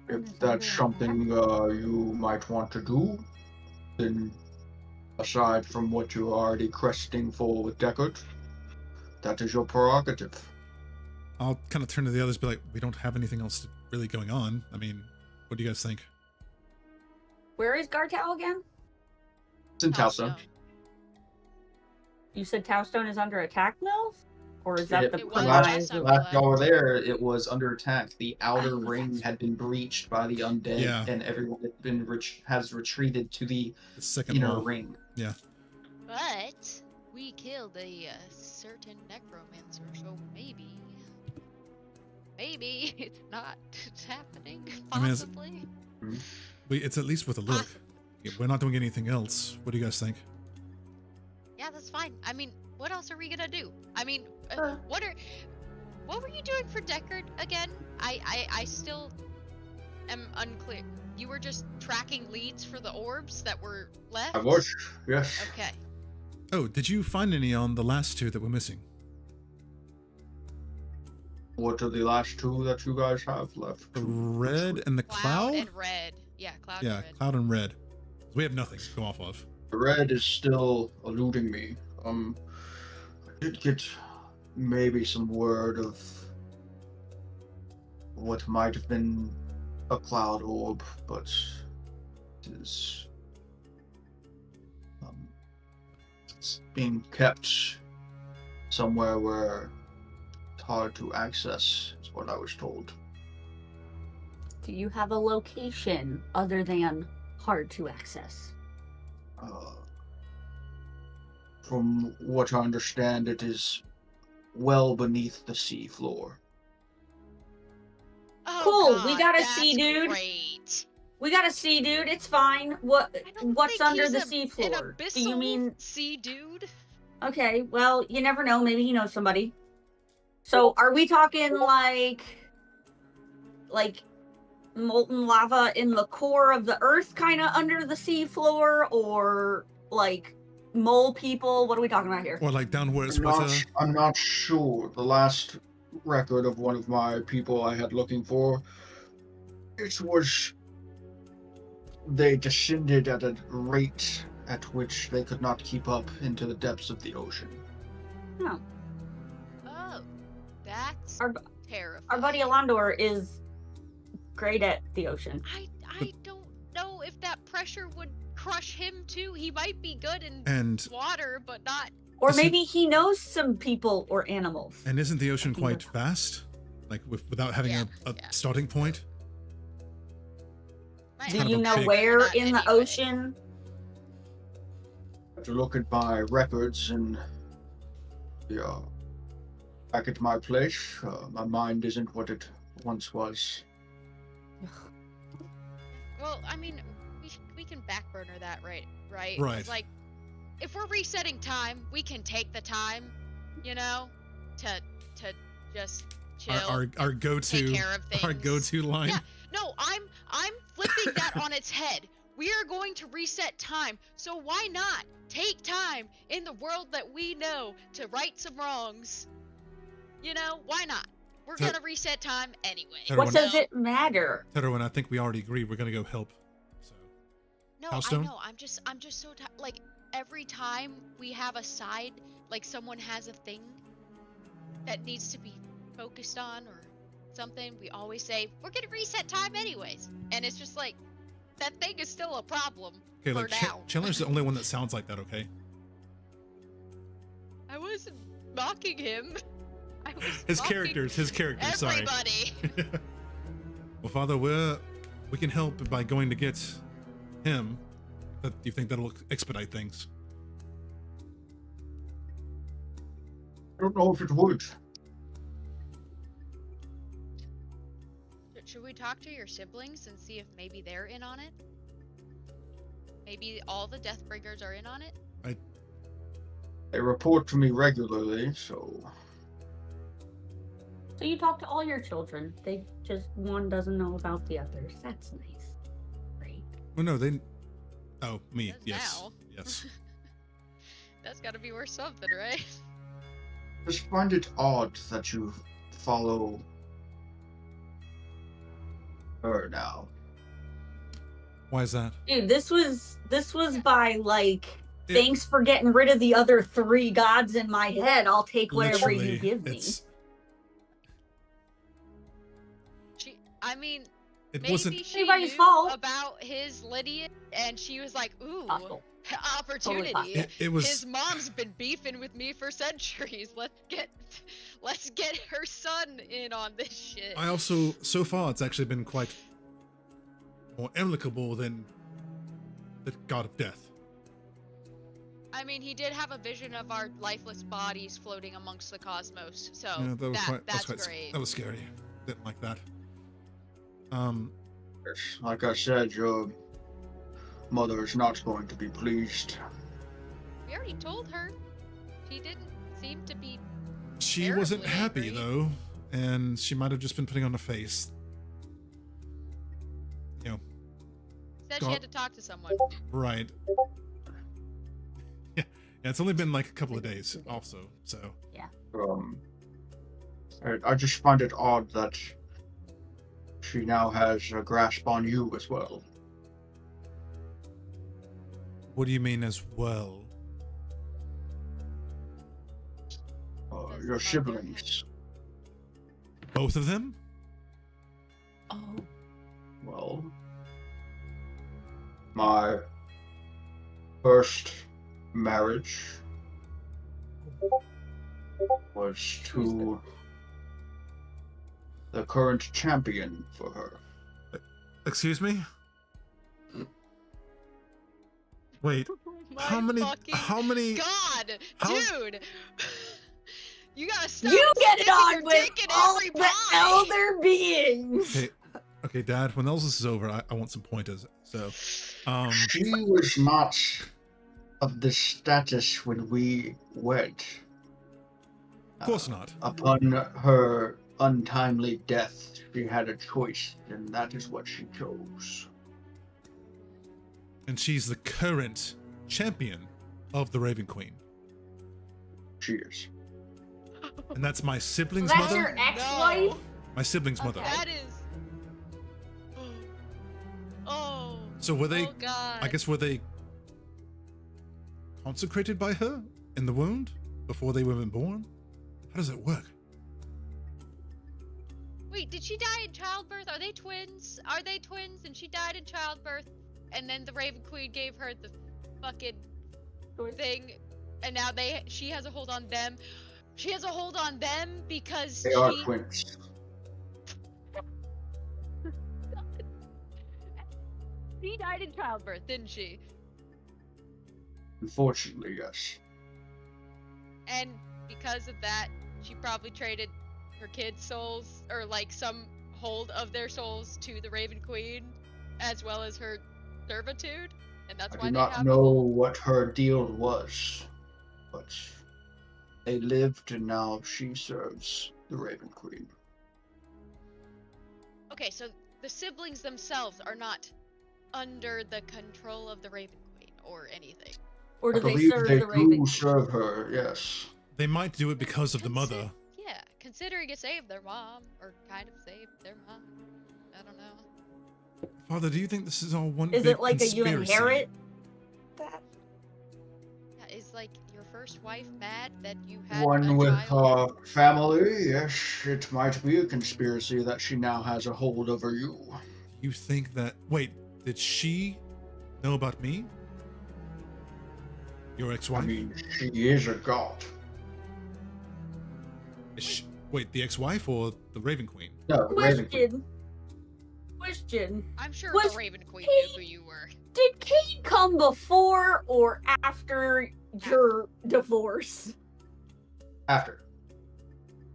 If that's something you might want to do, then aside from what you're already cresting for with Deckard, that is your prerogative. I'll kind of turn to the others, be like, we don't have anything else really going on. I mean, what do you guys think? Where is Gartau again? It's in Oh, Talstone. no. You said Towstone is under attack, Mills? Or is that It- the It was last, premise time of... we last y'all were there, it was under attack. The outer Oh, ring that's had been breached by the undead, Yeah. and everyone had been has retreated to the The second inner wall. ring. But we we killed a certain necromancer, so maybe it's not happening. I mean, it's- Possibly. It's at least worth a look. Yeah, we're not doing anything else. What do you guys think? Yeah, that's fine. I mean, what else are we gonna do? I mean, what were you doing for Deckard again? I still am unclear. You were just tracking leads for the orbs that were left? I was, yes. Okay. Oh, did you find any on the last two that were missing? What are the last two that you guys have left? The red and the cloud? and red. Yeah, cloud Yeah, and red. cloud and red. We have nothing to go off of. The red is still eluding me. I did get maybe some word of what might have been a cloud orb, but it is it's being kept somewhere where it's hard to access, is what I was told. Do you have a location other than hard to access? From what I understand, it is well beneath the sea floor. Oh, Cool, we God, gotta that's see, dude. Great. We gotta see, dude. It's fine. What's think under he's the an seafloor? Do you abyssal mean? sea dude? Okay, well, you never know. Maybe he knows somebody. So, are we talking like molten lava in the core of the earth, kind of under the seafloor, or like mole people? What are we talking about here? Or like down where it's I'm not sure. The last record of one of my people I had looking for, it was they descended at a rate at which they could not keep up into the depths of the ocean. No, Oh, that's Our- terrifying. our buddy Alondor is great at the ocean. I don't know if that pressure would crush him too. He might be good in and water, but not. Or Isn't- maybe he knows some people or animals. isn't the ocean I think quite that's- vast? Like without having Yeah, a yeah. starting point? might Do kind not of you a know pig. where Not in the anyway. ocean? To look at my records and back at my place, my mind isn't what it once was. Well, I mean, we can backburner that, right? 'Cause, Right. like, if we're resetting time, we can take the time, you know, to just chill, Our take go-to care of things. our go-to line. Yeah. No, I'm flipping that on its head. We are going to reset time, so why not take time in the world that we know to right some wrongs? You know, why not? We're So- gonna reset time anyway. Everyone- What Everyone- does it matter? Teruin, I think we already agreed we're gonna go help. So No, Hellstone? I know. I'm just so tired. Like every time we have a side, like someone has a thing that needs to be focused on or something, we always say we're gonna reset time anyways, and it's just like that thing is still a problem okay, for like now. Chandler's the only one that sounds like that, okay? I wasn't mocking him. I was His mocking characters, sorry. everybody. Well, Father, we can help by going to get him. Do you think that'll expedite things? I don't know if it would. Should we talk to your siblings and see if maybe they're in on it? Maybe all the Deathbringers are in on it? They report to me regularly, so So you talk to all your children. They just one doesn't know about the others. That's nice. Great. Well, no, they. Oh, me. Does Yes. now. Yes. That's gotta be worth something, right? just find it odd that you follow her now. Why is that? Dude, this was by like It- thanks for getting rid of the other three gods in my head. I'll take whatever you Literally, give me. I mean, It maybe wasn't. she Anybody's knew fault. about his lineage, and she was like, "Ooh, Possible. opportunity." possible. It was. His mom's been beefing with me for centuries. Let's get her son in on this shit. I also, so far, it's actually been quite more amicable than the god of death. I mean, he did have a vision of our lifeless bodies floating amongst the cosmos, so Yeah, that was that's quite great. that was scary. Didn't like that. Yes, like I said, your mother is not going to be pleased. We already told her. She didn't seem to be. She wasn't Terribly happy angry. though, and she might have just been putting on a face. You know, Said Go- she had to talk to someone. right. Yeah, it's only been like a couple of days also, so. I just find it odd that she now has a grasp on you as well. What do you mean as well? Does Your mother siblings. Both of them? Oh. Well, my first marriage was to the current champion for her. Excuse me? Wait, how My many? fucking How many? God, How- dude! You gotta stop. You get it sticking on your with dick in all every the pie. elder beings. Okay, okay, Dad. When all this is over, I want some pointers. So, She was not of the status when we wed. of course not. Upon her untimely death, she had a choice, and that is what she chose. And she's the current champion of the Raven Queen, She is. and that's my sibling's That's mother. your ex-wife? No. My sibling's Okay. mother. That is. Oh. So were they? Oh God. I guess were they consecrated by her in the wound before they were even born? How does it work? Wait, did she die in childbirth? Are they twins? Are they twins? And she died in childbirth, and then the Raven Queen gave her the fucking thing, and now she has a hold on them. She has a hold on them because They are twins. She died in childbirth, didn't she? Unfortunately, yes. And because of that, she probably traded her kids' souls, or like some hold of their souls, to the Raven Queen, as well as her servitude, and that's I why do they not have know a hold. what her deal was, but they lived, and now she serves the Raven Queen. Okay, so the siblings themselves are not under the control of the Raven Queen or anything. Or I do they believe serve they the Raven? do serve her, yes. They might do it because of the mother. Yeah, considering it saved their mom, or kind of saved their mom. I don't know. Father, do you think this is all one Is big it like a you conspiracy? inherit that? Yeah, is like your first wife mad that you had One a with child? family, yes, it might be a conspiracy that she now has a hold over you. You think that? Wait, did she know about me? Your I ex-wife? mean, she is a god. Wait, the ex-wife or the Raven Queen? No, the Raven Queen. Question. I'm sure Was the Raven Queen he- knew who you were. Did Kate come before or after your divorce? After.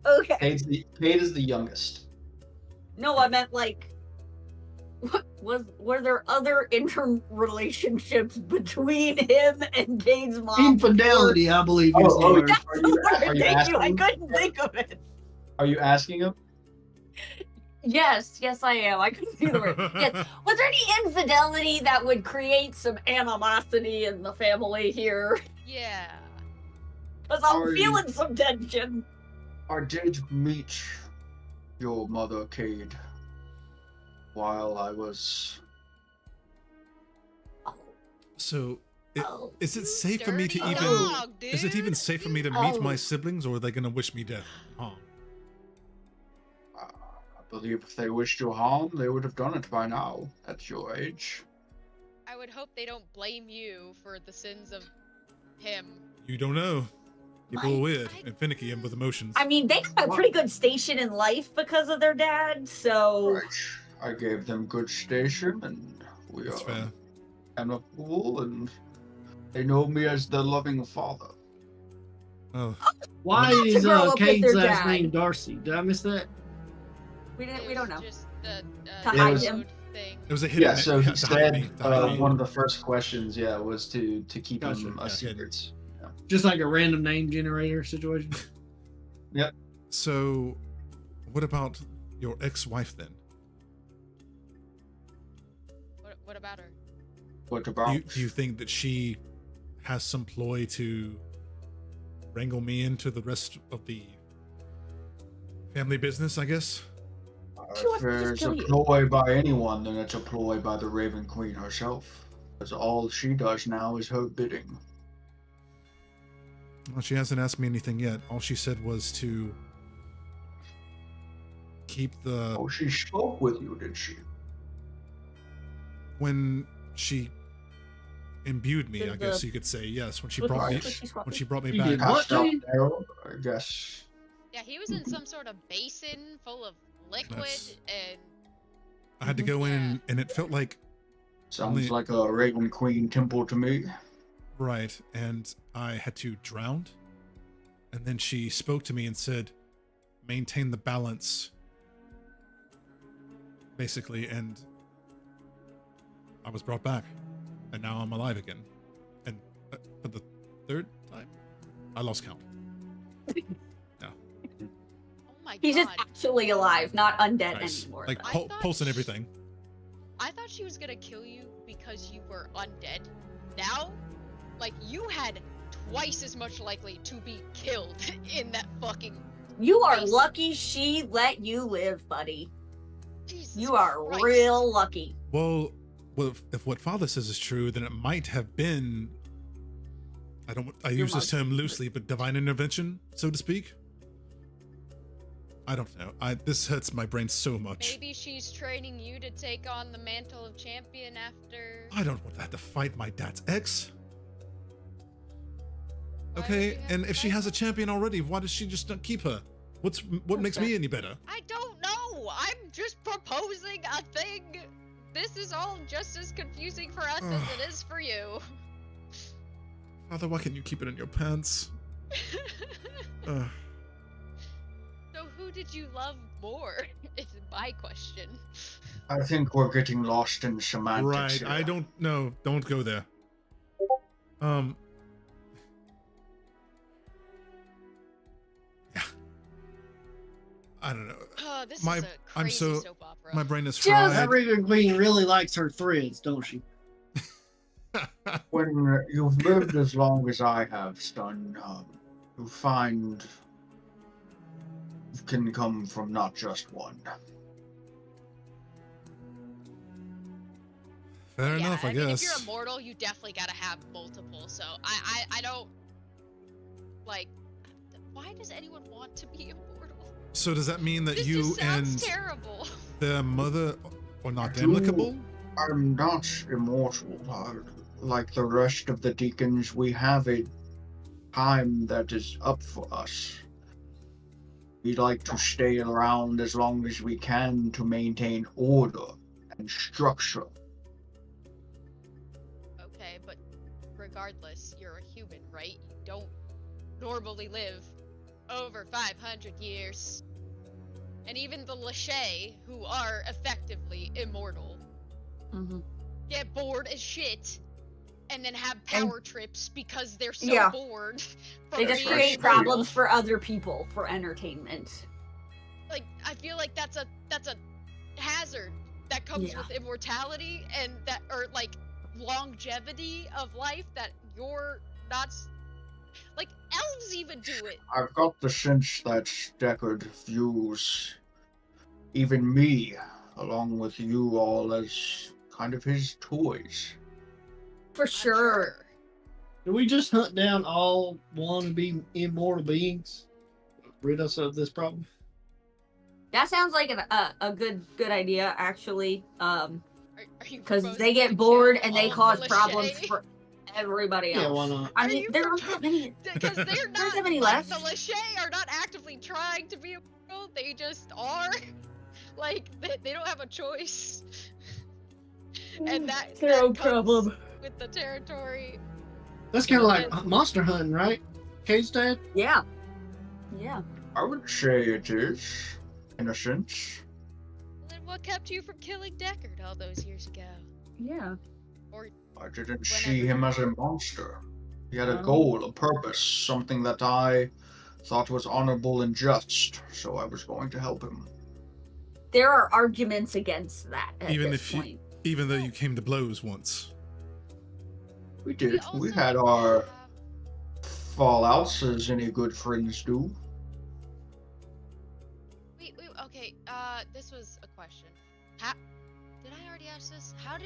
Okay. Kate is the youngest. No, I meant like, were there other interrelationships between him and Kate's mom? Infidelity, I believe. is the word. Are you Thank you. I asking? couldn't think of it. Are you asking him? Yes, I am. I couldn't think of the word. Yes. Was there any infidelity that would create some animosity in the family here? Yeah. Because I'm Are you- feeling some tension. I did meet your mother, Cade, while I was. So, Oh. is it safe for me to Dirty even? dog, Is it dude. even safe for me to meet my Oh. siblings, or are they gonna wish me death? Harm? I believe if they wished you harm, they would have done it by now, at your age. I would hope they don't blame you for the sins of him. You don't know. People are Right. weird and finicky and with emotions. I mean, they got a pretty good station in life because of their dad, so. Right. I gave them good station, and we That's are fair. amicable, and They know me as the loving father. Oh, Why To is grow up with Cade's their last dad. name Darcy? Did I miss that? We It don't was know. Just the To hide download him. thing. it was a hidden. Yeah, so he to hide me, said to hide me. one of the first questions, was to keep Gotcha. him a Yeah, secret. Just like a random name generator situation. So, what about your ex-wife then? What about her? What about? Do you think that she has some ploy to wrangle me into the rest of the family business, I guess? She wants If to just there's kill a you. ploy by anyone, then it's a ploy by the Raven Queen herself. Because all she does now is her bidding. Well, she hasn't asked me anything yet. All she said was to keep the... Oh, she spoke with you, did she? When she imbued me, Did I guess the- you could say, yes. When she Look, brought me, what she's when she brought me You back. did what? Passed out Jane? there, I guess. Yeah, he was in some sort of basin full of liquid, That's- and I had to go in, Yeah. and it felt like Sounds Only- like a Raven Queen temple to me. right, and I had to drown. And then she spoke to me and said, maintain the balance, basically, and I was brought back, and now I'm alive again. And for the third time, I lost count. oh my He's god. just actually alive, not undead Nice. anymore. Like I pulse thought and sh- everything. I thought she was gonna kill you because you were undead. Now, like, you had twice as much likely to be killed in that fucking You are Nice. lucky she let you live, buddy. Jesus You are Christ. real lucky. Well, if what Father says is true, then it might have been. I use this term loosely, but divine intervention, so to speak. I don't know. This hurts my brain so much. Maybe she's training you to take on the mantle of champion after. I don't want to have to fight my dad's ex. Why would Okay, you have and to if she fight has a her? champion already, why does she just not keep her? What makes me any better? I don't know. I'm just proposing a thing. This is all just as confusing for us as it is for you. Father, why can't you keep it in your pants? Ugh. So who did you love more? Is my question. I think we're getting lost in semantics. Right, here. I don't know. Don't go there. Yeah. I don't know. Oh, this My- is a I'm crazy so- soap opera. My brain is Just- fried. That Raven Queen really likes her threads, don't she? When you've lived as long as I have, son, you find you can come from not just one. Fair Yeah, enough, I mean, guess. if you're immortal, you definitely gotta have multiple. So I don't like. Why does anyone want to be immortal? So does that mean that This you just sounds and terrible. the mother are not You- amicable? I'm not immortal. Like the rest of the deacons, we have a time that is up for us. We like to stay around as long as we can to maintain order and structure. Okay, but regardless, you're a human, right? You don't normally live over 500 years. And even the Lachey, who are effectively immortal, Mhm. get bored as shit and then have power trips because they're so Yeah. bored. They from just being create immortal. problems for other people for entertainment. Like, I feel like that's a hazard that comes Yeah. with immortality and that, or like longevity of life that you're not. Like, elves even do it. I've got the sense that Deckard views even me, along with you all, as kind of his toys. For I'm sure. Do we just hunt down all wannabe immortal beings? Rid us of this problem? That sounds like a good idea, actually. Are you Because proposing they get to bored kill and they all cause the problems Lachey? for everybody else. Yeah, why not? I Are mean, you there aren't that many. Because they're There's not. that many like, left. The Lachey are not actively trying to be immortal. They just are. Like, they don't have a choice. And that Their own comes problem. with the territory. That's kind of like monster hunting, right? Cage dad? Yeah. Yeah. I would say it is, in a sense. Then what kept you from killing Deckard all those years ago? Yeah. Or I didn't see Whenever- him as a monster. He had a Oh. goal, a purpose, something that I thought was honorable and just, so I was going to help him. There are arguments against that at Even this if you- point. Even though you came to blows once. We did. We also had our fallouts, as any good friends do. wait, okay. This was a question. Did I already ask this? How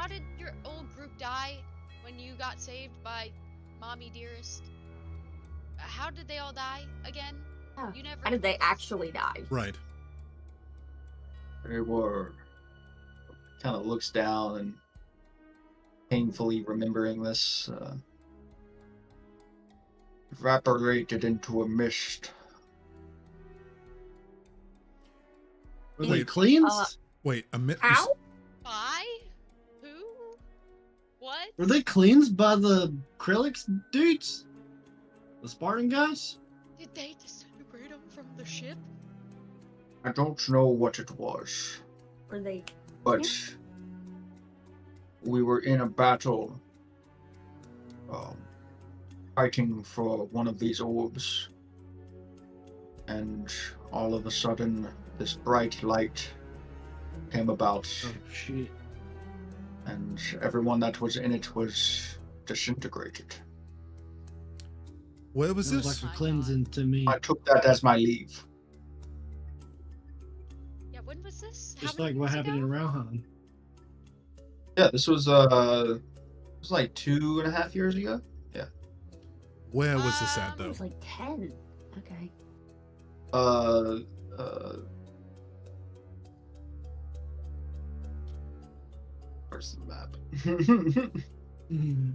did your old group die when you got saved by Mommy Dearest? How did they all die again? Yeah. You never. How did they told us. actually die? Right. They were. Kind of looks down and painfully remembering this. Evaporated into a mist. Were they Wait, cleansed? Wait, a minute. How? By? Who? What? Were they cleansed by the Krillix dudes? The Spartan guys? Did they disintegrate them from the ship? I don't know what it was, Were they? but we were in a battle, fighting for one of these orbs, and all of a sudden, this bright light came about, Oh shit. and everyone that was in it was disintegrated. Where was Sounds this? like a cleansing to me. I took that as my leave. Yeah, when was this? Just How many like what years happened in ago? Rauhan. Yeah, this was it was like 2.5 years ago. Where was this at Um, It though? was like 10. Okay. Where's the map? Mm.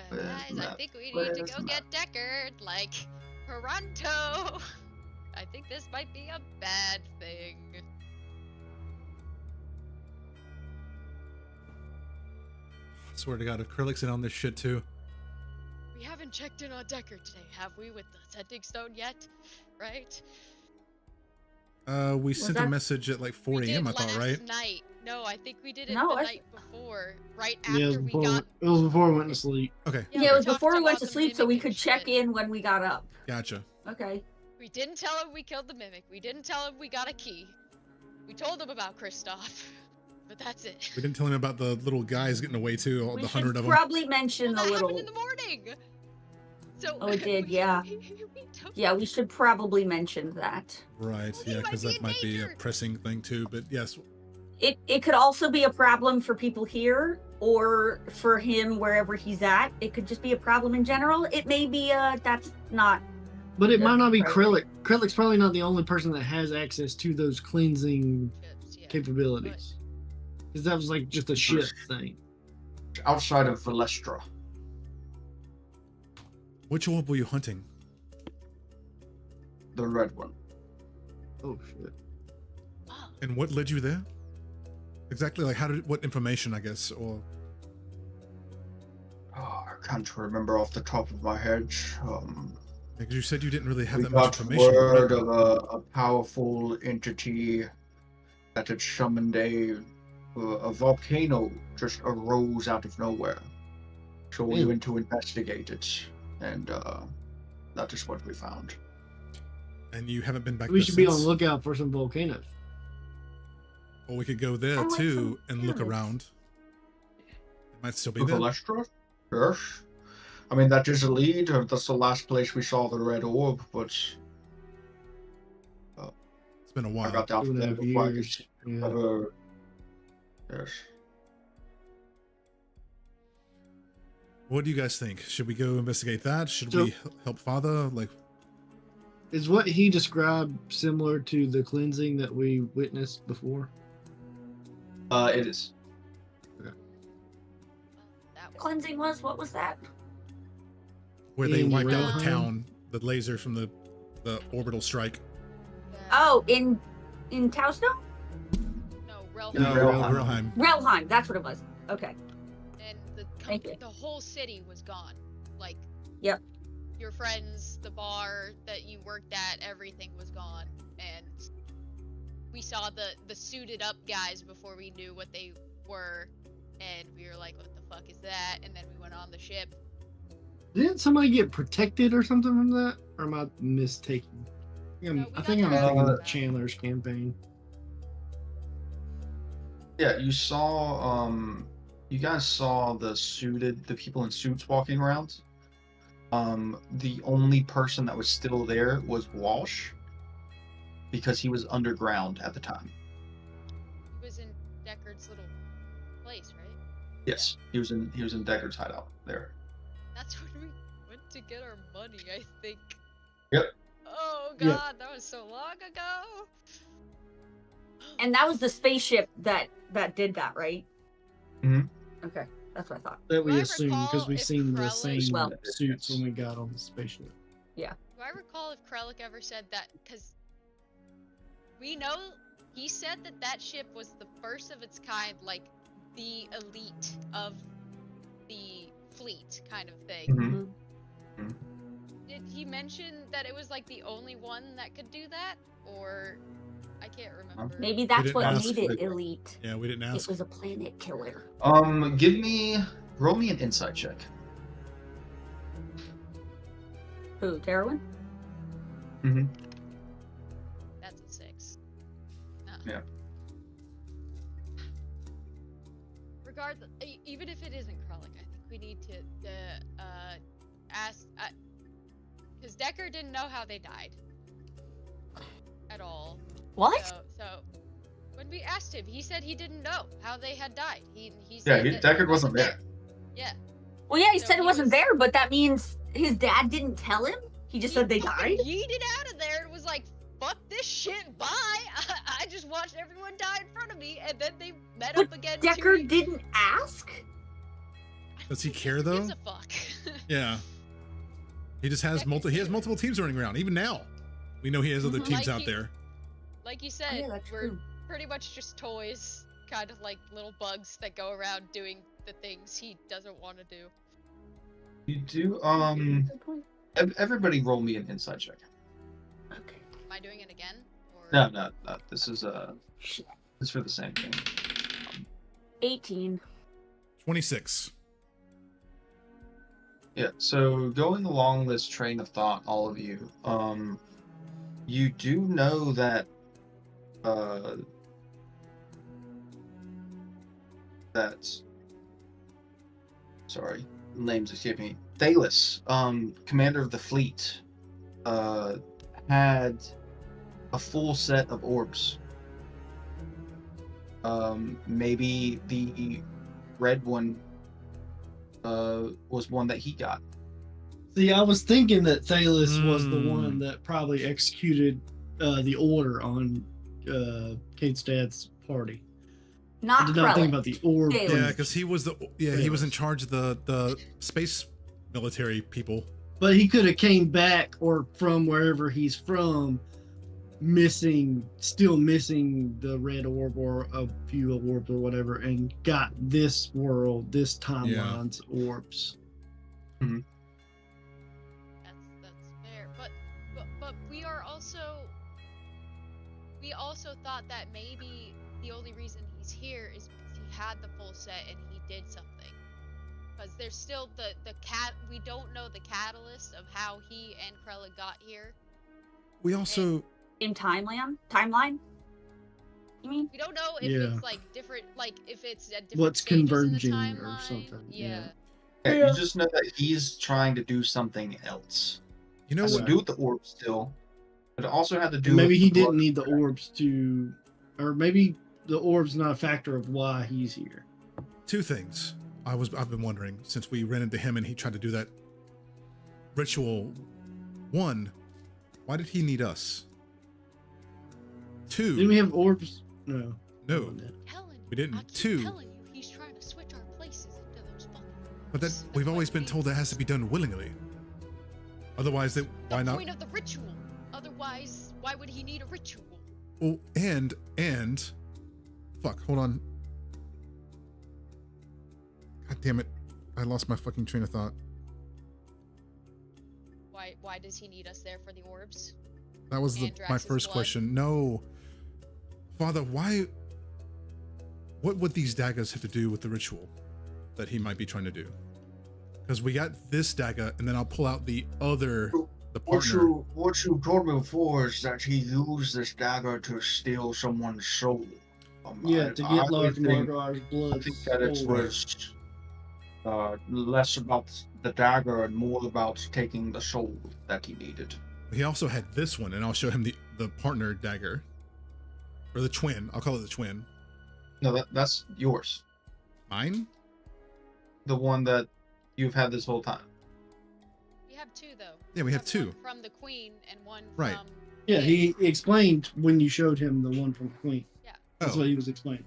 Where's Guys, the I map? think we need Where's to the go get Deckard, like, pronto. I think this might be a bad thing. Swear to God, if Krillix in on this shit too. We haven't checked in on Deckard today, have we, with the sending stone yet? Right? We sent a that- message at like 4 We a.m. I did thought, last right? night. No, I think we did it No, the I- night before, right Yeah, it after was we before, got. it was before we went to sleep. Okay. Yeah, it was talked before we went about to the sleep, so we mimic could and check shit. in when we got up. Gotcha. Okay. We didn't tell him we killed the mimic. We didn't tell him we got a key. We told him about Kristoff, but that's it. We didn't tell him about the little guys getting away too, all We the should 100 of them. probably mention Well, the that happened little. in the morning. So. Oh, it did, yeah. we took- Yeah, we should probably mention that. Right, Well, he yeah, might because be that might be a endangered. pressing thing too. But yes, It could also be a problem for people here or for him wherever he's at. It could just be a problem in general. It may be that's not. But it Yeah, might not be right. Krillic. Krillic's probably not the only person that has access to those cleansing Chips, yeah. capabilities. Because that was like just a ship thing. Outside of Valestra. which orb were you hunting? The red one. Oh shit. Oh, And what led you there? Exactly, like what information, I guess, or Oh, I can't remember off the top of my head. because you said you didn't really have We that much got information. word right? of a powerful entity that had summoned a volcano just arose out of nowhere. So we Hmm. went to investigate it, and that is what we found. And you haven't been back We there should be on since? the lookout for some volcanoes. Or we could go there I like too some and look pyramids. around. It might still be The there. Valestra? Yes. I mean, that is a lead. That's the last place we saw the red orb, but It's been a I while. got out of there 2.5 before I could years. Yeah. ever. Yes. What do you guys think? Should we go investigate that? Should So- we help Father? Like, Is what he described similar to the cleansing that we witnessed before? It is. that was Cleansing was? What was that? where they In wiped out the Rohan? town, the laser from the orbital strike. Oh, in Taostone? no, Relham. No, Relheim. Relheim. Relheim, that's what it was. Okay. And the Thank you. the whole city was gone. Like, Yep. your friends, the bar that you worked at, everything was gone. And we saw the suited up guys before we knew what they were. And we were like, what the fuck is that? And then we went on the ship. Didn't somebody get protected or something from that? Or am I mistaken? No, I we think got I'm there. thinking of Chandler's campaign. Yeah, you saw. You guys saw the people in suits walking around. The only person that was still there was Walsh, because he was underground at the time. He was in Deckard's little place, right? Yes, he was in Deckard's hideout there. That's when we went to get our money, I think. Yep. Oh Yep. god, that was so long ago. And that was the spaceship that did that, right? Mhm. Okay, that's what I thought. That Do we I assume because recall we if seen the Krellick- same Well- suits when we got on the spaceship. Do I recall if Krellick ever said that? Because we know he said that ship was the first of its kind, like the elite of the fleet kind of thing. Mhm. Did he mention that it was like the only one that could do that? Or I can't remember. Maybe that's didn't what ask made for it it. elite. Yeah, we didn't It ask. was a planet killer. Roll me an insight check. Who, Darwin? Mm-hmm. That's a 6. No. Yeah. Regardless, even if it isn't Krellick, I think we need to ask, because Deckard didn't know how they died at all. What? So when we asked him, he said he didn't know how they had died. He Yeah, said that Deckard wasn't there. Yeah. Well, yeah, he So said it he wasn't was- there, but that means his dad didn't tell him? He just said they fucking died? yeeted out of there and was like, "Fuck this shit, bye." I just watched everyone die in front of me, and then they met But up again. Deckard didn't ask? Does he care, Who though? gives a fuck? Yeah. He just has multiple teams running around. Even now, we know he has other Mhm. teams Like out he- there. Like you Oh, said, yeah, that's we're true. pretty much just toys, kind of like little bugs that go around doing the things he doesn't want to do. You do. Good point. Everybody, roll me an insight check. Okay. Am I doing it again? Or... No. This is Shit. It's for the same thing. 18. 26. Yeah, so going along this train of thought, all of you, you do know that, sorry, names escape me. Thalos, commander of the fleet, had a full set of orbs. Maybe the red one was one that he got. See, I was thinking that Thalos was the Hmm. one that probably executed the order on Kate's dad's party. I Not did not think Krellick. about the orb. Thalos. Yeah, thing. because he was in charge of the space military people. But he could have came back or from wherever he's from, still missing the red orb or a few orbs or whatever, and got this world, this timeline's orbs. That's fair. But we also thought that maybe the only reason he's here is because he had the full set and he did something. Because there's still we don't know the catalyst of how he and Krella got here. We also In timeline? You mean? We don't know if Yeah. it's like different, like if it's at different What's stages in the converging or timeline. something, Yeah. Yeah, you just know that he's trying to do something else. you know Has to what do with the orb still, but it also had to do Maybe with he the blood didn't need the contract. orbs or maybe the orb's not a factor of why he's here. two things I've been wondering since we ran into him and he tried to do that ritual. One, why did he need us? Didn't we Two, have orbs? No. no, Helen, we didn't. I keep Two, telling you, he's trying to switch our places into those fucking. but that orbs. we've That's always what been it told that has to be done willingly. Otherwise, why the not? point of the ritual. Otherwise, why would he need a ritual? Oh, and fuck, hold on. God damn it. I lost my fucking train of thought. Why does he need us there for the orbs? That was And my Drax's first blood. question. No. Father, why? What would these daggers have to do with the ritual that he might be trying to do? Because we got this dagger, and then I'll pull out the other, the partner. What you told me before is that he used this dagger to steal someone's soul. Yeah, to I get Lord think- Margar's I blood. think that it stolen. was less about the dagger and more about taking the soul that he needed. He also had this one, and I'll show him the partner dagger, or the twin. I'll call it the twin. No, that's yours. Mine? The one that you've had this whole time. We have two though. Yeah, we have one two. from the queen and one Right. from. Yeah, he explained when you showed him the one from Queen. That's Oh. what he was explaining.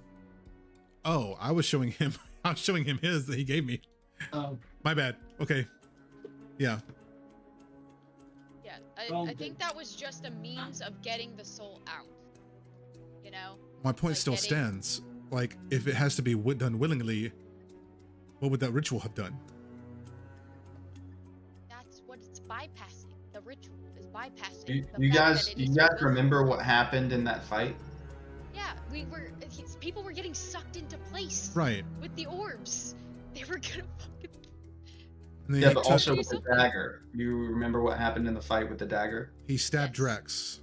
Oh, I was showing him. I was showing him his that he gave me. Oh, My bad. Okay. Yeah. Yeah, Oh, I okay. think that was just a means of getting the soul out. You know. My point Like still getting- stands. Like, if it has to be done willingly, what would that ritual have done? That's what it's bypassing. The ritual is bypassing. You, the you fact guys, that it you is guys willful. remember what happened in that fight? Yeah, people were getting sucked into place Right. with the orbs. They were gonna fucking. And then Yeah, he, but took- also Do with the something. dagger. You remember what happened in the fight with the dagger? he stabbed Yes. Drax.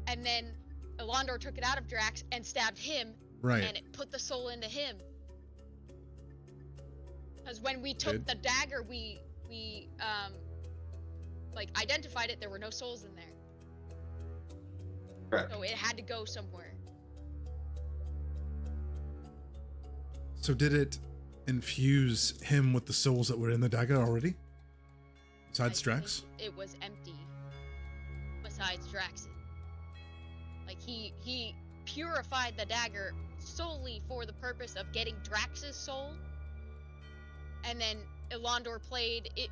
And then Elondor took it out of Drax and stabbed him, Right. and it put the soul into him. Because when we took Good. the dagger, we like identified it. There were no souls in there, Correct. so it had to go somewhere. So did it infuse him with the souls that were in the dagger already? Besides I Drax? think it was empty. Besides Drax's, like he purified the dagger solely for the purpose of getting Drax's soul, and then Elondor played it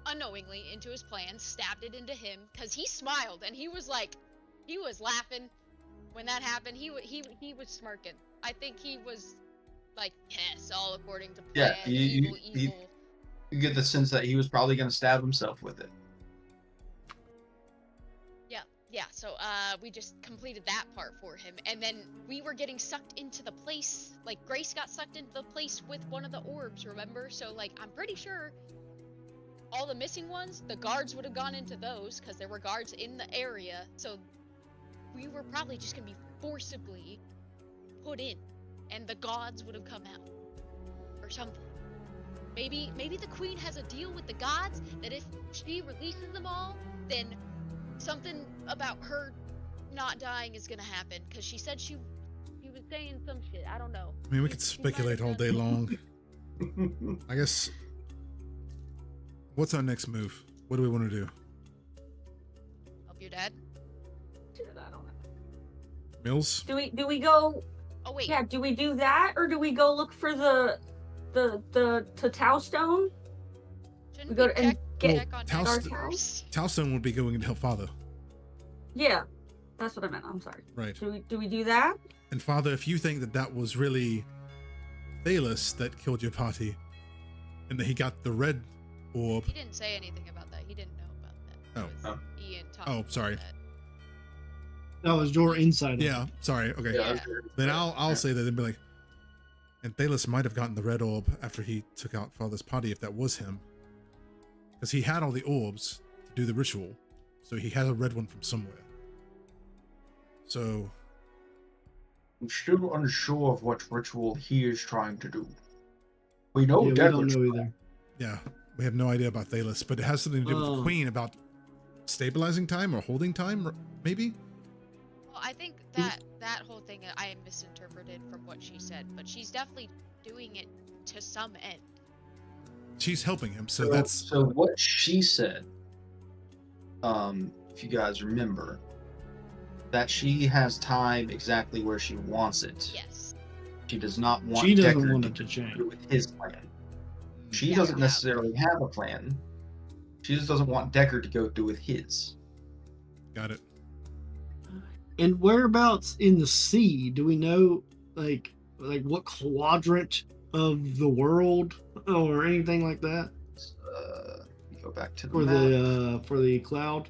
unknowingly into his plan, stabbed it into him, because he smiled and he was like, he was laughing when that happened. He was smirking. I think he was like, yes, all according to plan. Yeah, evil. you get the sense that he was probably going to stab himself with it. Yeah, so we just completed that part for him, and then we were getting sucked into the place, like Grace got sucked into the place with one of the orbs, remember? So like, I'm pretty sure all the missing ones, the guards would have gone into those, because there were guards in the area, so we were probably just gonna be forcibly put in, and the gods would have come out, or something. Maybe the queen has a deal with the gods, that if she releases them all, then something about her not dying is gonna happen, because she said she was saying some shit. I don't know. I mean, we She- could she might speculate have all done day something. long. I guess. What's our next move? What do we want to do? Help your dad. Dude, I don't know. Mills? Do we go? Oh wait. Yeah, do we do that or do we go look for the Tatao stone? Shouldn't We go we and check, get check on Tau- Dagger's Tau- house? Talstone would be going to help Father. Yeah, that's what I meant. I'm sorry. Right. Do we do that? And Father, if you think that that was really Thalos that killed your party, and that he got the red orb. He didn't say anything about that. He didn't know about that. It Oh. was Ian talking Oh, sorry. about that. that was your insight. Yeah, sorry. Okay. Yeah. Then I'll say that and be like, and Thalos might have gotten the red orb after he took out Father's party, if that was him, because he had all the orbs to do the ritual, so he had a red one from somewhere. So I'm still unsure of what ritual he is trying to do. We know Yeah, we Devil's don't know either. yeah, we have no idea about Thalos, but it has something to do with the Oh. Queen about stabilizing time or holding time, or maybe. Well, I think that whole thing I misinterpreted from what she said, but she's definitely doing it to some end. She's helping him, so that's so what she said. If you guys remember, that she has time exactly where she wants it. Yes. She does not want She doesn't Deckard want to it to change. do with his plan. She Yeah, doesn't yeah. necessarily have a plan. She just doesn't want Deckard to go through with his. got it. And whereabouts in the sea do we know, like what quadrant of the world or anything like that Go back to the for map. for the cloud?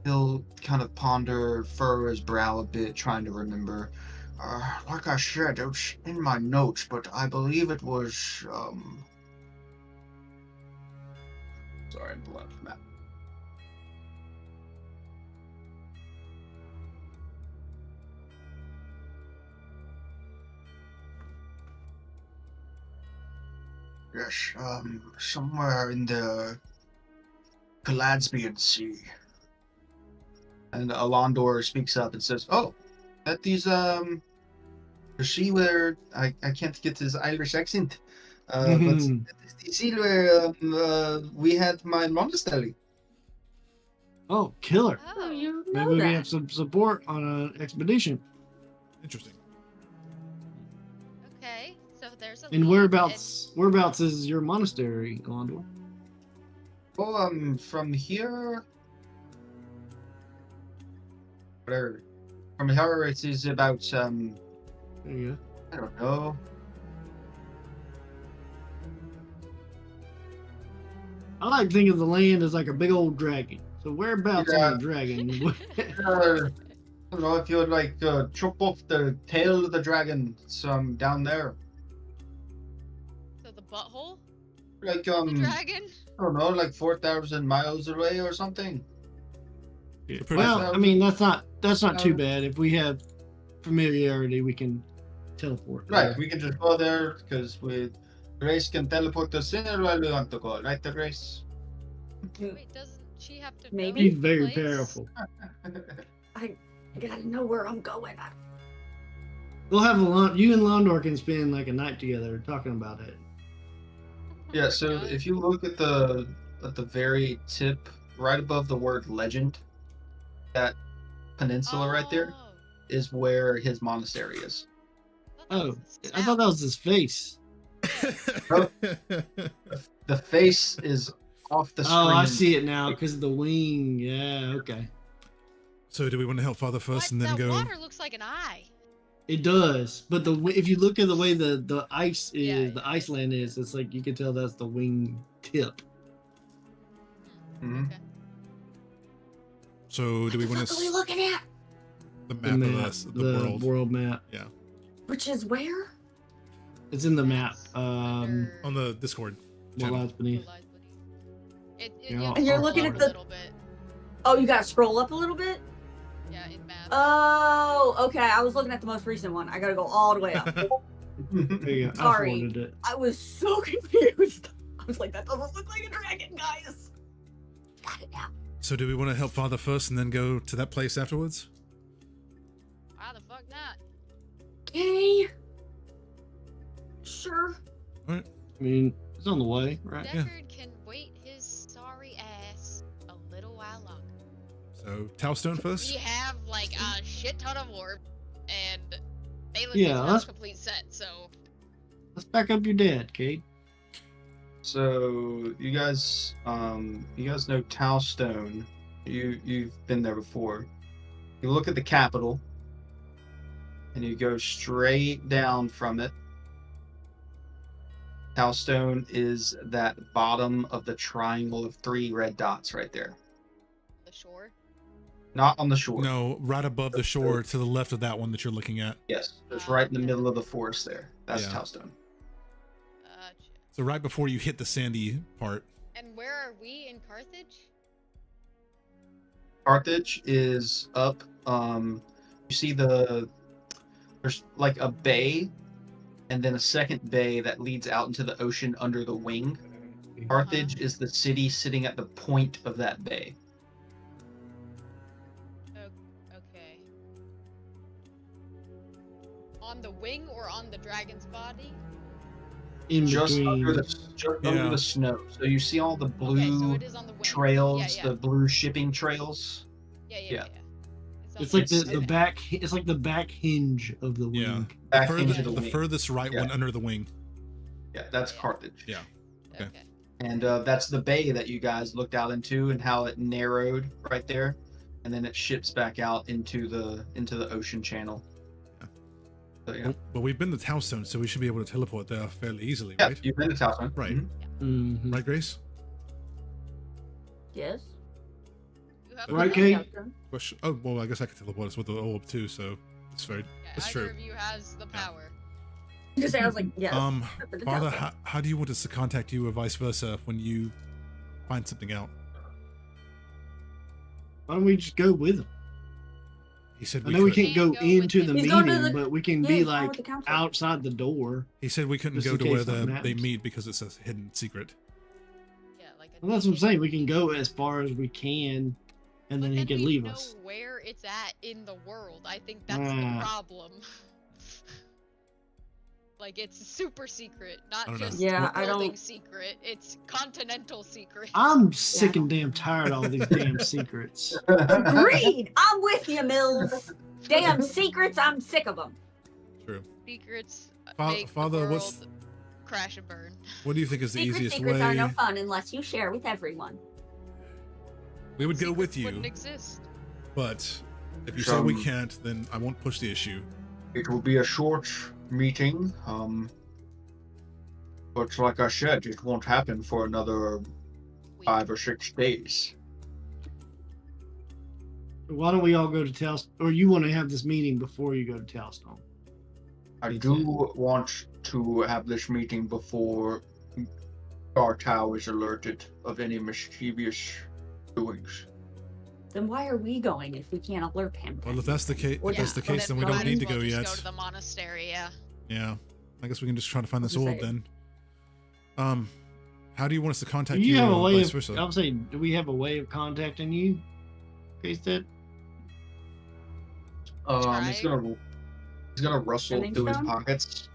He'll kind of ponder, furrow his brow a bit, trying to remember. Like I said, it was in my notes, but I believe it was. Sorry, I'm pulling up the map. Yes, somewhere in the Galadspian Sea. And Alondor speaks up and says, "Oh, that these the sea where I can't get his Irish accent, but the sea where we had my monastery." Oh, killer. Oh, Oh, you Maybe know we that. can have some support on an expedition. Interesting. okay. So there's a And lead, whereabouts is your monastery, Gondor? Oh, from here. Whatever. From here, it is about There you I don't know. I like to think of the land as like a big old dragon. So whereabouts Yeah. on the dragon? I don't know if you'd like chop off the tail of the dragon. It's down there. So the butthole? Like The dragon? I don't know, like 4,000 miles away or something. pretty Well, far. I mean that's not too bad. If we have familiarity, we can teleport. Right, we can just go there because Grace can teleport us anywhere we want to go, right, the Grace? Wait, doesn't she have to Maybe. know He's the very place? powerful. I gotta know where I'm going. We'll have you and Londor can spend like a night together talking about it. Oh Yeah, my so God. if you look at the very tip, right above the word legend, that peninsula right there Oh, is where his monastery is. Oh, I thought that was his face. The face is off the screen. Oh, I see it now because of the wing. Yeah, okay. So do we want to help Father first and then that go? water looks like an eye. It does, but if you look at the way the ice is, Yeah, the yeah. Iceland is, it's like you can tell that's the wing tip. Mhm. Okay. So do we want What to are we looking at? the The map map, of the world? map. Which is where? It's in the map. That's On the Discord What channel. lies beneath. You Yeah, have And to you're scroll looking up at a the- little bit. Oh, you gotta scroll up a little bit? Yeah, in maps. Oh, okay. I was looking at the most recent one. I gotta go all the way up. There you go. I Sorry. forwarded it. I was so confused. I was like, that doesn't look like a dragon, guys. Got it now. So do we want to help Father first and then go to that place afterwards? Why the fuck not? Okay. Sure. I mean, it's on the way, right? Yeah. Deckard can wait his sorry ass a little while longer. So Towstone first. We have like a shit ton of orbs, and Balin Yeah, needs to have let's- a complete set, so Let's back up your dad, Cade. So you guys know Towstone. You've been there before. You look at the capital, and you go straight down from it. Towstone is that bottom of the triangle of 3 red dots right there. the shore. Not on the shore. No, right above the shore to the left of that one that you're looking at. Yes, it's right in the Okay. middle of the forest there. That's Yeah. Towstone. Gotcha. So right before you hit the sandy part. And where are we in Carthage? Carthage is up. You see there's like a bay, and then a second bay that leads out into the ocean under the wing. Carthage is the city sitting at the point of that bay. Okay. On the wing or on the dragon's body? In Just between. under Yeah. the snow. So you see all the Okay, so blue it is on the wing. trails, Yeah, the blue shipping trails. yeah. yeah. It's like It's- the back. It's like the back hinge of the wing. Yeah. Back the, into furthest, the wing. furthest right Yeah. one under the wing. Yeah, that's Carthage. Yeah. Okay. Okay. And that's the bay that you guys looked out into, and how it narrowed right there, and then it ships back out into the ocean channel. Yeah. But yeah, Well, we've been to Townstone, so we should be able to teleport there fairly easily, yeah, right? you've been to Talisman. Right. Mhm. Mhm. Right, Grace? Yes. You have Right, the- Kate? Question. Oh, well, I guess I could teleport us with the orb too, so it's very. Yeah, It's either true. of you has the power. Just I was like, yes. but it Father, doesn't. how do you want us to contact you or vice versa when you find something out? Why don't we just go with them? He said I we know we couldn't. can't go Can't go with into them. the He's going to meeting, the- but we can yeah, be he's going like with the council. outside the door. He said we couldn't Just go in to case where something they happens. meet because it's a hidden secret. Yeah, like a Well, that's what I'm secret- saying. We can go as far as we can, and then But he can we leave know us. where it's at in the world. I think that's Ah. the problem. Like it's super secret, not I don't know. just Yeah, a I building don't- secret. It's continental secret. I'm sick and damn tired of all these damn secrets. Agreed. I'm with you, Mills. Damn secrets. I'm sick of them. True. Secrets Fa- make Father, the what's- world crash and burn. What do you think is the easiest Secrets way? are no fun unless you share with everyone. We would go Secrets with you, Wouldn't exist. but if you say we Some- can't, then I won't push the issue. It will be a short meeting, but like I said, it won't happen for another Weak. 5 or 6 days. Why don't we all go to Telstone? Or you want to have this meeting before you go to Telstone? I Makes do sense. want to have this meeting before Gartau is alerted of any mischievous doings. Then why are we going if we can't alert him? Well, if that's the case, Or if that's just the go case, then we might don't as need to well go just yet. Go to the monastery, yeah. Yeah, I guess we can just try to find this Just orb say- then. How do you want us to contact Do you, you have a or way vice of? versa? I'm saying, do we have a way of contacting you? Case that. He's gonna rustle Sending through his stone? pockets.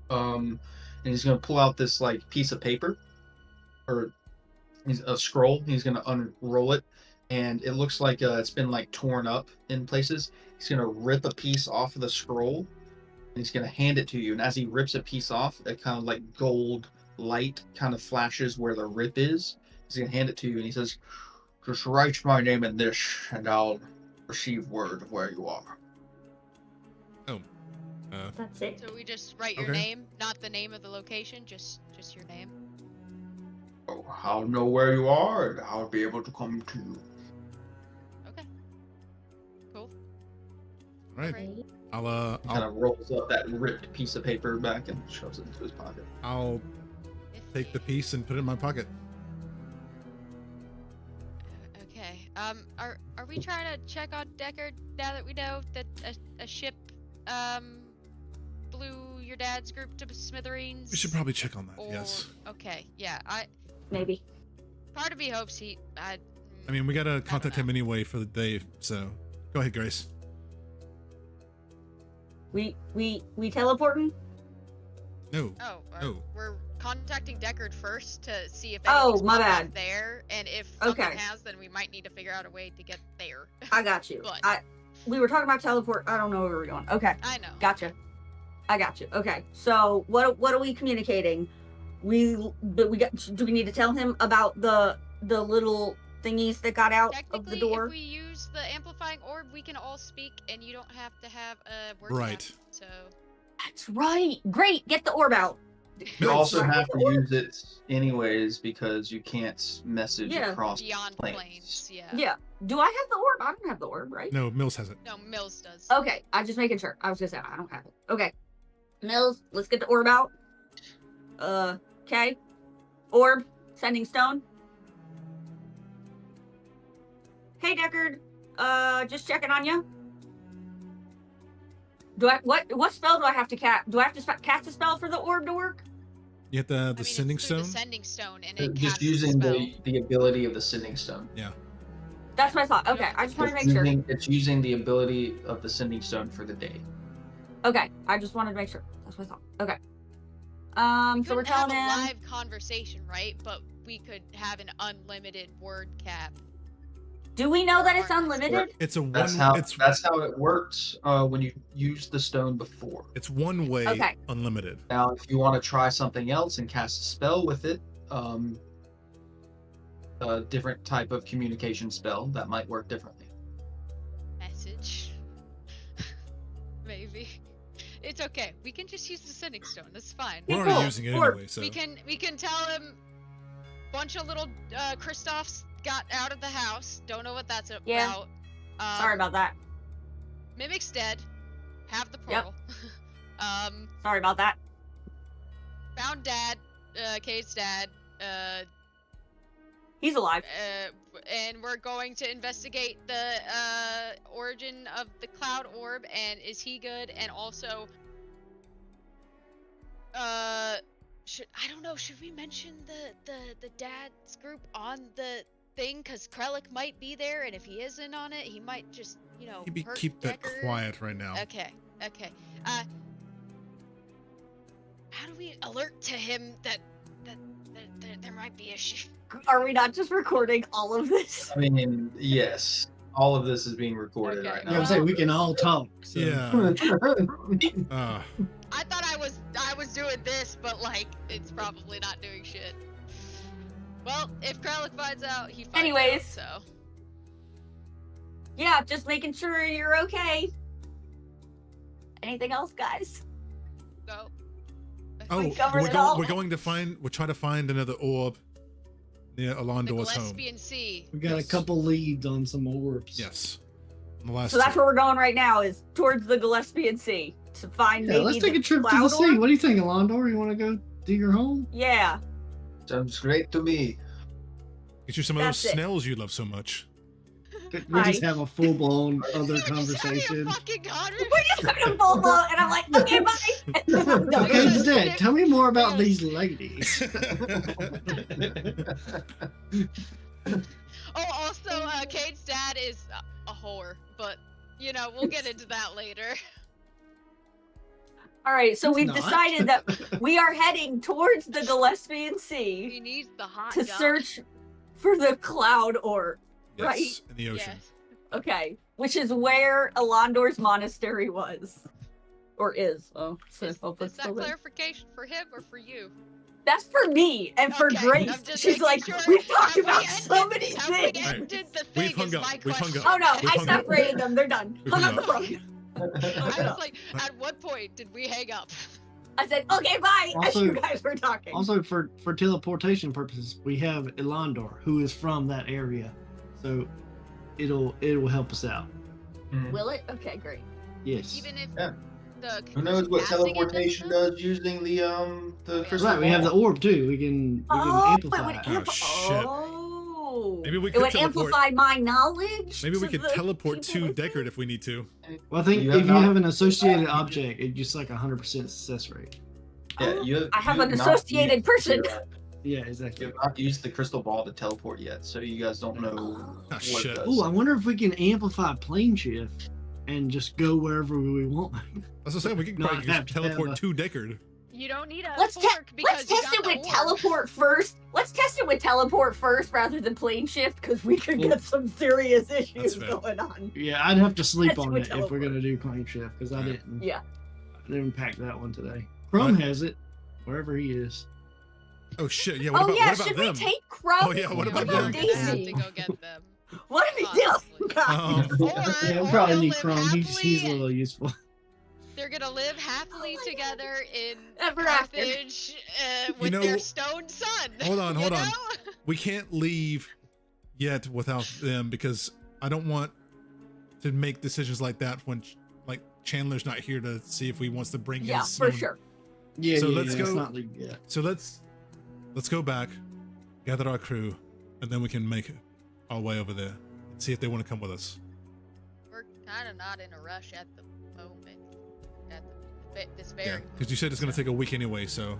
And he's gonna pull out this like piece of paper, or a scroll. He's gonna unroll it, and it looks like it's been like torn up in places. He's gonna rip a piece off of the scroll, and he's gonna hand it to you. And as he rips a piece off, a kind of like gold light kind of flashes where the rip is. He's gonna hand it to you, and he says, "Just write my name in this, and I'll receive word of where you are." That's it. So we just write your Okay. name, not the name of the location, just your name. Oh, I'll know where you are, and I'll be able to come to you. Okay. Cool. All right, Right. He kind I'll of rolls up that ripped piece of paper back and shoves it into his pocket. take the piece and put it in my pocket. Okay. Are we trying to check on Deckard now that we know that a ship blew your dad's group to smithereens? We should probably check on that. Or Yes. okay, yeah. Maybe. Part of me hopes he. I mean, we gotta contact know. him anyway for the day. So, go ahead, Grace. We teleporting? No. Oh, Oh. we're contacting Deckard first to see if Oh, anything's my popped up bad. there, and if something Okay. has, then we might need to figure out a way to get there. I got you. But- We were talking about teleport. I don't know where we're going. Okay. I know. Gotcha. I got you. Okay. So what are we communicating? Do we need to tell him about the little thingies that got out of the Technically, door? if we use the amplifying orb, we can all speak, and you don't have to have a word Right. count, So That's right. Great. Get the orb out. You Nice. also Get have the to orb. use it anyways because you can't message Yeah. across beyond planes. planes, yeah. Yeah. Do I have the orb? I don't have the orb, right? No, Mills has it. No, Mills does. Okay. I'm just making sure. I was gonna say I don't have it. Okay. Mills, let's get the orb out. Okay. Orb, sending stone. Hey Deckard. Just checking on you. What spell do I have to cast? Do I have to cast a spell for the orb to work? You have the I mean, sending it's through stone. The sending stone, and it Just casts a using spell. the ability of the sending stone. That's what I thought. Okay, I just want to make sure. It's using the ability of the sending stone for the day. Okay, I just wanted to make sure. That's what I thought. Okay. We So we're couldn't have telling a him. live conversation, right? But we could have an unlimited word cap. Do we know that it's Or- unlimited? It's a one. That's how It's it works when you used the stone before. it's one way Okay. unlimited. Now, if you want to try something else and cast a spell with it, a different type of communication spell that might work differently. Message. Maybe. maybe. It's okay. We can just use the Sending Stone. That's fine. We're Yeah, already cool. using it Or anyway, so. We can tell him. Bunch of little Kristoffs got out of the house. Don't know what that's about. Yeah. Sorry about that. Mimic's dead. Have the Yep. pearl. Sorry about that. Found Dad. Kate's dad. He's alive. And we're going to investigate the origin of the cloud orb, and is he good? And also, I don't know, should we mention the dad's group on the thing? Cause Krellick might be there, and if he isn't on it, he might just, Maybe hurt keep that Decker. quiet right now. Okay. How do we alert to him that there might be issues? Are we not just recording all of this? I mean, yes. All of this is being recorded Okay. right Yeah, I'm now. saying we can all talk. So. Yeah. I thought I was doing this, but like it's probably not doing shit. Well, if Krellick finds out, he finds Anyways. out, so Yeah, just making sure you're okay. Anything else, guys? go. Oh, We covered it all. we're going to find. We'll try to find another orb near The Alondor's home. Gillespie Sea. We got a couple leads on some orbs. Yes. On the last So that's two. where we're going right now, is towards the Gillespie Sea to find Yeah, maybe let's take the a trip to the cloud sea. orb. What do you think, Alondor? You want to go do your home? Yeah, Sounds great to me. Get you some of those That's it. snails you love so much. We just Hi. have a full blown other We were just having a conversation. fucking conversation. we're just having a full blow, and I'm like, okay, bye. And then I'm done. Okay, Yeah. Dad, tell me more about Yeah. these ladies. Oh, also, Kate's dad is a whore, but we'll get into that later. All right, so It's we've not. decided that we are heading towards the Gillespie Sea He needs the hot to guy. search for the cloud orb. Yes, Right. in the ocean. Yes. Okay, which is where Alondor's monastery was, or is. Oh, so Is, hope is it's that still there. clarification for him or for you? That's for me and for Okay, I'm Grace. just She's making like, sure. we've talked Have we about so ended- many have we things. ended the We've thing hung is up, my we've hung question. up. Oh no, We've I hung up. separated them. They're done. We've Hung hung up the up. phone. At what point did we hang up? I said, okay, bye, as Also- you guys were talking. Also, for teleportation purposes, we have Elondor, who is from that area, so it'll help us out. Mhm. Will it? Okay, great. Yes. Even if Yeah. the Who knows what casting it teleportation doesn't? does using the crystal Right, we have the ball? orb too. We can Oh, it amplify. would it. shit. Oh. Maybe we It could would teleport. amplify my knowledge. Maybe we to could the teleport people to with Deckard me? if we need to. Well, I think You if have you not- have an associated object, it's just like 100% success rate. Yeah, you I have you an not associated used person. Yeah, You exactly. have not used the crystal ball to teleport yet, so you guys don't know Oh. what shit. it does. Ooh, I wonder if we can amplify plane shift and just go wherever we want. That's what I'm saying. We can No, probably I have just to have teleport a- to Deckard. You don't need a Let's fork because Let's you test got it the with orb. teleport first. Let's test it with teleport first rather than plane shift because we could Well, get some serious issues fair. going on. Yeah, I'd have to sleep That's on with it if we're teleport. gonna do plane shift because I Alright. didn't. Yeah. I didn't pack that one today. Chrome Right. has it, wherever he is. Oh shit! Yeah. What Oh about yeah, what about should them? we take Crow? Oh, yeah, what Yeah, about we're them? gonna have to Daisy? go get them. What are we doing, Honestly. guys? Um, Or, Yeah, we or probably they'll need live Chrome. He's a happily- little useful. They're gonna live happily Oh my God. together in Ever after. Carthage with know- their stone son. Hold on, you hold on. know? We can't leave yet without them because I don't want to make decisions like that when like Chandler's not here to see if he wants to bring Yeah, his for snow- sure. Yeah, So yeah, let's yeah, it's go- not legal yet. So let's go back, gather our crew, and then we can make our way over there and see if they want to come with us. We're kind of not in a rush at the moment. At this Yeah, very. because you said it's going to take a week anyway. So,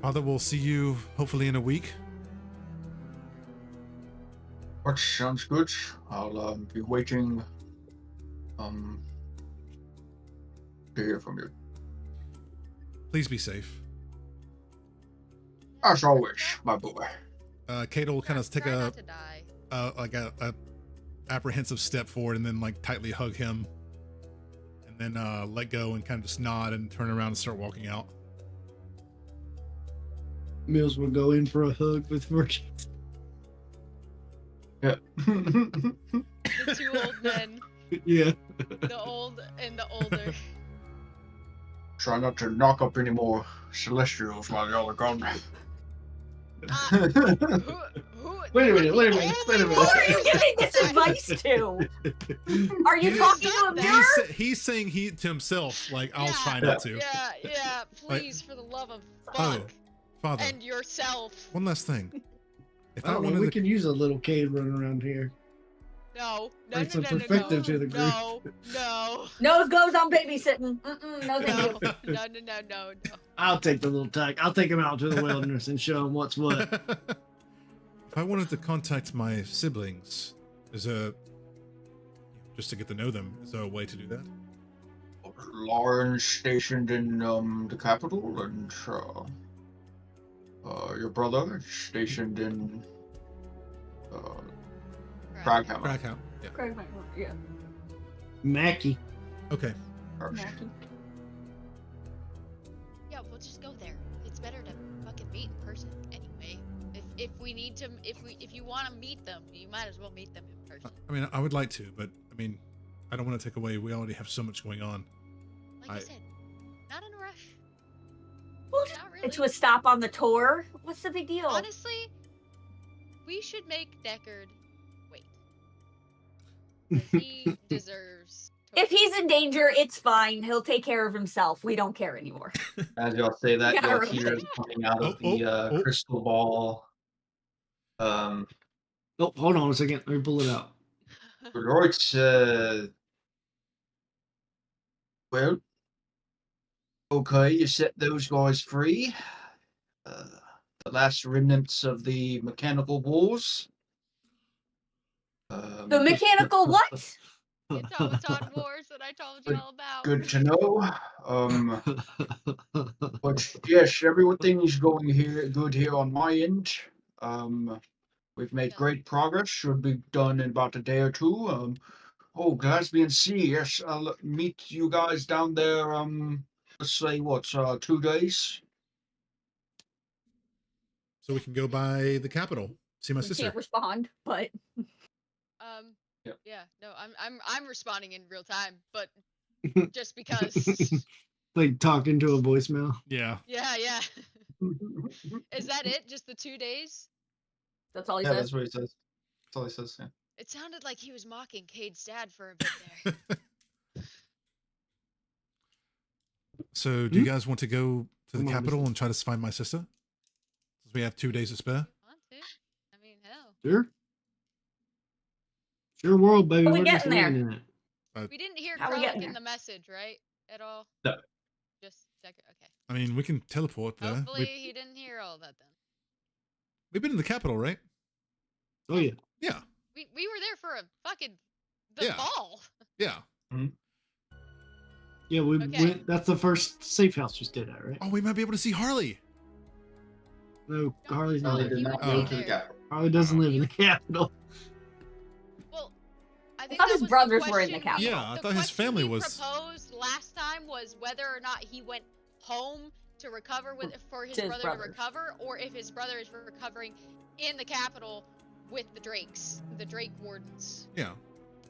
Father, we'll see you hopefully in a week. That sounds good. I'll be waiting to hear from you. Please be safe. As always, my boy. Kate will kind of take Try a not to die. like a apprehensive step forward and then like tightly hug him, and then let go and kind of just nod and turn around and start walking out. Mills will go in for a hug with Virgin. Yep. The two old men, Yeah. the old and the older. Try not to knock up any more Celestials while y'all are gone. Who, Wait a minute, wait a the minute, only wait a minute. Who are you one- giving this advice to? Are you He's- talking to a mirror? He's saying he to himself, like, I'll Yeah. try not to. Yeah, please, for the love of Oh, fuck. Father, And yourself. one last thing. If I I don't know, wanted we to, could use a little Cade running around here. No, no, Brings no, some no, no, perspective no, to the group. no, no, Nose goes on babysitting. Mm-mm, no, thank no, you. no, no, no, no, no. I'll take the little tag. I'll take him out to the wilderness and show him what's what. if I wanted to contact my siblings, just to get to know them, is there a way to do that? Lauren's stationed in the capital, and your brother is stationed in Craghammer. Krakow. Yeah. Craig, yeah. Mackie. Okay. Mackie. Yeah, we'll just go there. It's better to fucking meet in person anyway. If we need to, if you want to meet them, you might as well meet them in person. I mean, I would like to, but I mean, I don't want to take away. We already have so much going on. Like I said, not in a rush. Well, just Not really. get to a stop on the tour. What's the big deal? Honestly, we should make Deckard wait. 'Cause he deserves. To If he's in danger, it's fine. He'll take care of himself. We don't care anymore. As y'all say that, Yeah, y'all really. hear coming out of the crystal ball. Oh, hold on a second. Let me pull it out. Right, well, okay, you set those guys free. The last remnants of the mechanical wars. The mechanical what? The automaton wars that I told you all about. Good to know. But yes, everything is going good here on my end. We've made great progress. Should be done in about a day or two. Glasby and C. Yes, I'll meet you guys down there. Let's say 2 days. So we can go by the capital, see my We sister. can't respond, but Yep. Yeah, no, I'm responding in real time, but just because. Like talking to a voicemail. Yeah. Yeah. Is that it? Just the 2 days? that's all he Yeah, says. that's what he says. That's all he says. Yeah. It sounded like he was mocking Cade's dad for a bit there. So, do you guys want to go to the Come on, capital mister. and try to find my sister? Since we have 2 days to spare. Want to? I mean, hell. Sure. Sure world, baby. How we We're just getting there? living in it. We didn't hear How we Kralik getting in there? the message, right? At all? No. Just Deckard. Okay. I mean, we can teleport there. Hopefully he didn't hear all that then. We've been in the capital, right? Oh yeah. Yeah. We were there for a fucking the Yeah. ball. Yeah. Yeah, we Okay. went. That's the first safe house we stayed at, right? Oh, we might be able to see Harley. No, Harley's No, not. Harley he did not won't go be to the there. capital. Harley doesn't live in the capital. Well, I think thought that his was brothers the were in the question capital. Yeah, I the thought his question family we was- proposed last time was whether or not he went home to recover for his To his brother brothers. to recover, or if his brother is recovering in the capital with the Drakes, the Drake Wardens. Yeah.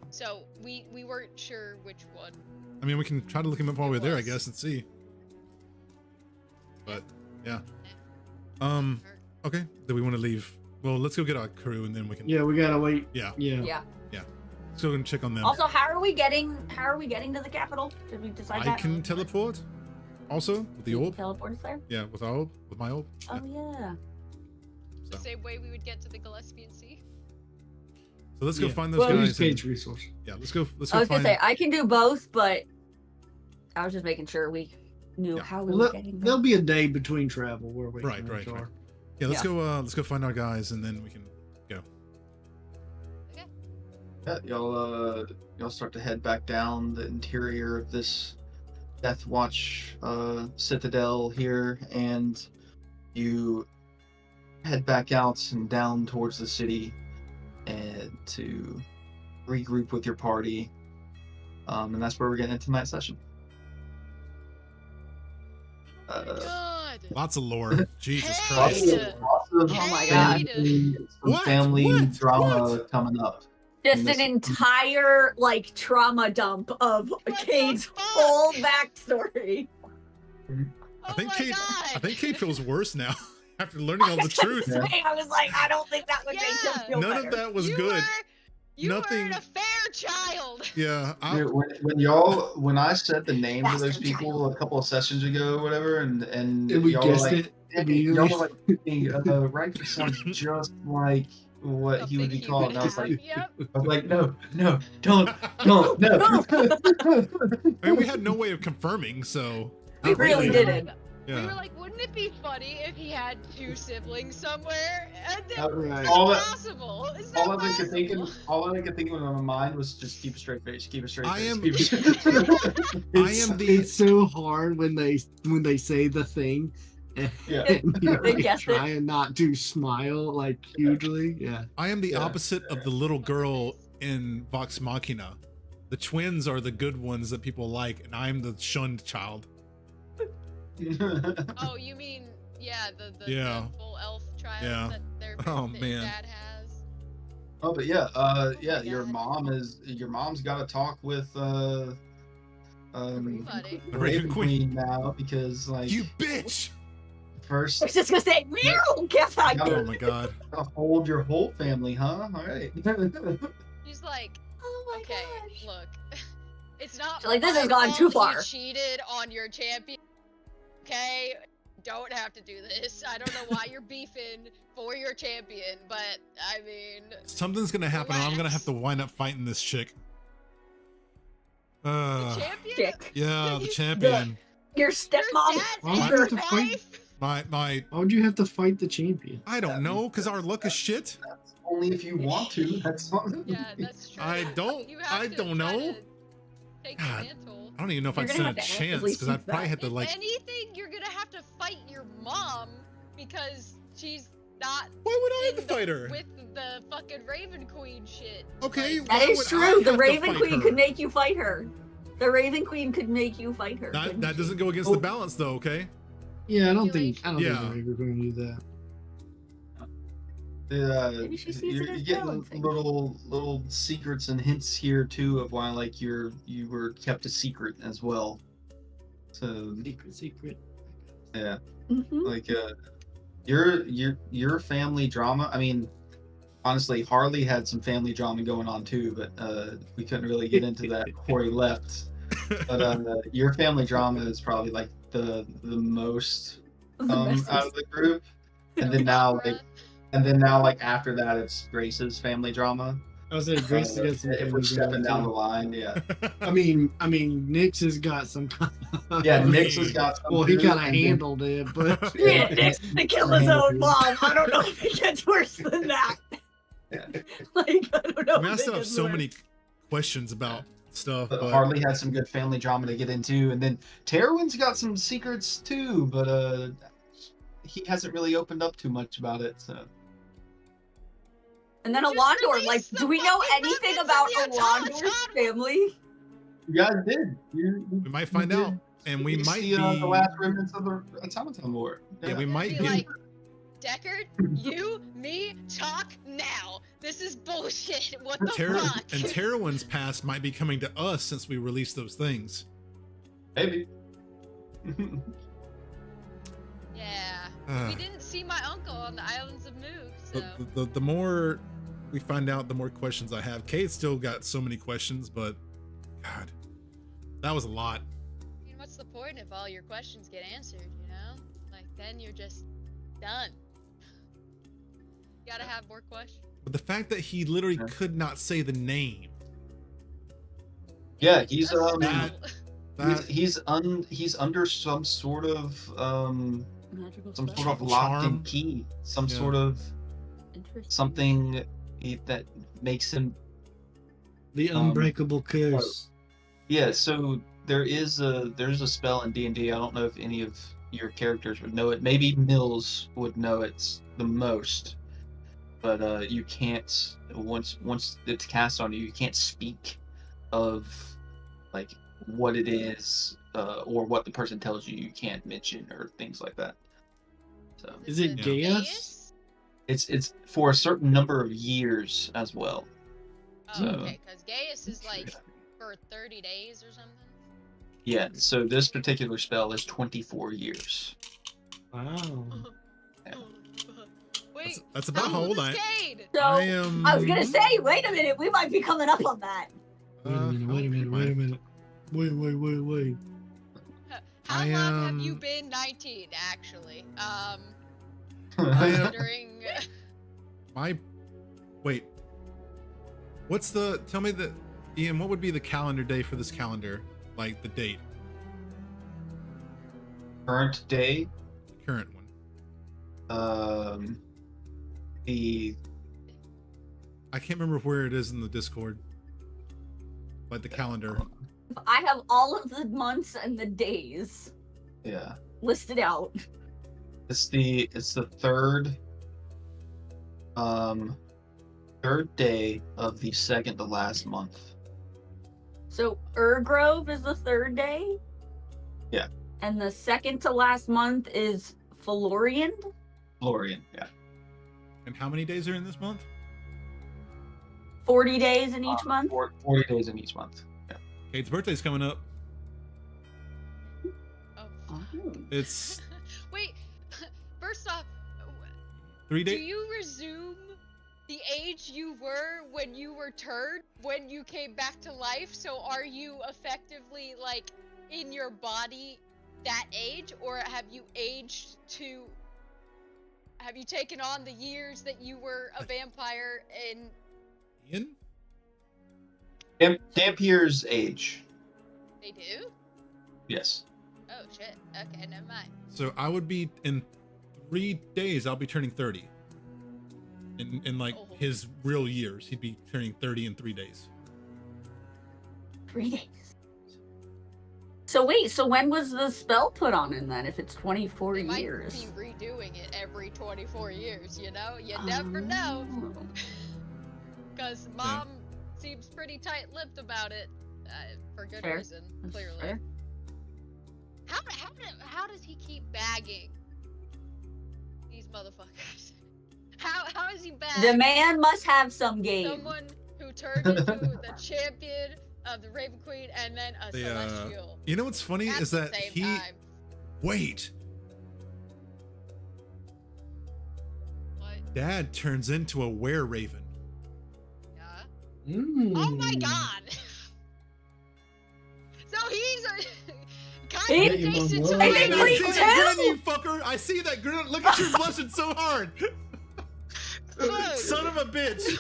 So we weren't sure which one. I mean, we can try to look him up while we're there, I was. guess, and see. But yeah. Or- Okay. Do we want to leave? Well, let's go get our crew, and then we can. Yeah, we gotta wait. Yeah. Yeah. Yeah. Let's go and check on them. Also, how are we getting to the capital? Did we decide I that? can teleport. Also with the orb. Teleport us there? Yeah, with our orb, with my orb. Oh yeah. The So, same way we would get to the Gillespie Sea. so let's go Yeah. find those Well, use guys. Cade's And, resource. yeah, let's go. Let's I go was gonna find. say I can do both, but I was just making sure we knew Yeah. how we Well, were getting there. there'll be a day between travel where we Right, can right, make right. our- Yeah, let's Yeah. go. Let's go find our guys, and then we can go. Yeah, y'all start to head back down the interior of this Death Watch citadel here, and you head back out and down towards the city, and to regroup with your party. And that's where we're getting into tonight's session. God. Lots of lore. Jesus Hey! Christ. Lots of Oh my God. some What? family What? drama What? coming up. Just this- an entire like trauma dump of the Cade's fuck? whole backstory. I think my Kate. God. I think Kate feels worse now after learning all the truth. I was like, I don't think that would make him Yeah. feel None better. of that was you good. You Nothing- were a fair child. Yeah. Dude, when I said the names of those Bastard people a couple of sessions ago or whatever, and And we y'all were guessed like, it y'all immediately. were like, hey, Riker sounds just like what he would be Something called, and I was have. like, Yep. no, don't, no. I mean, we had no way of confirming, so. We not really really. didn't. We were Yeah. like, wouldn't it be funny if he had 2 siblings somewhere? And then, Right. it's All not that- possible. It's all not I could think possible. all I could think of in my mind was just keep a straight face, keep a straight I face. am- keep a straight face. It's, am the- it's so hard when they say the thing and Yeah. you're They like guessed it. trying not to smile like hugely. Yeah. I am the Yeah. opposite of the little girl in Vox Machina. The twins are the good ones that people like, and I'm the shunned child. Oh, you mean, yeah, the Yeah. full elf child Yeah. that Oh, that man. your dad has? Oh, but yeah, my your God. your mom's got to talk with Buddy. The Raven Queen. now because like You bitch! first I was just gonna say, meow, guess I Yeah. Oh did. my god. gotta hold your whole family, huh? All right. She's like, Oh my okay, gosh. look, it's not She's like, this my has gone fault too you far. cheated on your champion. Okay, don't have to do this. I don't know why you're beefing for your champion, but I mean, Something's gonna happen, and I'm gonna have to wind up fighting this chick. the champion. Dick. Yeah, the You- champion. Your Your stepmom. dad's Why would and you your have to fight? wife. My, Why would you have to fight the champion? I don't know, cause our luck is shit. Only if you want to. That's all. Yeah, that's true. I don't- You have I to don't try know. to Take the God. mantle. I don't even know if You're I'd gonna stand a have to chance, actively because I'd seek probably that. have to If like. anything, you're gonna have to fight your mom because she's not Why would I have in to the- fight her? with the fucking Raven Queen shit. Okay, Like, why That is would I true. The have to Raven fight Queen her? could make you fight her. The Raven Queen could make you fight her. That, couldn't that she? doesn't go against Oh. the balance, though. Okay. Yeah, I don't Really? think the Yeah. Raven Queen do that. Maybe she sees you're, it as you're getting balancing. little secrets and hints here too of why like you were kept a secret as well. So Secret. yeah, Mhm. like your family drama. I mean, honestly, Harley had some family drama going on too, but we couldn't really get into that before he left. But your family drama is probably like the most The out message. of the group, and then now like after that it's Grace's family drama. I was saying Grace has got some If we're family stepping drama, down the too. line, yeah. I mean, Nix has got some kind of. Yeah, mean, Nix has got some. Well, he too, kind of and then- handled it, but Yeah, Nick's to kill his own mom. I don't know if it gets worse than that. Yeah. Like, I don't know. I mean, I if it still have gets so worse. many questions about stuff, But but Harley had some good family drama to get into, and then Terwin's got some secrets too, but he hasn't really opened up too much about it. So And then Just Alondor, release like, the do we know fucking anything remnants about of the Alondor's automaton. family? you guys did. we might find out, and we might see be. the last remnants of the Automaton War. Yeah, we It'd might be be. like, Deckard, you, me, talk now. This is bullshit. What the fuck? And Terwin's past might be coming to us since we released those things. Maybe. Yeah. Uh, We didn't see my uncle on the Islands of Moog, so. the more we find out, the more questions I have. Kate's still got so many questions, but God, that was a lot. I mean, what's the point if all your questions get answered, you know? Like, then you're just done. You gotta have more questions. But the fact that he literally Yeah. could not say the name. Yeah, he's That's that- special. That he's under some sort of Magical some spell? sort of locked Charm. in key, some Yeah. sort of Interesting. something that makes him. the unbreakable curse. Yeah, so there's a spell in D&D. I don't know if any of your characters would know it. Maybe Mills would know it the most, but you can't once it's cast on you. You can't speak of like what it is or what the person tells you. You can't mention or things like that. So Is it Yeah. Gaius? it's for a certain number of years as well. Oh, So- okay, because Gaius is like for 30 days or something. Yeah, so this particular spell is 24 years. Wow. Wait, That's about how old I am. Cade? So I am. I was gonna say, wait a minute, we might be coming up on that. Wait a minute, wait a minute, wait a minute. Wait. How I long have you am- been 19, actually? I am. Considering... Wait. What's the? Tell me the. Ian, what would be the calendar day for this calendar? Like the date, Current day, the current one. the I can't remember where it is in the Discord. Like the calendar. I have all of the months and the days yeah, listed out. it's the third day of the second to last month. So Grove is the third day. Yeah. And the second to last month is Florian. Florian, yeah. And how many days are in this month? 40 days in each month. 40 days in each month. Yeah. Kate's birthday's coming up. Oh. It's Wait, first off, 3 do days. you resume the age you were when you were turned, when you came back to life? So are you effectively, like, in your body that age, or have you aged to... Have you taken on the years that you were a vampire and... Ian? Dampier's age. They do? Yes. Oh, shit. Okay, never mind. So I would be in 3 days. I'll be turning 30. In like Oh. his real years, he'd be turning 30 in 3 days. 3 days. So wait, so when was the spell put on him then? If it's 24 They might years. be redoing it every 24 years, you know? You never know. Oh. Because Mom seems pretty tight-lipped about it. For good Fair. reason, That's clearly. fair. How does he keep bagging these motherfuckers? How is he bagging The man must have some game. someone who turned into the champion of the Raven Queen and then a The, celestial You know what's funny at is the that same he. time? Wait, What? Dad turns into a were-raven. Yeah. Mm. Oh my god! So he's He- kind of Yeah, you adjacent must to love I it. think see we that too. grin, you fucker! I see that grin. Look at you blushing so hard. Look. Son of a bitch!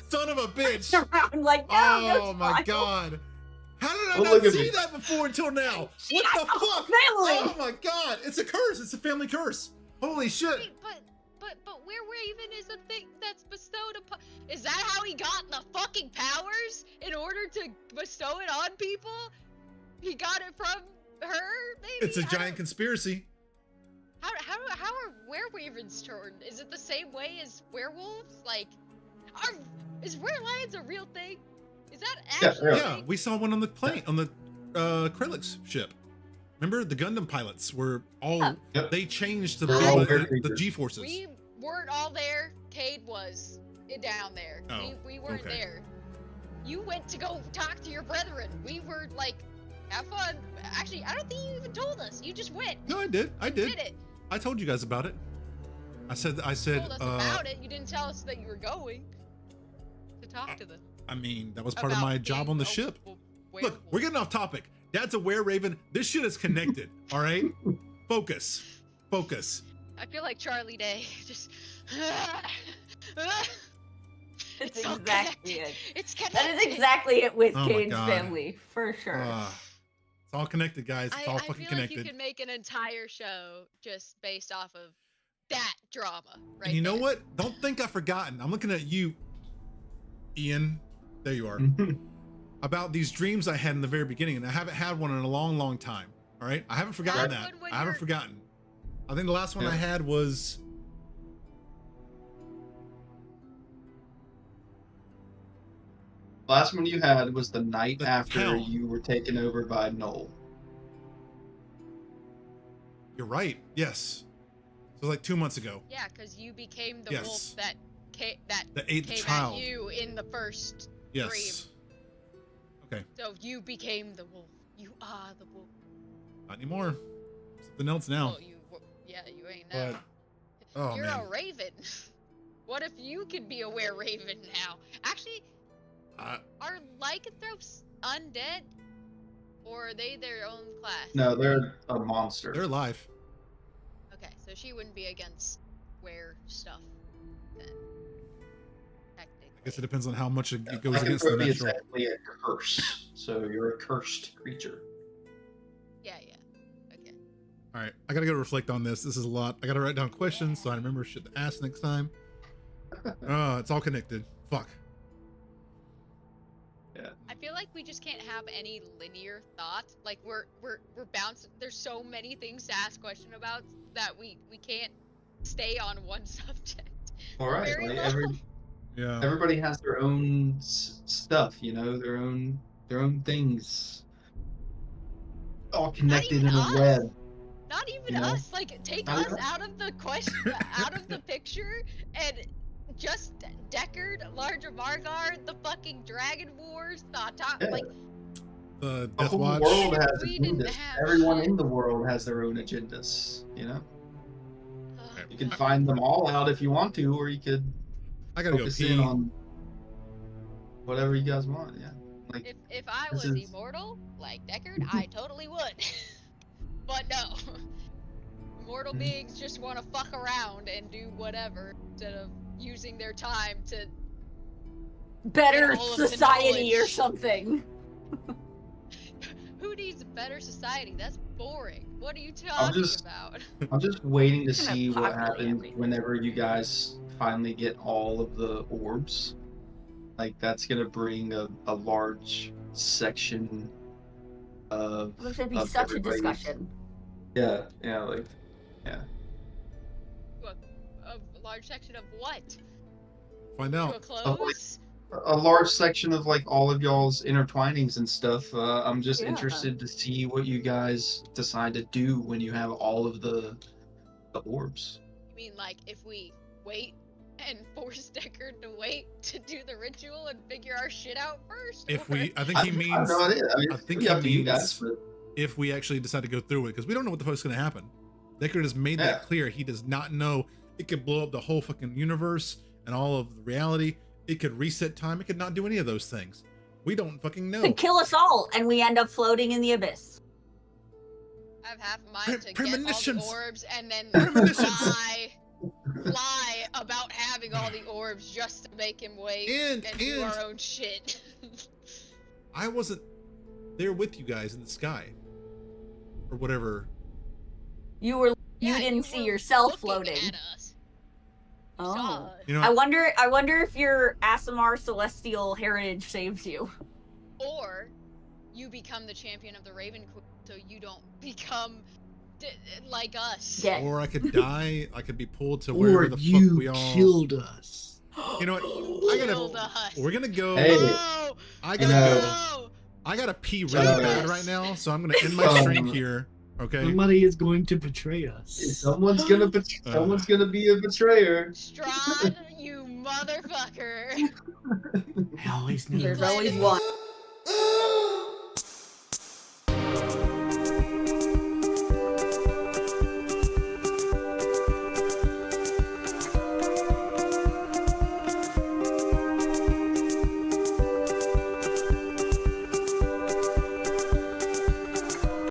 Son of a bitch! Around like, no, no Oh my smile. god! How did I Oh, not look at see me. that before until now? Shit, What the I know, fuck? family. Oh my god! It's a curse. It's a family curse. Holy shit! Wait, but where Raven is the thing that's bestowed upon? Is that how he got the fucking powers in order to bestow it on people? He got it from her, maybe? It's a giant conspiracy. How are werewolves turned? Is it the same way as werewolves? Like, is were-lions a real thing? Is that Yeah, actually? a Yeah, thing? we saw one on the plane on the Krellix ship. Remember the Gundam pilots were all Yep. they changed They're all the creatures. G forces. We weren't all there. Cade was down there. Oh, we weren't okay. there. You went to go talk to your brethren. We were like, have fun. Actually, I don't think you even told us. You just went. No, I did. I You did. did it. I told you guys about it. I said. You told us about it. You didn't tell us that you were going to talk to them. I mean, that was part of about my job being on the a ship. werewolf. Look, we're getting off topic. Dad's a were-raven. This shit is connected. All right, focus. I feel like Charlie Day. Just. It's so exactly connected. it. It's connected. That is exactly it with Oh my Cade's God. family, for sure. It's all connected, guys. It's all I fucking feel connected. like you could make an entire show just based off of that drama, right? And you know there. what? Don't think I've forgotten. I'm looking at you, Ian. There you are. About these dreams I had in the very beginning, and I haven't had one in a long, long time. All right, I haven't forgotten Had that. one when I haven't you're- forgotten. I think the last one I Yeah. had was Last one you had was the night The after town. you were taken over by Noel. You're right. Yes. So like 2 months ago. Yeah, because you became the Yes. wolf that The eighth came child. at you in the first Yes. Okay. So you became the wolf. You are the wolf. Not anymore. Something else now. Well, you ain't now. But oh You're man, a raven. What if you could be a were-raven now? Actually, are lycanthropes undead? Or are they their own class? No, they're a monster. they're alive. Okay, so she wouldn't be against were stuff then. I guess it depends on how much it goes Lycanthropy against the is natural. actually a curse, so you're a cursed creature. Yeah. Okay. All right, I gotta go reflect on this. This is a lot. I gotta write down questions so I remember shit to ask next time. Oh, it's all connected. Fuck. I feel like we just can't have any linear thought. Like we're bouncing. There's so many things to ask question about that we can't stay on one subject. All right, Very like low. Yeah. everybody has their own stuff, you know, their own things, all connected in even a us. web. Not even You know? us. Like take Not us even us. out of the question, out of the picture, and just Deckard, Larger Margar, the fucking Dragon Wars, the Yeah. like. The The Death whole Watch. world has We didn't agendas. have Everyone shit. in the world has their own agendas. You know, Oh, you can God. find them all out if you want to, or you could I gotta go focus pee. in on whatever you guys want. Yeah, like If I This was is- immortal like Deckard, I totally would. But no. Immortal Mhm. beings just want to fuck around and do whatever instead of using their time to. Better all of the society or knowledge. something. Who needs a better society? That's boring. What are you talking just- about? I'm just waiting to Gonna see what populate happens everything. whenever you guys finally get all of the orbs. Like that's gonna bring a large section of. There's gonna be of such a everybody's- discussion. Yeah, like A large section of what? Find To a out. close? a large section of like all of y'all's intertwinings and stuff. I'm just Yeah. interested to see what you guys decide to do when you have all of the orbs. You mean like if we wait and force Deckard to wait to do the ritual and figure our shit out first? If or- we, I think he I have means no idea. I mean, I it's think really he up to you means- guys, but if we actually decide to go through it, because we don't know what the fuck's gonna happen. Deckard has made Yeah. that clear. He does not know. It could blow up the whole fucking universe and all of the reality. It could reset time. It could not do any of those things. We don't fucking know. Could kill us all, and we end up floating in the abyss. I have half a mind to get all the Premonitions. orbs and then Premonitions. lie about having all the orbs just to make him wait And do our own shit. I wasn't there with you guys in the sky, or whatever. You Yeah, didn't you see were yourself looking floating. at us. You saw Oh. us. You know, I wonder if your Asimar celestial heritage saves you. Or you become the champion of the Raven Queen, so you don't become like us. Yeah. or I could die. I could be pulled to wherever Or the fuck you we all. killed us. You know what? You I gotta. killed us. We're gonna go. Hey. No! I You gotta know- go. No! I gotta pee really Yes. bad right now, so I'm gonna end my Um, stream here. Okay. Somebody is going to betray us. someone's gonna be a betrayer. Strahd, you motherfucker. I always knew. There's Let always it- one.